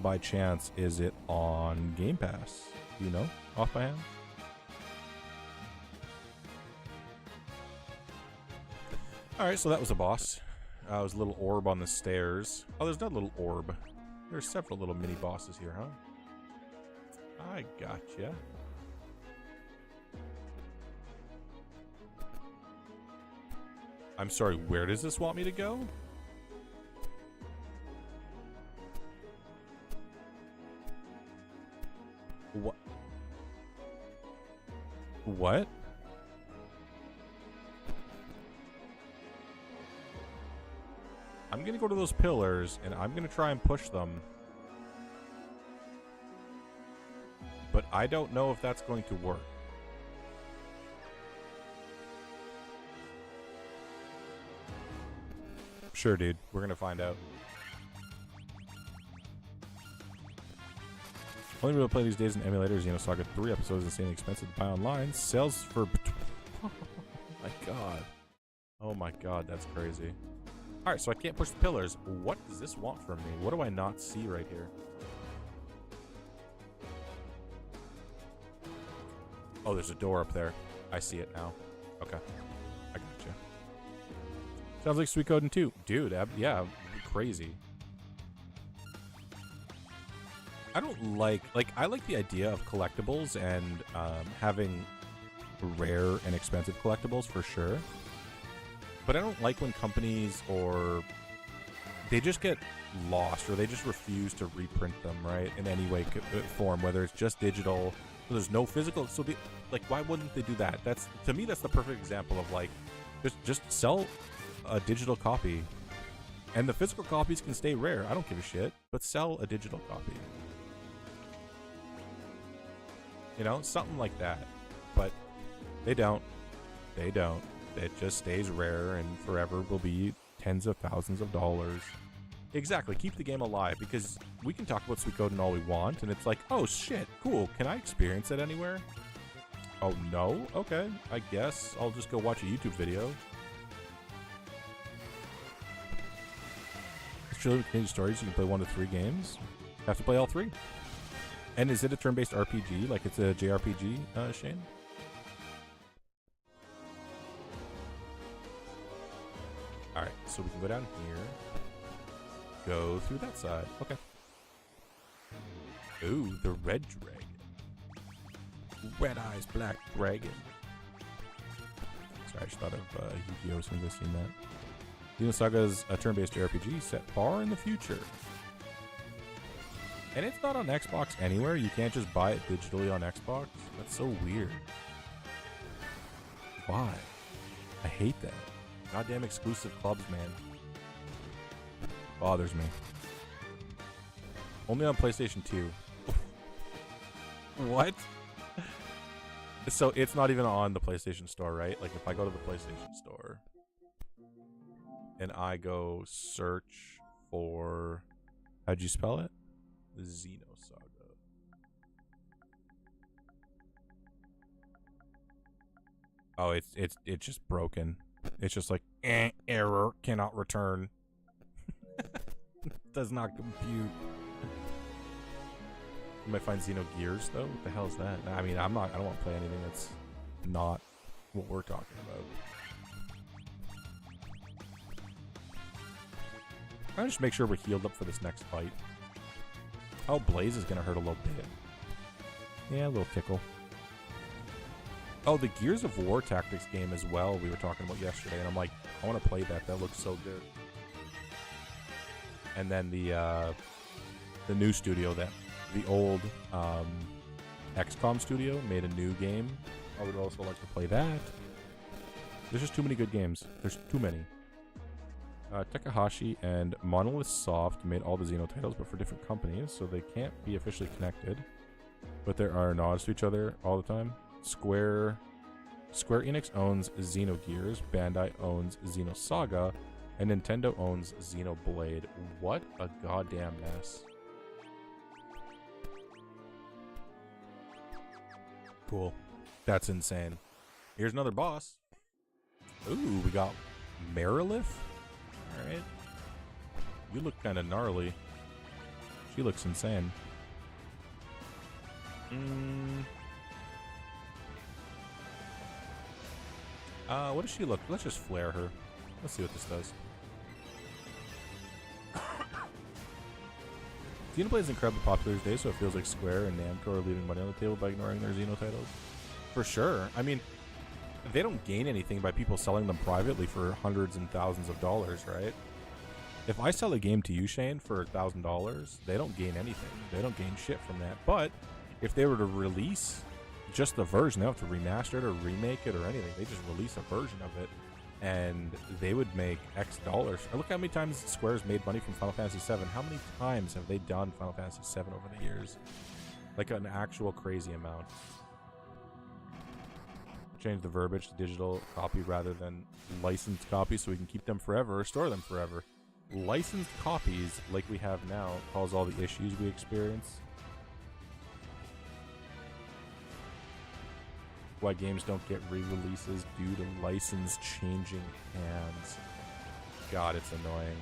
by chance, is it on Game Pass? Do you know off by hand? Alright, so that was a boss. It was a little orb on the stairs. Oh, there's not a little orb. There's several little mini bosses here, huh? I gotcha. I'm sorry, where does this want me to go? What? What? I'm gonna go to those pillars and I'm gonna try and push them. But I don't know if that's going to work. Sure, dude. We're gonna find out. Only real play these days in emulators. Xenosaga 3 episodes insanely expensive to buy online. Sales for... oh my god. Oh my god, that's crazy. Alright, so I can't push the pillars. What does this want from me? What do I not see right here? Oh, there's a door up there. I see it now. Okay. I gotcha. Sounds like Suikoden 2. Dude, yeah, crazy. I don't like I like the idea of collectibles and having rare and expensive collectibles for sure. But I don't like when companies or they just get lost or they just refuse to reprint them, right? In any way, form, whether it's just digital, so there's no physical. So why wouldn't they do that? That's, to me, that's the perfect example of like, just sell a digital copy, and the physical copies can stay rare. I don't give a shit, but sell a digital copy. You know, something like that. But they don't. They don't. It just stays rare and forever will be tens of thousands of dollars. Exactly. Keep the game alive, because we can talk about Suikoden all we want, and it's like, oh shit, cool. Can I experience it anywhere? Oh no? Okay. I guess I'll just go watch a YouTube video. It's truly with Canadian stories. You can play 1 to 3 games. Have to play all 3. And is it a turn-based RPG? Like it's a JRPG, Shane? Alright, so we can go down here. Go through that side. Okay. Ooh, the red dragon. Red eyes, black dragon. Sorry, I just thought of Yu-Gi-Oh! As soon as I seen that. Xenosaga is a turn-based RPG set far in the future. And it's not on Xbox anywhere. You can't just buy it digitally on Xbox. That's so weird. Why? I hate that. Goddamn exclusive clubs, man. Bothers me. Only on PlayStation 2. What? So it's not even on the PlayStation Store, right? Like if I go to the PlayStation Store and I go search for... how'd you spell it? Xenosaga. Oh, it's just broken. It's just like error, cannot return. Does not compute. You might find Xenogears though. What the hell is that? I mean, I don't want to play anything that's not what we're talking about. I'll just make sure we're healed up for this next fight. Oh, Blaze is gonna hurt a little bit. Yeah, a little tickle. Oh, the Gears of War Tactics game as well we were talking about yesterday, and I'm like, I want to play that. That looks so good. And then the new studio, the old XCOM studio made a new game. I would also like to play that. There's just too many good games. There's too many. Takahashi and Monolith Soft made all the Xeno titles, but for different companies, so they can't be officially connected. But there are nods to each other all the time. Square Enix owns Xenogears, Bandai owns Xenosaga, and Nintendo owns Xenoblade. What a goddamn mess. Cool. That's insane. Here's another boss. Ooh, we got Marilith. All right. You look kind of gnarly. She looks insane. What does she look? Let's just flare her. Let's see what this does. Xenoblade is incredibly popular today, so it feels like Square and Namco are leaving money on the table by ignoring their Xeno titles. For sure. I mean, they don't gain anything by people selling them privately for hundreds and thousands of dollars, right? If I sell a game to you, Shane, for $1,000, they don't gain anything. They don't gain shit from that. But if they were to release just the version, they don't have to remaster it or remake it or anything. They just release a version of it, and they would make X dollars. Look how many times Square's made money from Final Fantasy VII. How many times have they done Final Fantasy VII over the years? Like an actual crazy amount. Change the verbiage to digital copy rather than licensed copy so we can keep them forever or store them forever. Licensed copies, like we have now, cause all the issues we experience. Why games don't get re-releases due to license changing hands. God, it's annoying.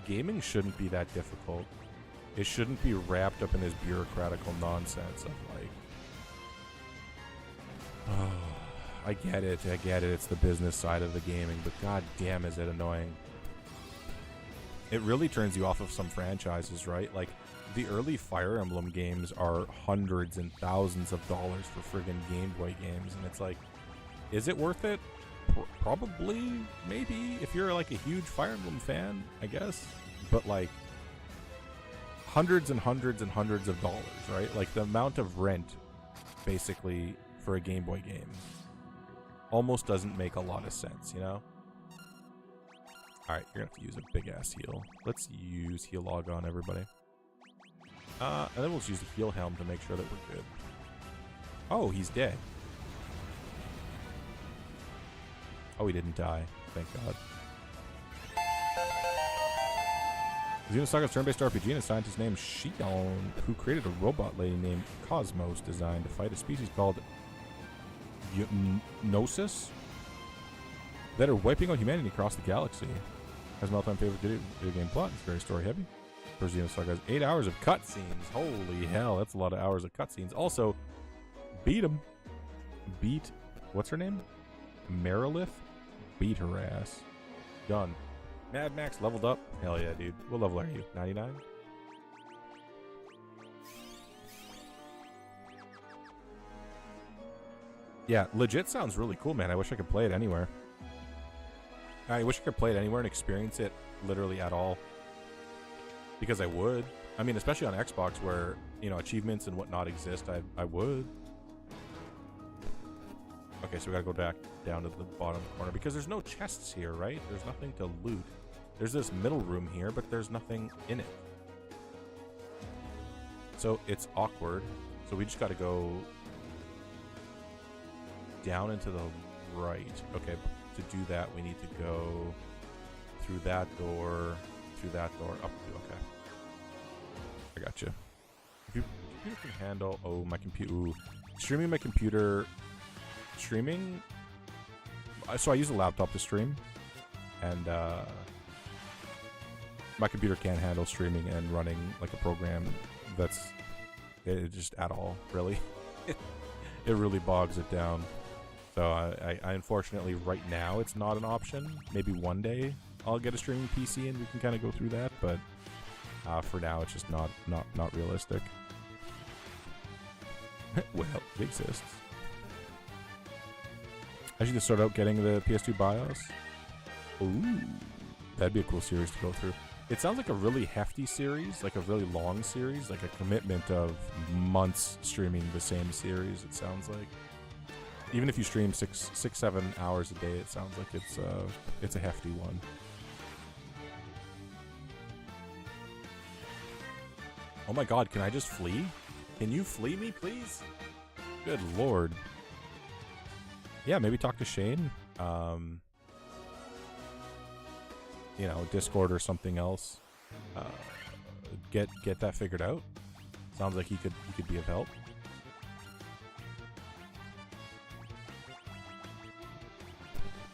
Gaming shouldn't be that difficult. It shouldn't be wrapped up in this bureaucratical nonsense of like, oh, I get it, it's the business side of the gaming, but god damn is it annoying. It really turns you off of some franchises, right? Like, the early Fire Emblem games are hundreds and thousands of dollars for friggin' Game Boy games, and it's like, is it worth it? Probably, maybe, if you're like a huge Fire Emblem fan, I guess. But like, hundreds and hundreds and hundreds of dollars, right? Like, the amount of rent, basically, for a Game Boy game almost doesn't make a lot of sense, you know? Alright, you're gonna have to use a big-ass heal. Let's use heal log on everybody. And then we'll just use the heal helm to make sure that we're good. Oh, he's dead. Oh, he didn't die. Thank God. Xenosaga's turn-based RPG and a scientist named Shion, who created a robot lady named Cosmos designed to fight a species called Gnosis that are wiping out humanity across the galaxy. Has my all-time favorite video game plot. It's very story-heavy. Xenosaga has 8 hours of cutscenes. Holy hell, that's a lot of hours of cutscenes. Also, beat him. Beat, what's her name? Marilith? Beat her ass. Done. Mad Max leveled up. Hell yeah, dude. What level are you? 99? Yeah, legit sounds really cool, man. I wish I could play it anywhere. I wish I could play it anywhere and experience it literally at all. Because I would. I mean, especially on Xbox where, you know, achievements and whatnot exist, I would. Okay, so we gotta go back down to the bottom corner because there's no chests here, right? There's nothing to loot. There's this middle room here, but there's nothing in it. So it's awkward. So we just gotta go down and to the right. Okay, to do that we need to go through that door, up. Okay, I got you. If your computer can handle, oh my computer, streaming my computer, streaming. So I use a laptop to stream, and my computer can't handle streaming and running like a program that's it just at all, really. It really bogs it down. So I unfortunately right now it's not an option. Maybe one day I'll get a streaming PC and we can kind of go through that, but for now it's just not realistic. Well, it exists. I should just start out getting the PS2 BIOS. Ooh, that'd be a cool series to go through. It sounds like a really hefty series, like a really long series, like a commitment of months streaming the same series. It sounds like, even if you stream 6-7 hours a day, it sounds like it's a hefty one. Oh my God, can I just flee? Can you flee me, please? Good Lord. Yeah, maybe talk to Shane. You know, Discord or something else. Get that figured out. Sounds like he could be of help.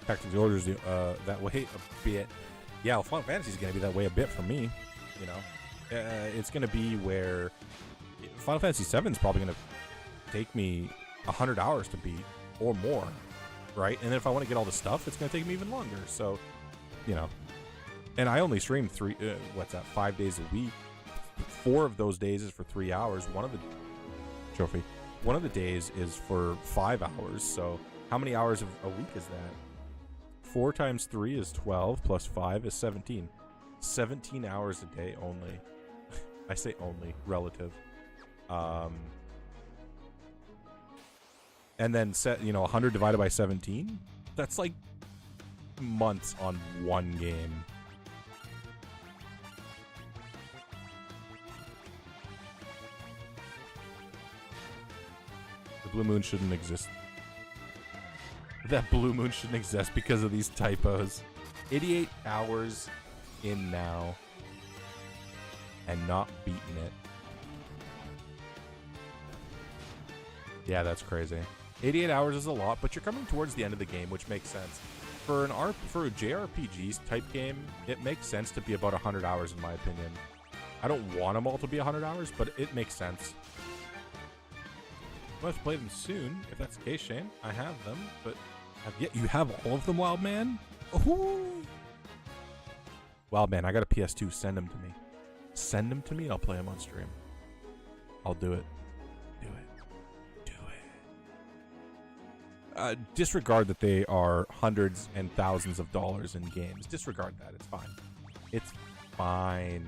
Tactics Orders that way a bit. Yeah, well, Final Fantasy is going to be that way a bit for me. You know, it's going to be where Final Fantasy 7 is probably going to take me 100 hours to beat or more, right? And then if I want to get all the stuff, it's going to take me even longer. So, you know, and I only stream 5 days a week. 4 of those days is for 3 hours. One of the days is for 5 hours. So how many hours of a week is that? 4 times 3 is 12, plus 5 is 17. 17 hours a day only. I say only, relative. And then set, 100 divided by 17. That's like months on one game. The blue moon shouldn't exist. That blue moon shouldn't exist because of these typos. 88 hours in now and not beating it. Yeah, that's crazy. 88 hours is a lot, but you're coming towards the end of the game, which makes sense. For a JRPG type game, it makes sense to be about 100 hours in my opinion. I don't want them all to be 100 hours, but it makes sense. I'll have to play them soon, if that's the case, Shane. I have them, but you have all of them, Wild Man? Ooh. Wild Man, I got a PS2. Send them to me. Send them to me. I'll play them on stream. I'll do it. Do it. Do it. Disregard that they are hundreds and thousands of dollars in games. Disregard that. It's fine. It's fine.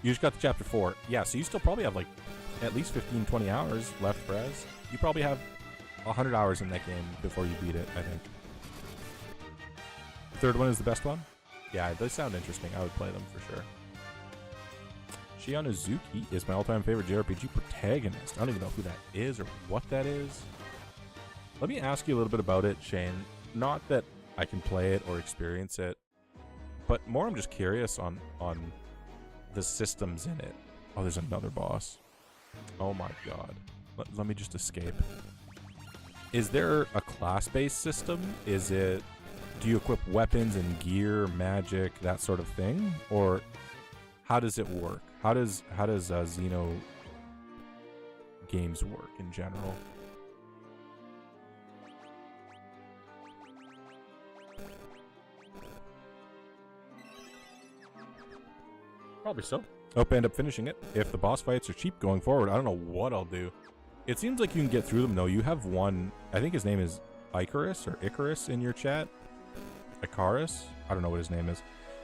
You just got to chapter 4. Yeah, so you still probably have like at least 15, 20 hours left, Brez. You probably have 100 hours in that game before you beat it, I think. The third one is the best one? Yeah, they sound interesting. I would play them for sure. Shion Uzuki is my all-time favorite JRPG protagonist. I don't even know who that is or what that is. Let me ask you a little bit about it, Shane. Not that I can play it or experience it, but more I'm just curious on the systems in it. Oh, there's another boss. Oh my god. Let me just escape. Is there a class-based system? Is it... Do you equip weapons and gear, magic, that sort of thing? Or how does it work? How does Xeno games work in general? Probably so. Hope I end up finishing it. If the boss fights are cheap going forward, I don't know what I'll do. It seems like you can get through them, though. You have one... I think his name is Icarus or Icarus in your chat. Icarus? I don't know what his name is.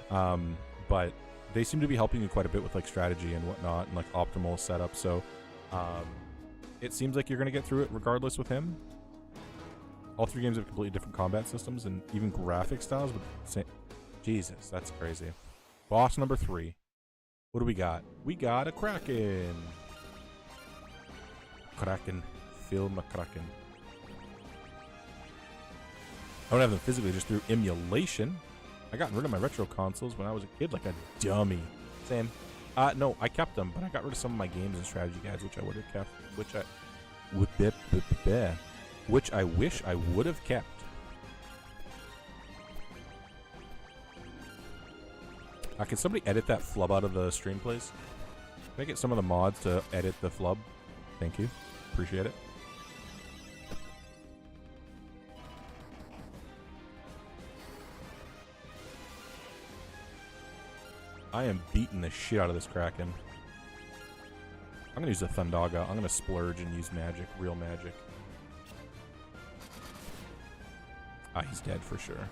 But they seem to be helping you quite a bit with like strategy and whatnot and like optimal setup. So it seems like you're going to get through it regardless with him. All 3 games have completely different combat systems and even graphic styles. But same... Jesus, that's crazy. Boss number 3. What do we got? We got a Kraken. Kraken. Film a Kraken. I don't have them physically, just through emulation. I got rid of my retro consoles when I was a kid like a dummy. Same. No, I kept them, but I got rid of some of my games and strategy guides, which I would have kept. Which I wish I would have kept. Can somebody edit that flub out of the stream, please? Can I get some of the mods to edit the flub? Thank you. Appreciate it. I am beating the shit out of this Kraken. I'm gonna use the Thundaga. I'm gonna splurge and use magic, real magic. He's dead for sure.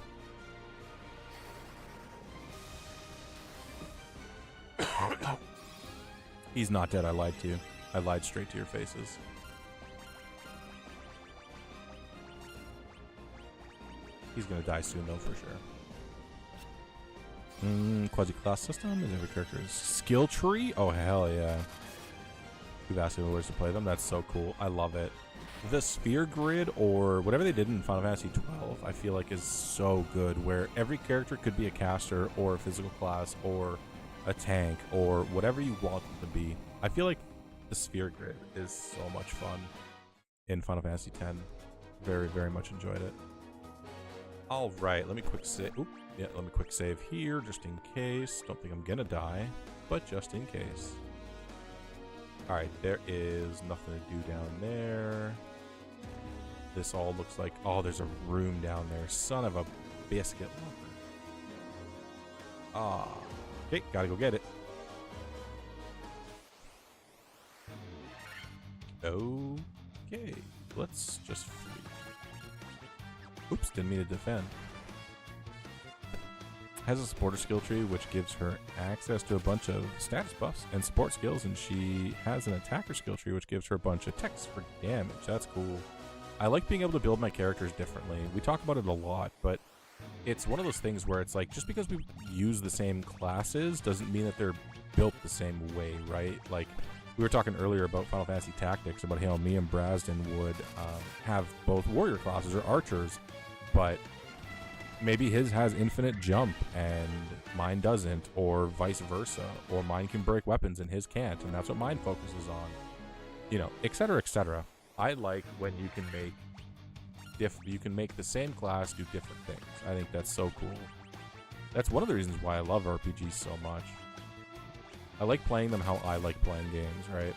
He's not dead, I lied to you. I lied straight to your faces. He's gonna die soon though, for sure. Quasi-class system is every character's skill tree? Oh, hell yeah. You've asked me where to play them. That's so cool. I love it. The sphere grid or whatever they did in Final Fantasy 12, I feel like is so good, where every character could be a caster or a physical class or a tank or whatever you want them to be. I feel like the sphere grid is so much fun. in Final Fantasy X. Very, very much enjoyed it. All right, let me quick save. Oop, yeah, let me quick save here just in case. Don't think I'm gonna die, but just in case. All right, there is nothing to do down there. This all looks like, oh, there's a room down there. Son of a biscuit. Ah, okay, gotta go get it. Okay, let's just flee. Oops, didn't mean to defend. Has a supporter skill tree which gives her access to a bunch of status buffs and support skills, and she has an attacker skill tree which gives her a bunch of techs for damage. That's cool. I like being able to build my characters differently. We talk about it a lot, but it's one of those things where it's like, just because we use the same classes doesn't mean that they're built the same way, right? Like, we were talking earlier about Final Fantasy Tactics, about how me and Brasden would have both warrior classes or archers, but maybe his has infinite jump and mine doesn't, or vice versa, or mine can break weapons and his can't, and that's what mine focuses on, you know, etc., etc. I like when you can make the same class do different things. I think that's so cool. That's one of the reasons why I love RPGs so much. I like playing them how I like playing games, right?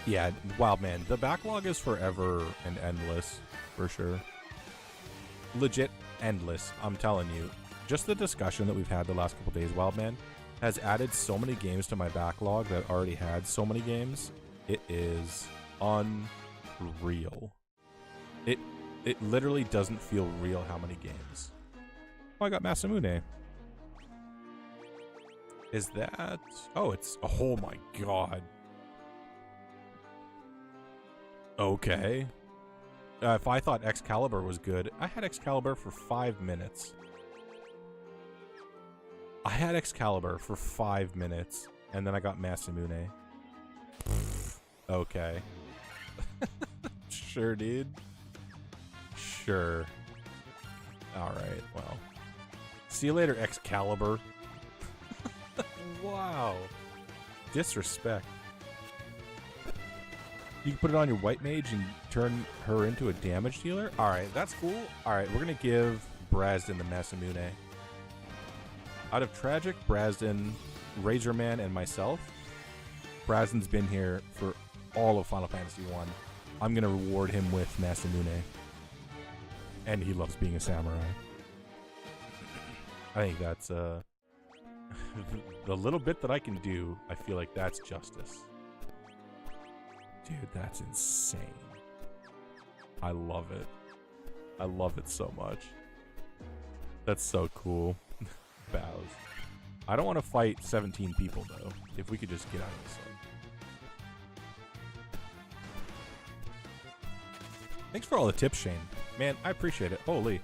Yeah, wow, man. The backlog is forever and endless, for sure. Legit endless, I'm telling you. Just the discussion that we've had the last couple days, Wildman, has added so many games to my backlog that already had so many games. It is unreal. It literally doesn't feel real how many games. Oh, I got Masamune. Is that... Oh, it's... Oh my god. Okay. If I thought Excalibur was good, I had Excalibur for 5 minutes. I had Excalibur for 5 minutes, and then I got Masamune. Okay. Sure, dude. Sure. Alright, well. See you later, Excalibur. Wow. Disrespect. You can put it on your white mage and turn her into a damage dealer? Alright, that's cool. Alright, we're gonna give Brasden the Masamune. Out of Tragic, Brasden, Razorman, and myself, Brasden's been here for all of Final Fantasy 1. I'm gonna reward him with Masamune. And he loves being a samurai. I think that's the little bit that I can do, I feel like that's justice. Dude, that's insane. I love it. I love it so much. That's so cool. Bows. I don't want to fight 17 people though. If we could just get out of this one. Thanks for all the tips, Shane. Man, I appreciate it. Holy.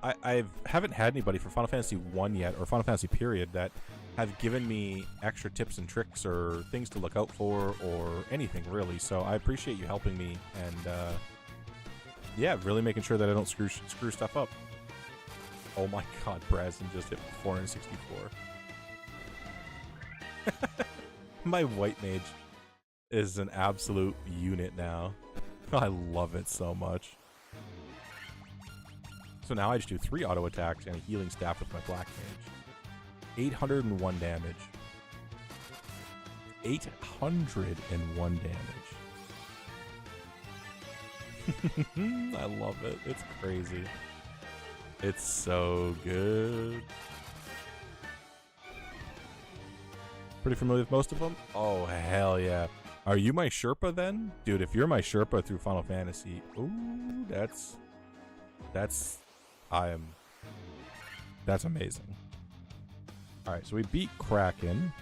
I haven't had anybody for Final Fantasy 1 yet, or Final Fantasy period, that have given me extra tips and tricks or things to look out for or anything really. So I appreciate you helping me and yeah, really making sure that I don't screw stuff up. Oh my god, Brasden just hit 464. My white mage is an absolute unit now. I love it so much. So now I just do 3 auto attacks and a healing staff with my black mage. 801 damage. 801 damage. I love it. It's crazy. It's so good. Pretty familiar with most of them? Oh, hell yeah. Are you my Sherpa then? Dude, if you're my Sherpa through Final Fantasy, ooh, that's amazing. Alright, so we beat Kraken.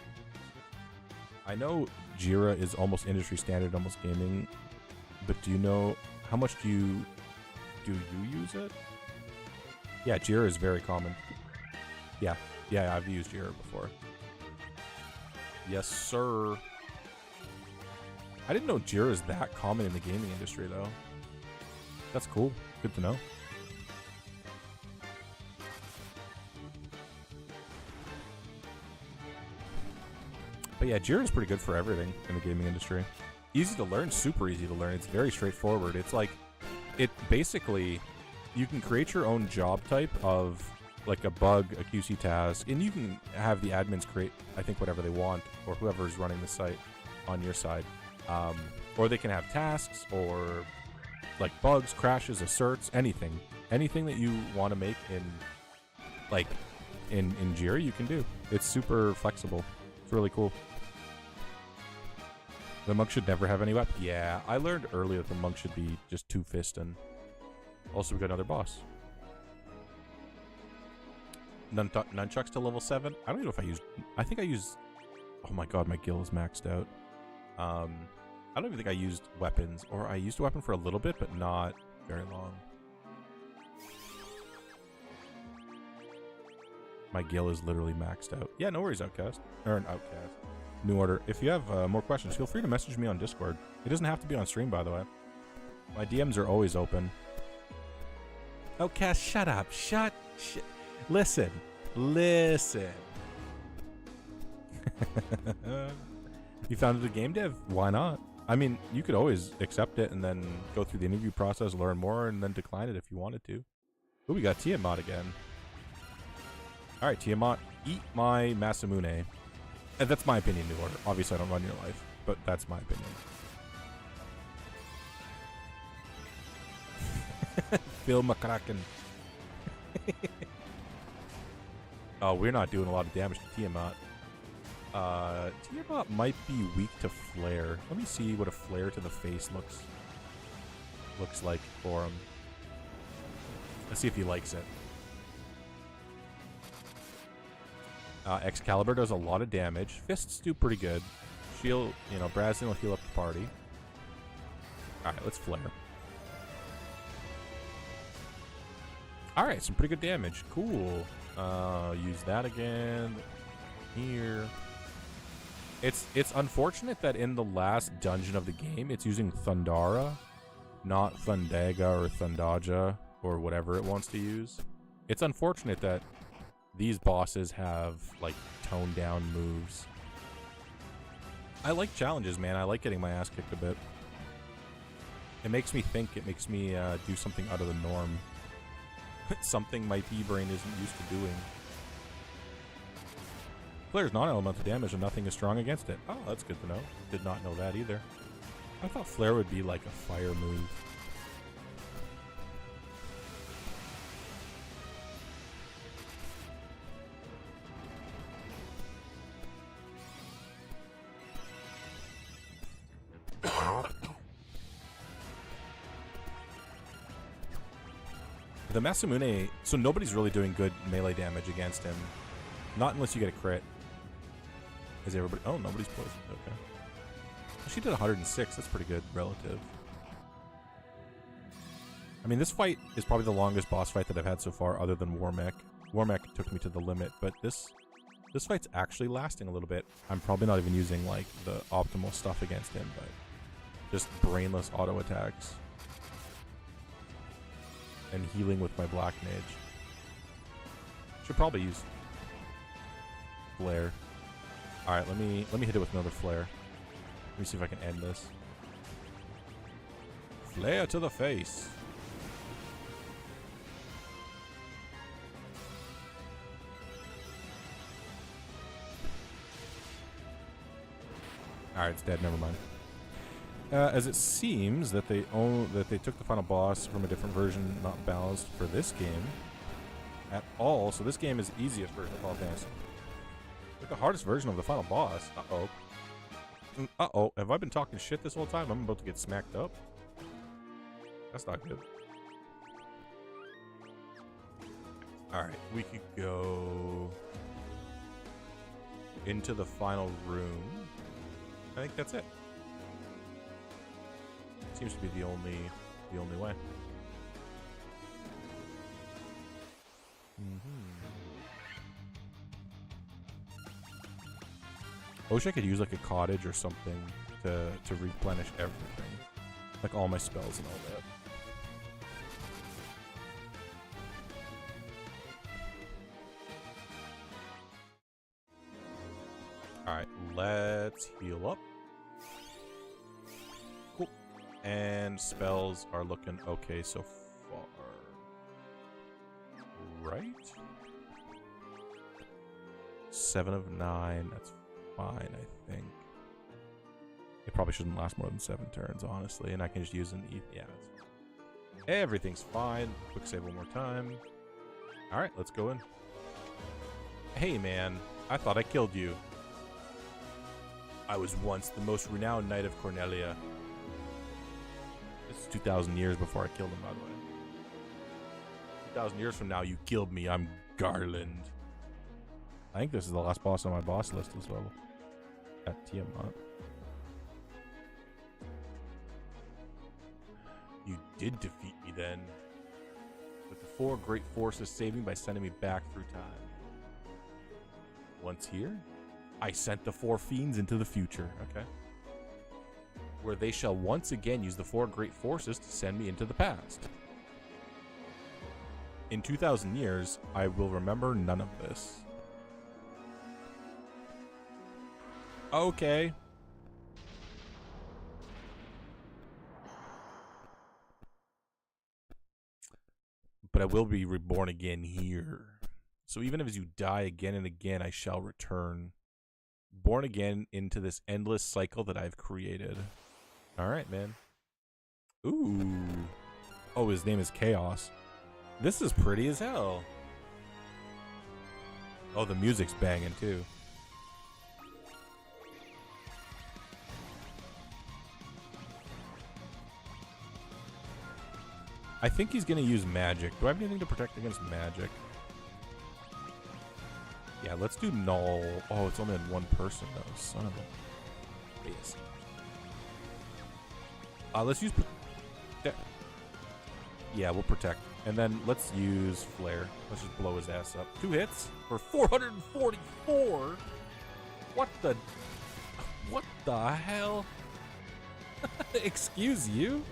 I know Jira is almost industry standard, almost gaming, but do you know how much do you use it? Yeah, Jira is very common. Yeah, I've used Jira before. Yes, sir. I didn't know Jira is that common in the gaming industry, though. That's cool. Good to know. But yeah, Jira is pretty good for everything in the gaming industry. Easy to learn, super easy to learn. It's very straightforward. It's like, it basically, you can create your own job type of like a bug, a QC task, and you can have the admins create, I think, whatever they want, or whoever's running the site on your side. Or they can have tasks, or like bugs, crashes, asserts, anything. Anything that you want to make in, like, in Jira, you can do. It's super flexible. It's really cool. The monk should never have any weapon. Yeah, I learned earlier that the monk should be just two-fist, and also we got another boss. Nunchucks to level 7. I don't even know if I used... I think I used... Oh my god, my gil is maxed out. I don't even think I used weapons. Or I used a weapon for a little bit, but not very long. My gil is literally maxed out. Yeah, no worries, Outcast. Or an Outcast. New Order. If you have more questions, feel free to message me on Discord. It doesn't have to be on stream, by the way. My DMs are always open. Outcast, shut up. Listen. You founded a game dev? Why not? I mean, you could always accept it and then go through the interview process, learn more, and then decline it if you wanted to. Oh, we got Tiamat again. Alright, Tiamat, eat my Masamune. And that's my opinion, New Order. Obviously, I don't run your life, but that's my opinion. Phil McCracken. Oh, we're not doing a lot of damage to Tiamat. Tiamat might be weak to flare. Let me see what a flare to the face looks like for him. Let's see if he likes it. Excalibur does a lot of damage. Fists do pretty good. Shield, you know, Brazen will heal up the party. Alright, let's flare. Alright, some pretty good damage. Cool. Use that again. Here. It's unfortunate that in the last dungeon of the game, it's using Thundara, not Thundaga or Thundaja, or whatever it wants to use. It's unfortunate that these bosses have, like, toned down moves. I like challenges, man. I like getting my ass kicked a bit. It makes me think. It makes me do something out of the norm. Something my P-brain isn't used to doing. Flare's non-elemental damage and nothing is strong against it. Oh, that's good to know. Did not know that either. I thought Flare would be like a fire move. The Masamune, so nobody's really doing good melee damage against him. Not unless you get a crit. Is everybody... Oh, nobody's poisoned. Okay. She did 106. That's pretty good relative. I mean, this fight is probably the longest boss fight that I've had so far, other than Warmech. Warmech took me to the limit, but this fight's actually lasting a little bit. I'm probably not even using, like, the optimal stuff against him, but just brainless auto attacks. And healing with my Black Mage. Should probably use Flare. Alright, let me hit it with another Flare. Let me see if I can end this. Flare to the face. Alright, it's dead, never mind. As it seems that they took the final boss from a different version, not balanced for this game at all. So this game is the easiest version of Final Fantasy. Like the hardest version of the final boss. Uh-oh. Uh-oh. Have I been talking shit this whole time? I'm about to get smacked up. That's not good. Alright, we could go into the final room. I think that's it. Seems to be the only way. I wish I could use like a cottage or something to replenish everything, like all my spells and all that. All right, let's heal up. Cool. And spells are looking okay so far. Right? 7 of 9. That's fine, I think. It probably shouldn't last more than 7 turns, honestly. And I can just use an E. Yeah, that's fine. Everything's fine. Quick save one more time. Alright, let's go in. Hey, man. I thought I killed you. I was once the most renowned knight of Cornelia. This is 2,000 years before I killed him, by the way. 2,000 years from now, you killed me. I'm Garland. I think this is the last boss on my boss list as well. At Tiamat. You did defeat me then. With the 4 great forces saving me by sending me back through time. Once here, I sent the 4 fiends into the future, okay? Where they shall once again use the 4 great forces to send me into the past. In 2,000 years, I will remember none of this. Okay. But I will be reborn again here. So even if you die again and again, I shall return. Born again into this endless cycle that I've created. Alright, man. Ooh. Oh, his name is Chaos. This is pretty as hell. Oh, the music's banging too. I think he's gonna use magic. Do I have anything to protect against magic? Yeah, let's do null. Oh, it's only on 1 person though. Son of a. Yes. Let's use. Yeah, we'll protect, and then let's use flare. Let's just blow his ass up. 2 hits for 444. What the? What the hell? Excuse you.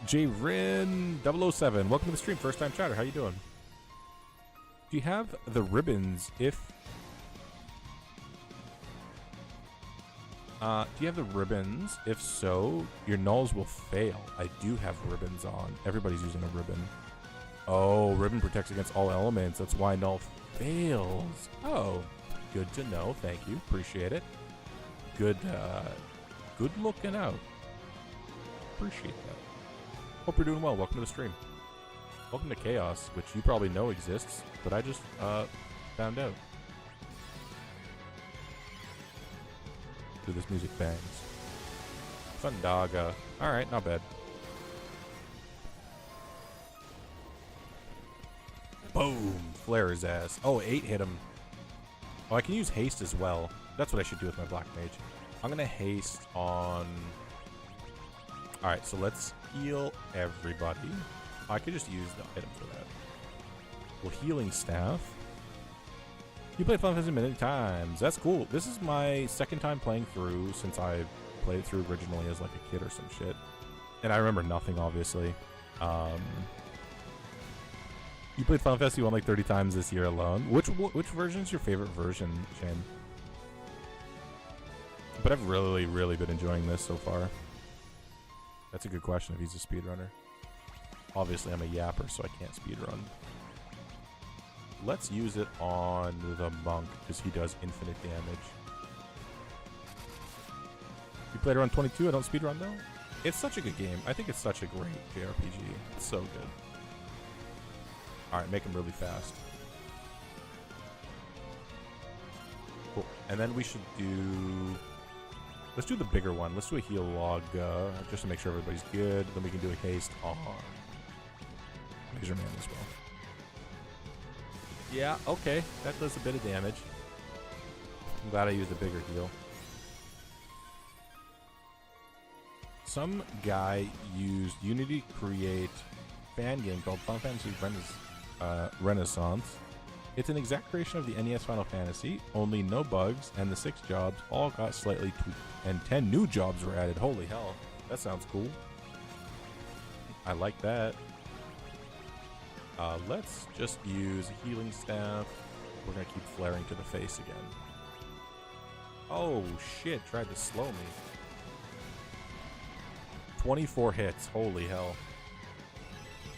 JRin007, welcome to the stream. First time chatter. How you doing? Do you have the ribbons if... do you have the ribbons? If so, your nulls will fail. I do have ribbons on. Everybody's using a ribbon. Oh, ribbon protects against all elements. That's why null fails. Oh, good to know. Thank you. Appreciate it. Good looking out. Appreciate that. Hope you're doing well. Welcome to the stream. Welcome to Chaos, which you probably know exists, but I just found out. Dude, this music bangs. Fundaga. Alright, not bad. Boom! Flare his ass. Oh, 8 hit him. Oh, I can use haste as well. That's what I should do with my Black Mage. I'm gonna haste on... Alright, so let's heal everybody. I could just use the item for that. Well, healing staff. You played Final Fantasy many times. That's cool. This is my 2nd time playing through since I played it through originally as like a kid or some shit. And I remember nothing, obviously. You played Final Fantasy 1 like 30 times this year alone. Which version is your favorite version, Shin? But I've really, really been enjoying this so far. That's a good question if he's a speedrunner. Obviously, I'm a yapper, so I can't speedrun. Let's use it on the monk, because he does infinite damage. You played around 22, I don't speedrun though? It's such a good game. I think it's such a great JRPG. It's so good. Alright, make him really fast. Cool. And then we should do... Let's do the bigger one. Let's do a heal log, just to make sure everybody's good. Then we can do a haste on Razor Man as well. Yeah, okay. That does a bit of damage. I'm glad I used a bigger heal. Some guy used Unity to create a fan game called Final Fantasy Renaissance. It's an exact creation of the NES Final Fantasy, only no bugs, and the 6 jobs all got slightly tweaked, and 10 new jobs were added. Holy hell, that sounds cool. I like that. Let's just use a healing staff. We're going to keep flaring to the face again. Oh shit, tried to slow me. 24 hits, holy hell.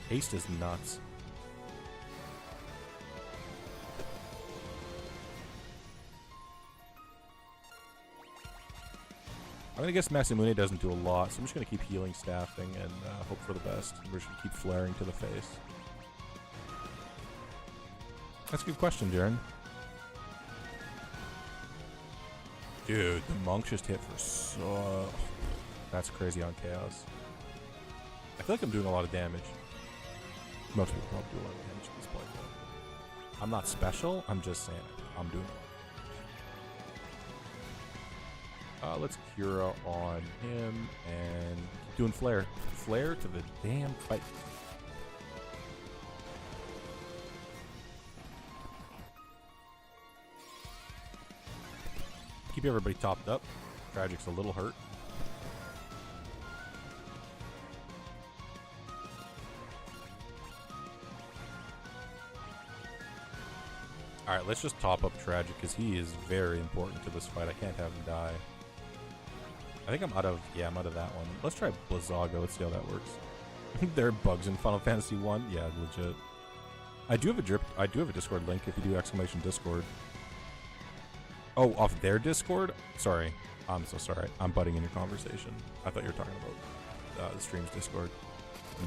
Haste is nuts. I'm gonna guess Masamune doesn't do a lot, so I'm just gonna keep healing staffing and hope for the best. We're just gonna keep flaring to the face. That's a good question, Jaren. Dude, the monk just hit for so... That's crazy on Chaos. I feel like I'm doing a lot of damage. Most people probably do a lot of damage at this point, though. I'm not special, I'm just saying I'm doing a lot. Let's Cura on him and keep doing Flare. Flare to the damn fight. Keep everybody topped up. Tragic's a little hurt. Alright, let's just top up Tragic because he is very important to this fight. I can't have him die. I think I'm out of... Yeah, I'm out of that one. Let's try Blizzago. Let's see how that works. There are bugs in Final Fantasy 1? Yeah, legit. I do have a Discord link if you do exclamation Discord. Oh, off their Discord? Sorry. I'm so sorry. I'm butting in your conversation. I thought you were talking about the stream's Discord.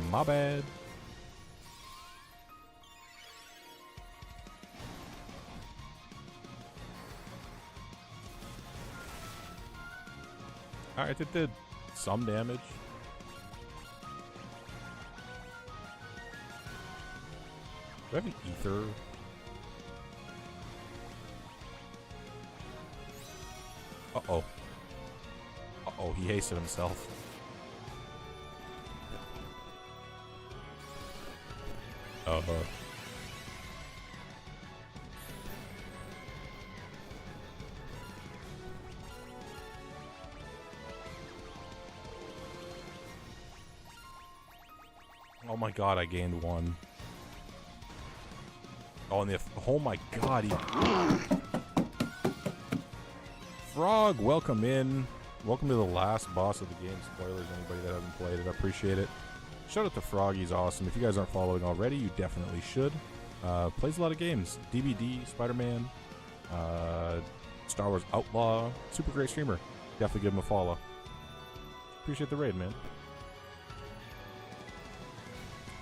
My bad. Alright, it did some damage. Do I have an ether? Uh-oh. Uh-oh, he hasted himself. Oh my god, I gained one. Oh, and oh my god, Frog, welcome in. Welcome to the last boss of the game. Spoilers, anybody that hasn't played it, I appreciate it. Shout out to Frog, he's awesome. If you guys aren't following already, you definitely should. Plays a lot of games. DBD, Spider-Man, Star Wars Outlaw. Super great streamer. Definitely give him a follow. Appreciate the raid, man.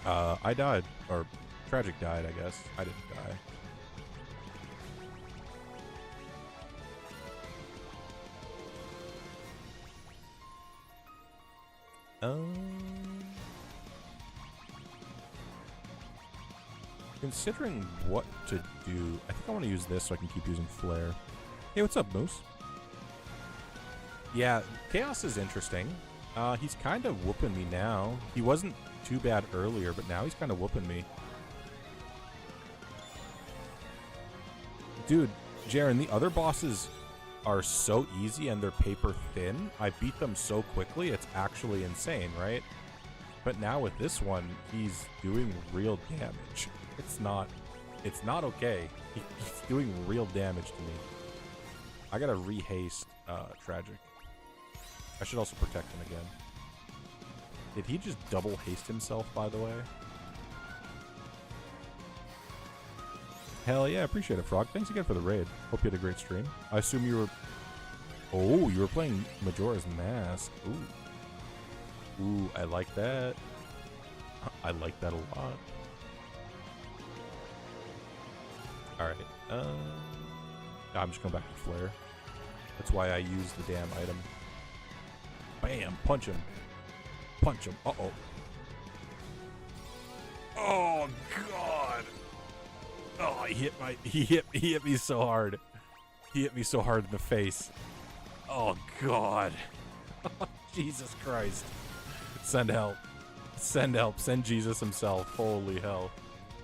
I died. Or, Tragic died, I guess. I didn't die. Considering what to do, I think I want to use this so I can keep using Flare. Hey, what's up, Moose? Yeah, Chaos is interesting. He's kind of whooping me now. He wasn't too bad earlier, but now he's kind of whooping me. Dude, Jaren, the other bosses are so easy and they're paper thin. I beat them so quickly, it's actually insane, right? But now with this one, he's doing real damage. It's not okay. He's doing real damage to me. I gotta re-haste Tragic. I should also protect him again. Did he just double haste himself, by the way? Hell yeah, appreciate it, Frog. Thanks again for the raid. Hope you had a great stream. I assume you were... Oh, you were playing Majora's Mask. Ooh. Ooh, I like that. I like that a lot. Alright. I'm just going back to Flare. That's why I use the damn item. Bam! Punch him. Punch him. Uh-oh. Oh, God! Oh, he hit me so hard. He hit me so hard in the face. Oh, God. Jesus Christ. Send help. Send help. Send Jesus himself. Holy hell.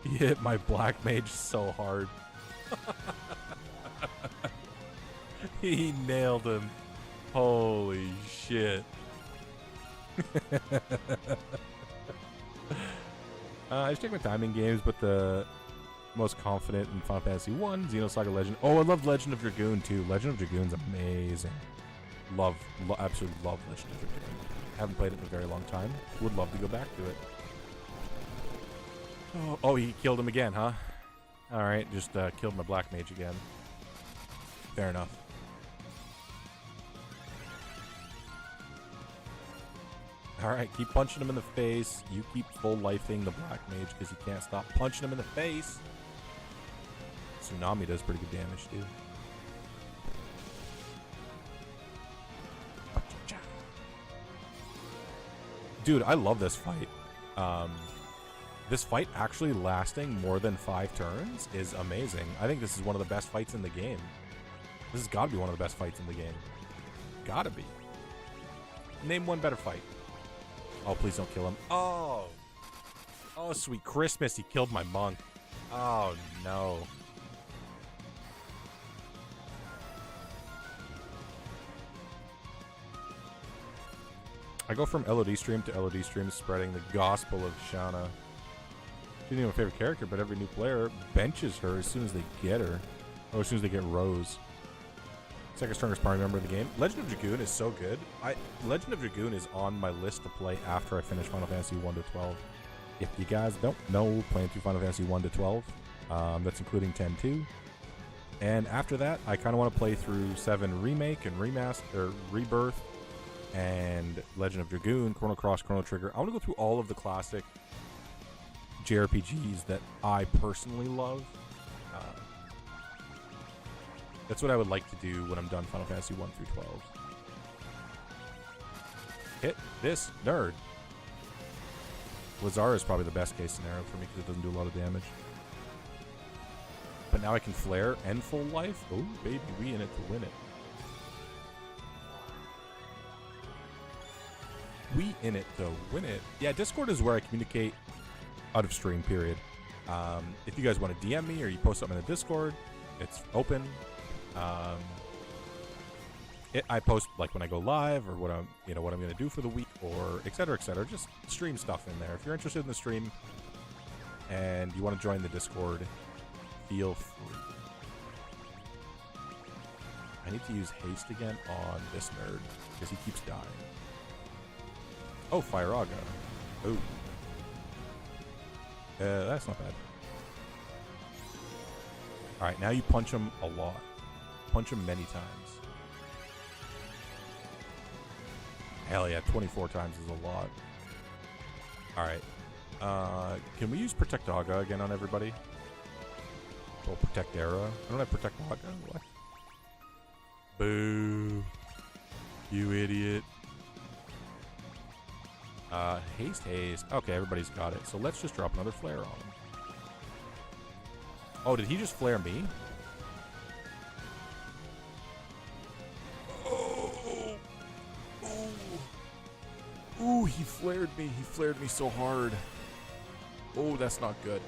He hit my black mage so hard. He nailed him. Holy shit. I just take my time in games, but the most confident in Final Fantasy 1, Xenosaga Legend. Oh, I love Legend of Dragoon too. Legend of Dragoon's amazing. Absolutely love Legend of Dragoon. Haven't played it in a very long time. Would love to go back to it. Oh, he killed him again, huh? Alright, just killed my black mage again. Fair enough. Alright, keep punching him in the face. You keep full lifing the black mage because you can't stop punching him in the face. Tsunami does pretty good damage, too. Dude, I love this fight. This fight actually lasting more than 5 turns is amazing. I think this is one of the best fights in the game. This has got to be one of the best fights in the game. Gotta be. Name one better fight. Oh, please don't kill him. Oh. Oh, sweet Christmas. He killed my monk. Oh, no. I go from LOD stream to LOD stream, spreading the gospel of Shauna. She's not my favorite character, but every new player benches her as soon as they get her. Or as soon as they get Rose. Second strongest party member of the game. Legend of Dragoon is so good. Legend of Dragoon is on my list to play after I finish Final Fantasy 1 to 12. If you guys don't know, playing through Final Fantasy 1 to 12. That's including 10 too. And after that, I kind of want to play through 7 Remake and Remaster, or Rebirth, and Legend of Dragoon, Chrono Cross, Chrono Trigger. I want to go through all of the classic JRPGs that I personally love. That's what I would like to do when I'm done Final Fantasy 1 through 12. Hit this nerd. Lazara is probably the best case scenario for me because it doesn't do a lot of damage. But now I can flare and full life. Oh, baby, we in it to win it. We in it to win it. Yeah, Discord is where I communicate out of stream, period. If you guys want to DM me or you post something in the Discord, it's open. I post like when I go live or what I'm going to do for the week or et cetera, just stream stuff in there. If you're interested in the stream and you want to join the Discord, feel free. I need to use haste again on this nerd because he keeps dying. Oh, Fire-Aga. Ooh. That's not bad. Alright, now you punch him a lot. Punch him many times. Hell yeah, 24 times is a lot. Alright. Can we use Protect Aga again on everybody? Oh, Protect Era. I don't have Protect Aga. What? Boo. You idiot. Haste. Okay, everybody's got it. So let's just drop another flare on him. Oh, did he just flare me? Oh. Ooh, he flared me. He flared me so hard. Oh, that's not good.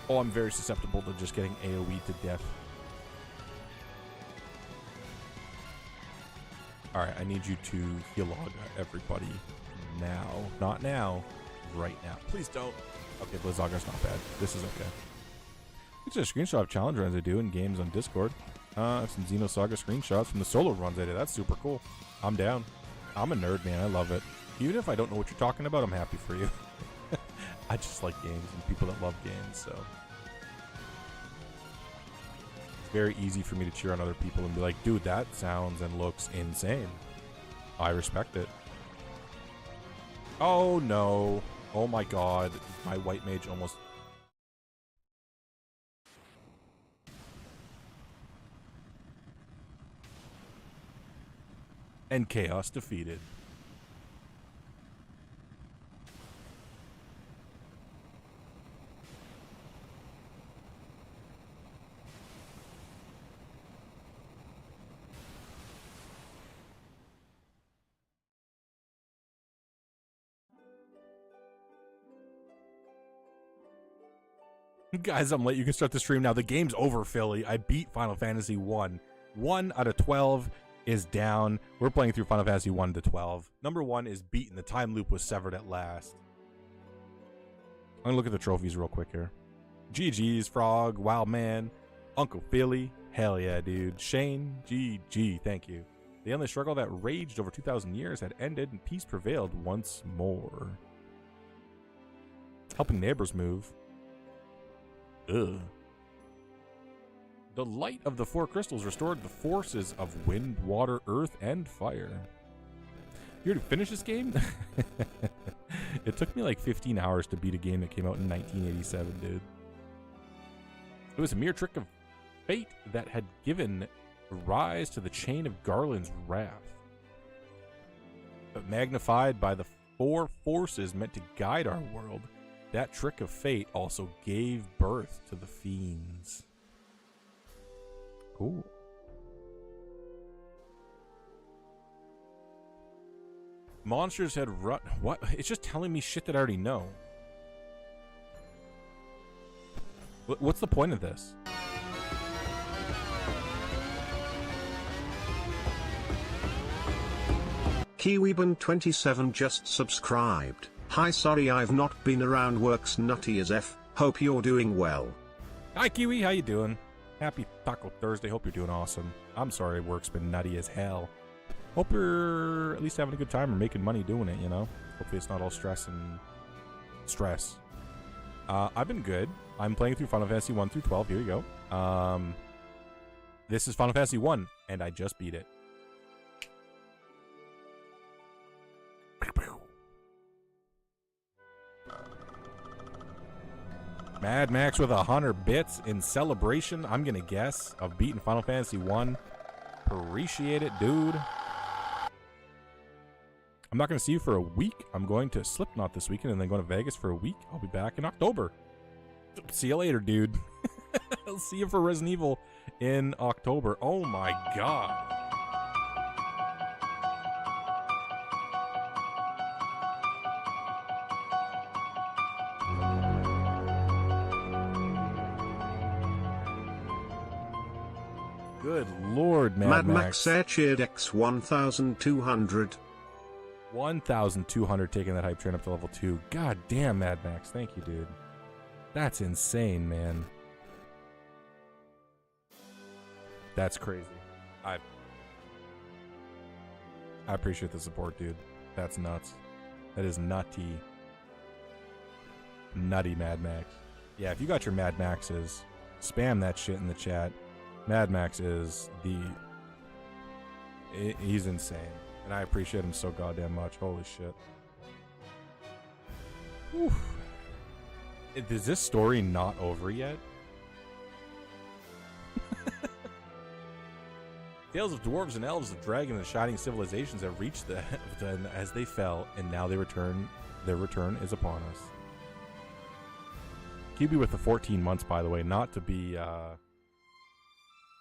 Oh, I'm very susceptible to just getting AoE to death. Alright, I need you to heal Aga, everybody. Now. Not now. Right now. Please don't. Okay, Blizzaga's not bad. This is okay. It's a screenshot of challenge runs I do in games on Discord. Some Xenosaga screenshots from the solo runs I did. That's super cool. I'm down. I'm a nerd, man. I love it. Even if I don't know what you're talking about, I'm happy for you. I just like games and people that love games, so. It's very easy for me to cheer on other people and be like, dude, that sounds and looks insane. I respect it. Oh, no. Oh, my God. My white mage almost... And chaos defeated. Guys, I'm late. You can start the stream now. The game's over, Philly. I beat Final Fantasy 1. 1 out of 12 is down. We're playing through Final Fantasy 1 to 12. Number 1 is beaten. The time loop was severed at last. I'm going to look at the trophies real quick here. GG's, Frog, Wildman, Uncle Philly. Hell yeah, dude. Shane, GG, thank you. The endless struggle that raged over 2,000 years had ended and peace prevailed once more. Helping neighbors move. Ugh. The light of the 4 crystals restored the forces of wind, water, earth, and fire. You already finished this game? It took me like 15 hours to beat a game that came out in 1987, dude. It was a mere trick of fate that had given rise to the chain of Garland's wrath. But magnified by the 4 forces meant to guide our world, that trick of fate also gave birth to the fiends. Cool. Monsters had run. What? It's just telling me shit that I already know. What's the point of this? KiwiBun27 just subscribed. Hi, sorry I've not been around, work's nutty as F. Hope you're doing well. Hi Kiwi, how you doing? Happy Taco Thursday, hope you're doing awesome. I'm sorry work's been nutty as hell. Hope you're at least having a good time or making money doing it, you know? Hopefully it's not all stress and stress. I've been good. I'm playing through Final Fantasy 1 through 12. Here you go. This is Final Fantasy 1, and I just beat it. Mad Max with 100 bits in celebration, I'm gonna guess, of beating Final Fantasy 1. Appreciate it, dude. I'm not gonna see you for a week. I'm going to Slipknot this weekend and then going to Vegas for a week. I'll be back in October. See you later, dude. I'll see you for Resident Evil in October. Oh my god. Good lord, Mad Max. Cheered X 1200. 1,200 taking that hype train up to level 2. God damn, Mad Max. Thank you, dude. That's insane, man. That's crazy. I appreciate the support, dude. That's nuts. That is nutty. Nutty Mad Max. Yeah, if you got your Mad Maxes, spam that shit in the chat. Mad Max is he's insane. And I appreciate him so goddamn much. Holy shit. Whew. Is this story not over yet? Tales of dwarves and elves, the dragon and the shining civilizations have reached them as they fell, and now they return. Their return is upon us. QB with the 14 months, by the way, not to be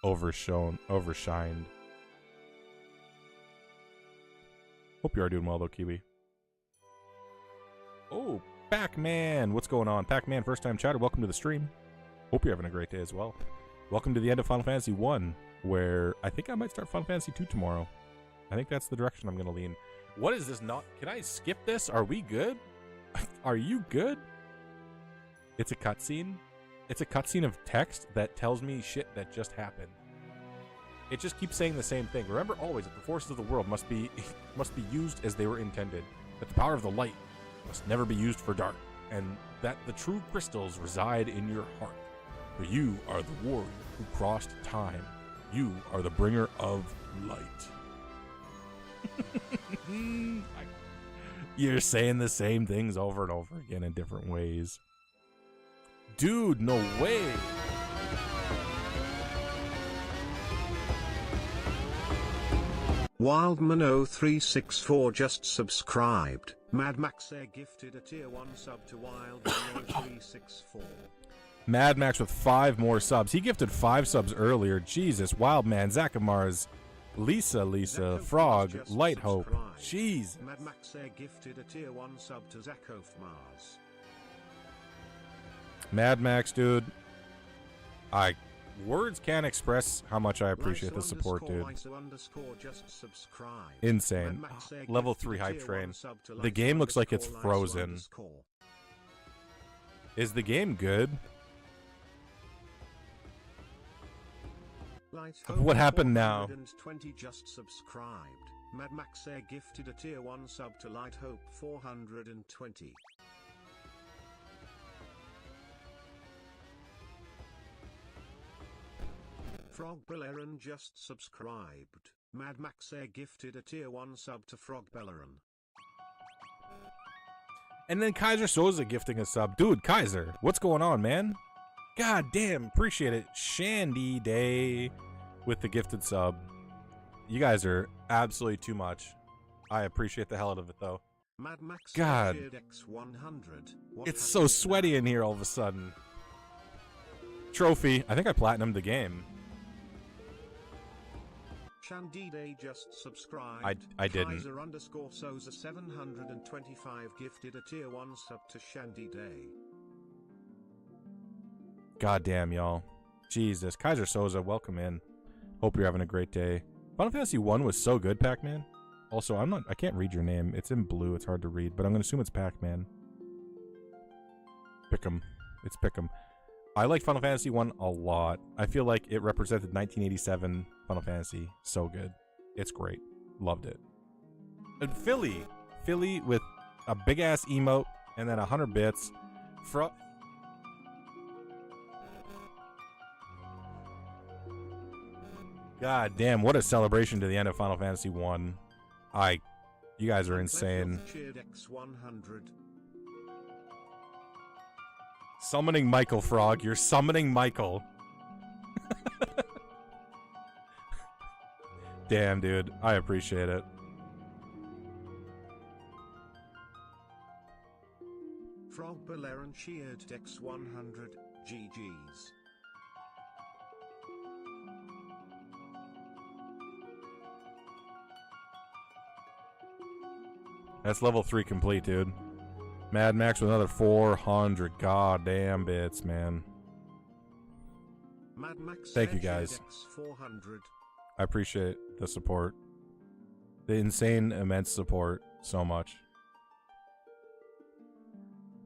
overshined. Hope you are doing well, though, Kiwi. Oh, Pac-Man. What's going on? Pac-Man, first-time chatter. Welcome to the stream. Hope you're having a great day as well. Welcome to the end of Final Fantasy 1, where I think I might start Final Fantasy 2 tomorrow. I think that's the direction I'm going to lean. What is this not? Can I skip this? Are we good? Are you good? It's a cutscene. It's a cutscene of text that tells me shit that just happened. It just keeps saying the same thing. Remember always that the forces of the world must be used as they were intended. That the power of the light must never be used for dark. And that the true crystals reside in your heart. For you are the warrior who crossed time. You are the bringer of light. You're saying the same things over and over again in different ways. Dude, no way. Wildman0364 just subscribed. Mad Max Air gifted a tier 1 sub to Wildman0364. Mad Max with 5 more subs. He gifted 5 subs earlier. Jesus, Wildman, Zachamars, Lisa, Frog, Light Hope. Jeez. Mad Max Air gifted a tier 1 sub to Zachov Mars. Mad Max, dude. Words can't express how much I appreciate the support, dude. Insane. Level 3 hype train. The game looks like it's frozen. Is the game good? What happened now? 420 just subscribed. Mad Max Air gifted a tier 1 sub to Light Hope 420. Frog Bellerin just subscribed. Mad Max Air gifted a tier 1 sub to Frog Bellerin. And then Kaiser Soza gifting a sub. Dude, Kaiser, what's going on, man? God damn, appreciate it. Shandy Day with the gifted sub. You guys are absolutely too much. I appreciate the hell out of it, though. Mad Max God, X100. it's so sweaty in here all of a sudden. Trophy. I think I platinumed the game. Shandy Day just subscribed. I didn't. Kaiser underscore Soza 725 gifted a tier 1 sub to Shandy Day. God damn, y'all. Jesus. Kaiser Soza, welcome in. Hope you're having a great day. Final Fantasy 1 was so good, Pac-Man. Also, I can't read your name. It's in blue. It's hard to read, but I'm going to assume it's Pac-Man. Pick'em. It's Pick'em. I like Final Fantasy 1 a lot. I feel like it represented 1987 Final Fantasy so good. It's great. Loved it. And Philly with a big-ass emote and then 100 bits. God damn, what a celebration to the end of Final Fantasy 1. You guys are insane. Summoning Michael, Frog. You're summoning Michael. Damn, dude. I appreciate it. Frog Bellerin cheered X100. GG's. That's level 3 complete, dude. Mad Max with another 400 goddamn bits, man. Mad Max Thank you, guys. X400. I appreciate the support. The insane, immense support so much.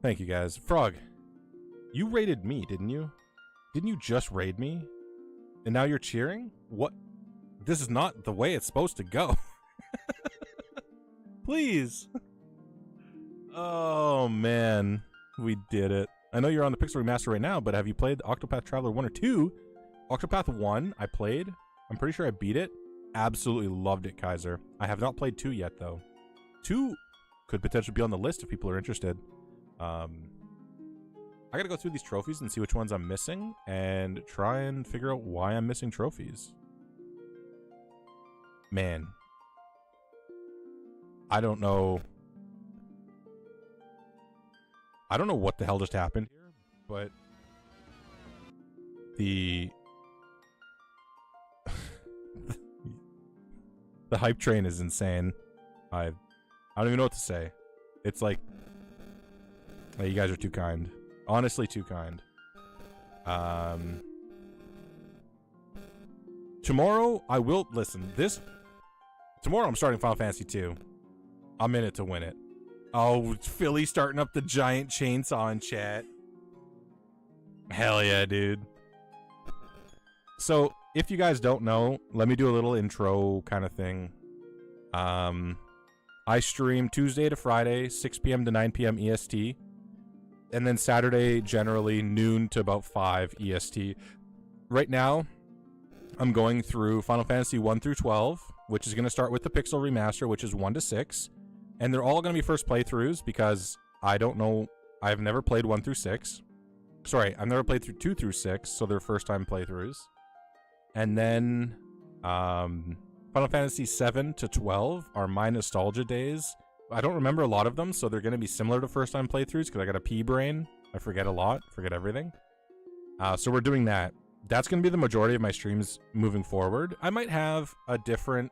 Thank you, guys. Frog, you raided me, didn't you? Didn't you just raid me? And now you're cheering? What? This is not the way it's supposed to go. Please. Oh, man. We did it. I know you're on the Pixel Remaster right now, but have you played Octopath Traveler 1 or 2? Octopath 1, I played. I'm pretty sure I beat it. Absolutely loved it, Kaiser. I have not played 2 yet, though. 2 could potentially be on the list if people are interested. I gotta go through these trophies and see which ones I'm missing and try and figure out why I'm missing trophies. Man. I don't know. I don't know what the hell just happened here, but the hype train is insane. I don't even know what to say. It's like, hey, you guys are too kind. Honestly, too kind. Tomorrow I will listen. Tomorrow I'm starting Final Fantasy 2. I'm in it to win it. Oh, Philly starting up the giant chainsaw in chat. Hell yeah, dude. So, if you guys don't know, let me do a little intro kind of thing. I stream Tuesday to Friday, 6 p.m. to 9 p.m. EST. And then Saturday, generally noon to about 5 EST. Right now, I'm going through Final Fantasy 1 through 12, which is going to start with the Pixel Remaster, which is 1 to 6. And they're all going to be first playthroughs because I don't know. I've never played 1 through 6. Sorry, I've never played through 2 through 6, so they're first time playthroughs. And then Final Fantasy 7 to 12 are my nostalgia days. I don't remember a lot of them, so they're going to be similar to first time playthroughs because I got a pea brain. I forget a lot, forget everything. So we're doing that. That's going to be the majority of my streams moving forward. I might have a different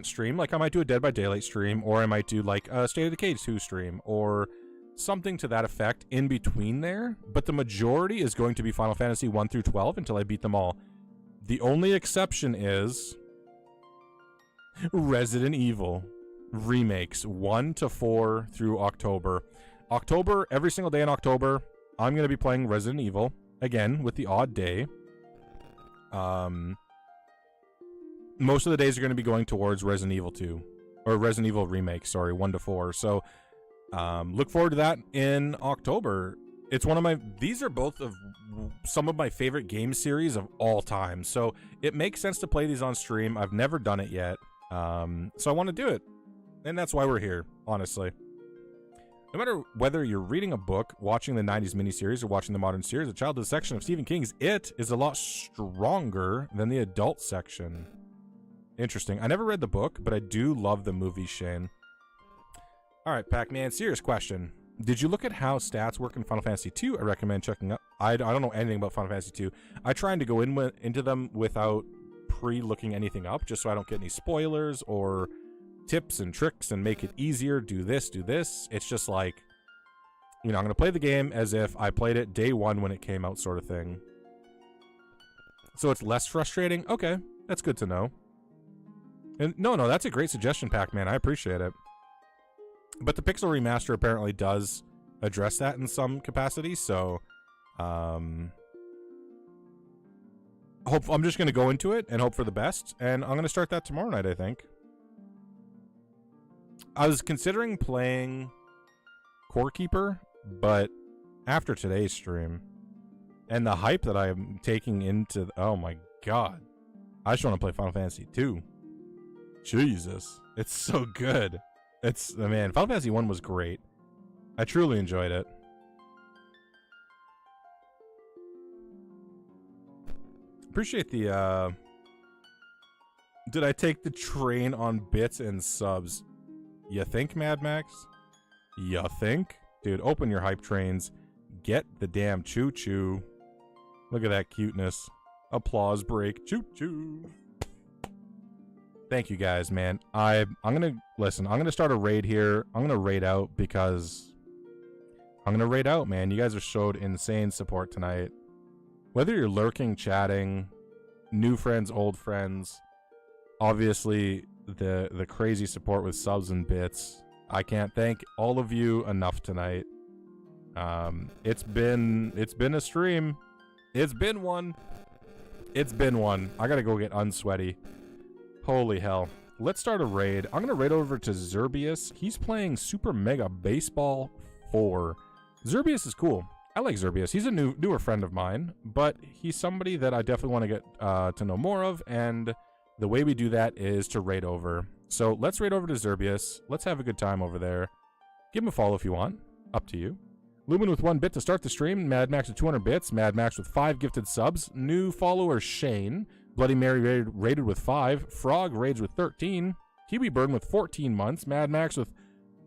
stream. Like I might do a Dead by Daylight stream, or I might do like a State of Decay 2 stream, or something to that effect in between there. But the majority is going to be Final Fantasy 1 through 12 until I beat them all. The only exception is Resident Evil remakes 1 to 4 through October. Every single day in October, I'm going to be playing Resident Evil, again, with the odd day. Most of the days are going to be going towards Resident Evil 2 or Resident Evil Remake, sorry, 1 to 4. So look forward to that in October. It's one of my, these are both of some of my favorite game series of all time. So it makes sense to play these on stream. I've never done it yet. So I want to do it. And that's why we're here, honestly. No matter whether you're reading a book, watching the 90s miniseries, or watching the modern series, the childhood section of Stephen King's It is a lot stronger than the adult section. Interesting. I never read the book, but I do love the movie, Shane. All right, Pac-Man, serious question. Did you look at how stats work in Final Fantasy II? I recommend checking up. I don't know anything about Final Fantasy II. I try to go into them without pre-looking anything up, just so I don't get any spoilers or tips and tricks and make it easier. Do this, do this. It's just like, you know, I'm going to play the game as if I played it day one when it came out, sort of thing. So it's less frustrating. Okay, that's good to know. And no, that's a great suggestion, Pac-Man. I appreciate it. But the Pixel Remaster apparently does address that in some capacity, so I'm just going to go into it and hope for the best, and I'm going to start that tomorrow night, I think. I was considering playing Core Keeper, but after today's stream and the hype that I am taking into, oh my god, I just want to play Final Fantasy 2. Jesus, it's so good. It's, man, Final Fantasy 1 was great. I truly enjoyed it. Appreciate the, did I take the train on bits and subs? You think, Mad Max? You think? Dude, open your hype trains. Get the damn choo-choo. Look at that cuteness. Applause break. Choo-choo. Thank you guys, man. I'm gonna listen. I'm gonna start a raid here. I'm gonna raid out because I'm gonna raid out, man. You guys have showed insane support tonight. Whether you're lurking, chatting, new friends, old friends, obviously the crazy support with subs and bits. I can't thank all of you enough tonight. It's been a stream. It's been one. It's been one. I gotta go get unsweaty. Holy hell. Let's start a raid. I'm going to raid over to Zerbius. He's playing Super Mega Baseball 4. Zerbius is cool. I like Zerbius. He's a newer friend of mine, but he's somebody that I definitely want to get to know more of, and the way we do that is to raid over. So let's raid over to Zerbius. Let's have a good time over there. Give him a follow if you want. Up to you. Lumen with 1 bit to start the stream. Mad Max with 200 bits. Mad Max with 5 gifted subs. New follower Shane. Bloody Mary raided with 5. Frog raids with 13. Kiwi Burn with 14 months. Mad Max with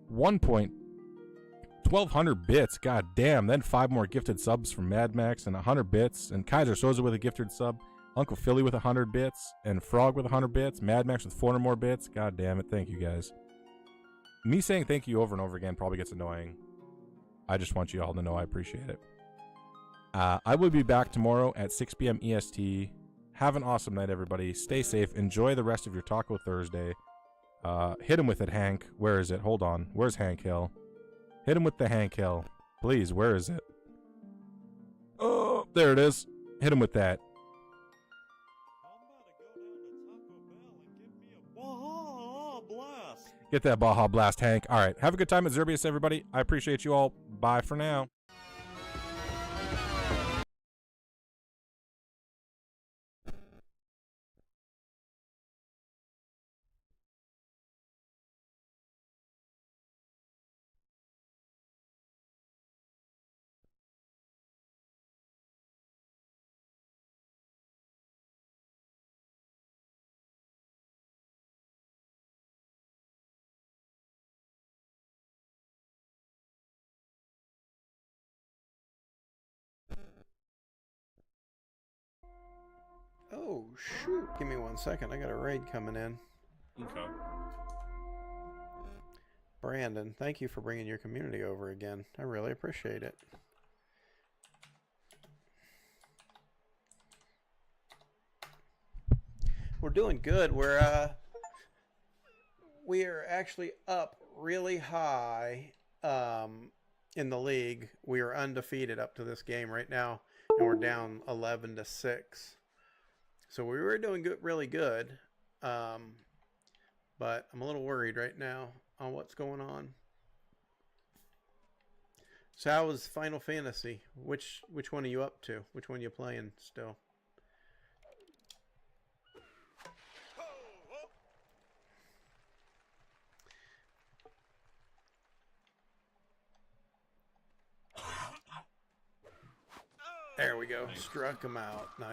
1,200 bits. God damn. Then 5 more gifted subs from Mad Max and 100 bits. And Kaiser Soza with a gifted sub. Uncle Philly with 100 bits. And Frog with 100 bits. Mad Max with 400 more bits. God damn it. Thank you guys. Me saying thank you over and over again probably gets annoying. I just want you all to know I appreciate it. I will be back tomorrow at 6 p.m. EST. Have an awesome night, everybody. Stay safe. Enjoy the rest of your Taco Thursday. Hit him with it, Hank. Where is it? Hold on. Where's Hank Hill? Hit him with the Hank Hill. Please, where is it? Oh, there it is. Hit him with that. Get that Baja Blast, Hank. All right. Have a good time at Zerbius, everybody. I appreciate you all. Bye for now. Oh, shoot. Give me 1 second. I got a raid coming in. Okay. Brandon, thank you for bringing your community over again. I really appreciate it. We're doing good. We are actually up really high in the league. We are undefeated up to this game right now, and we're down 11-6. So we were doing good, really good. But I'm a little worried right now on what's going on. So how was Final Fantasy? Which one are you up to? Which one are you playing still? There we go. Struck him out. Nice.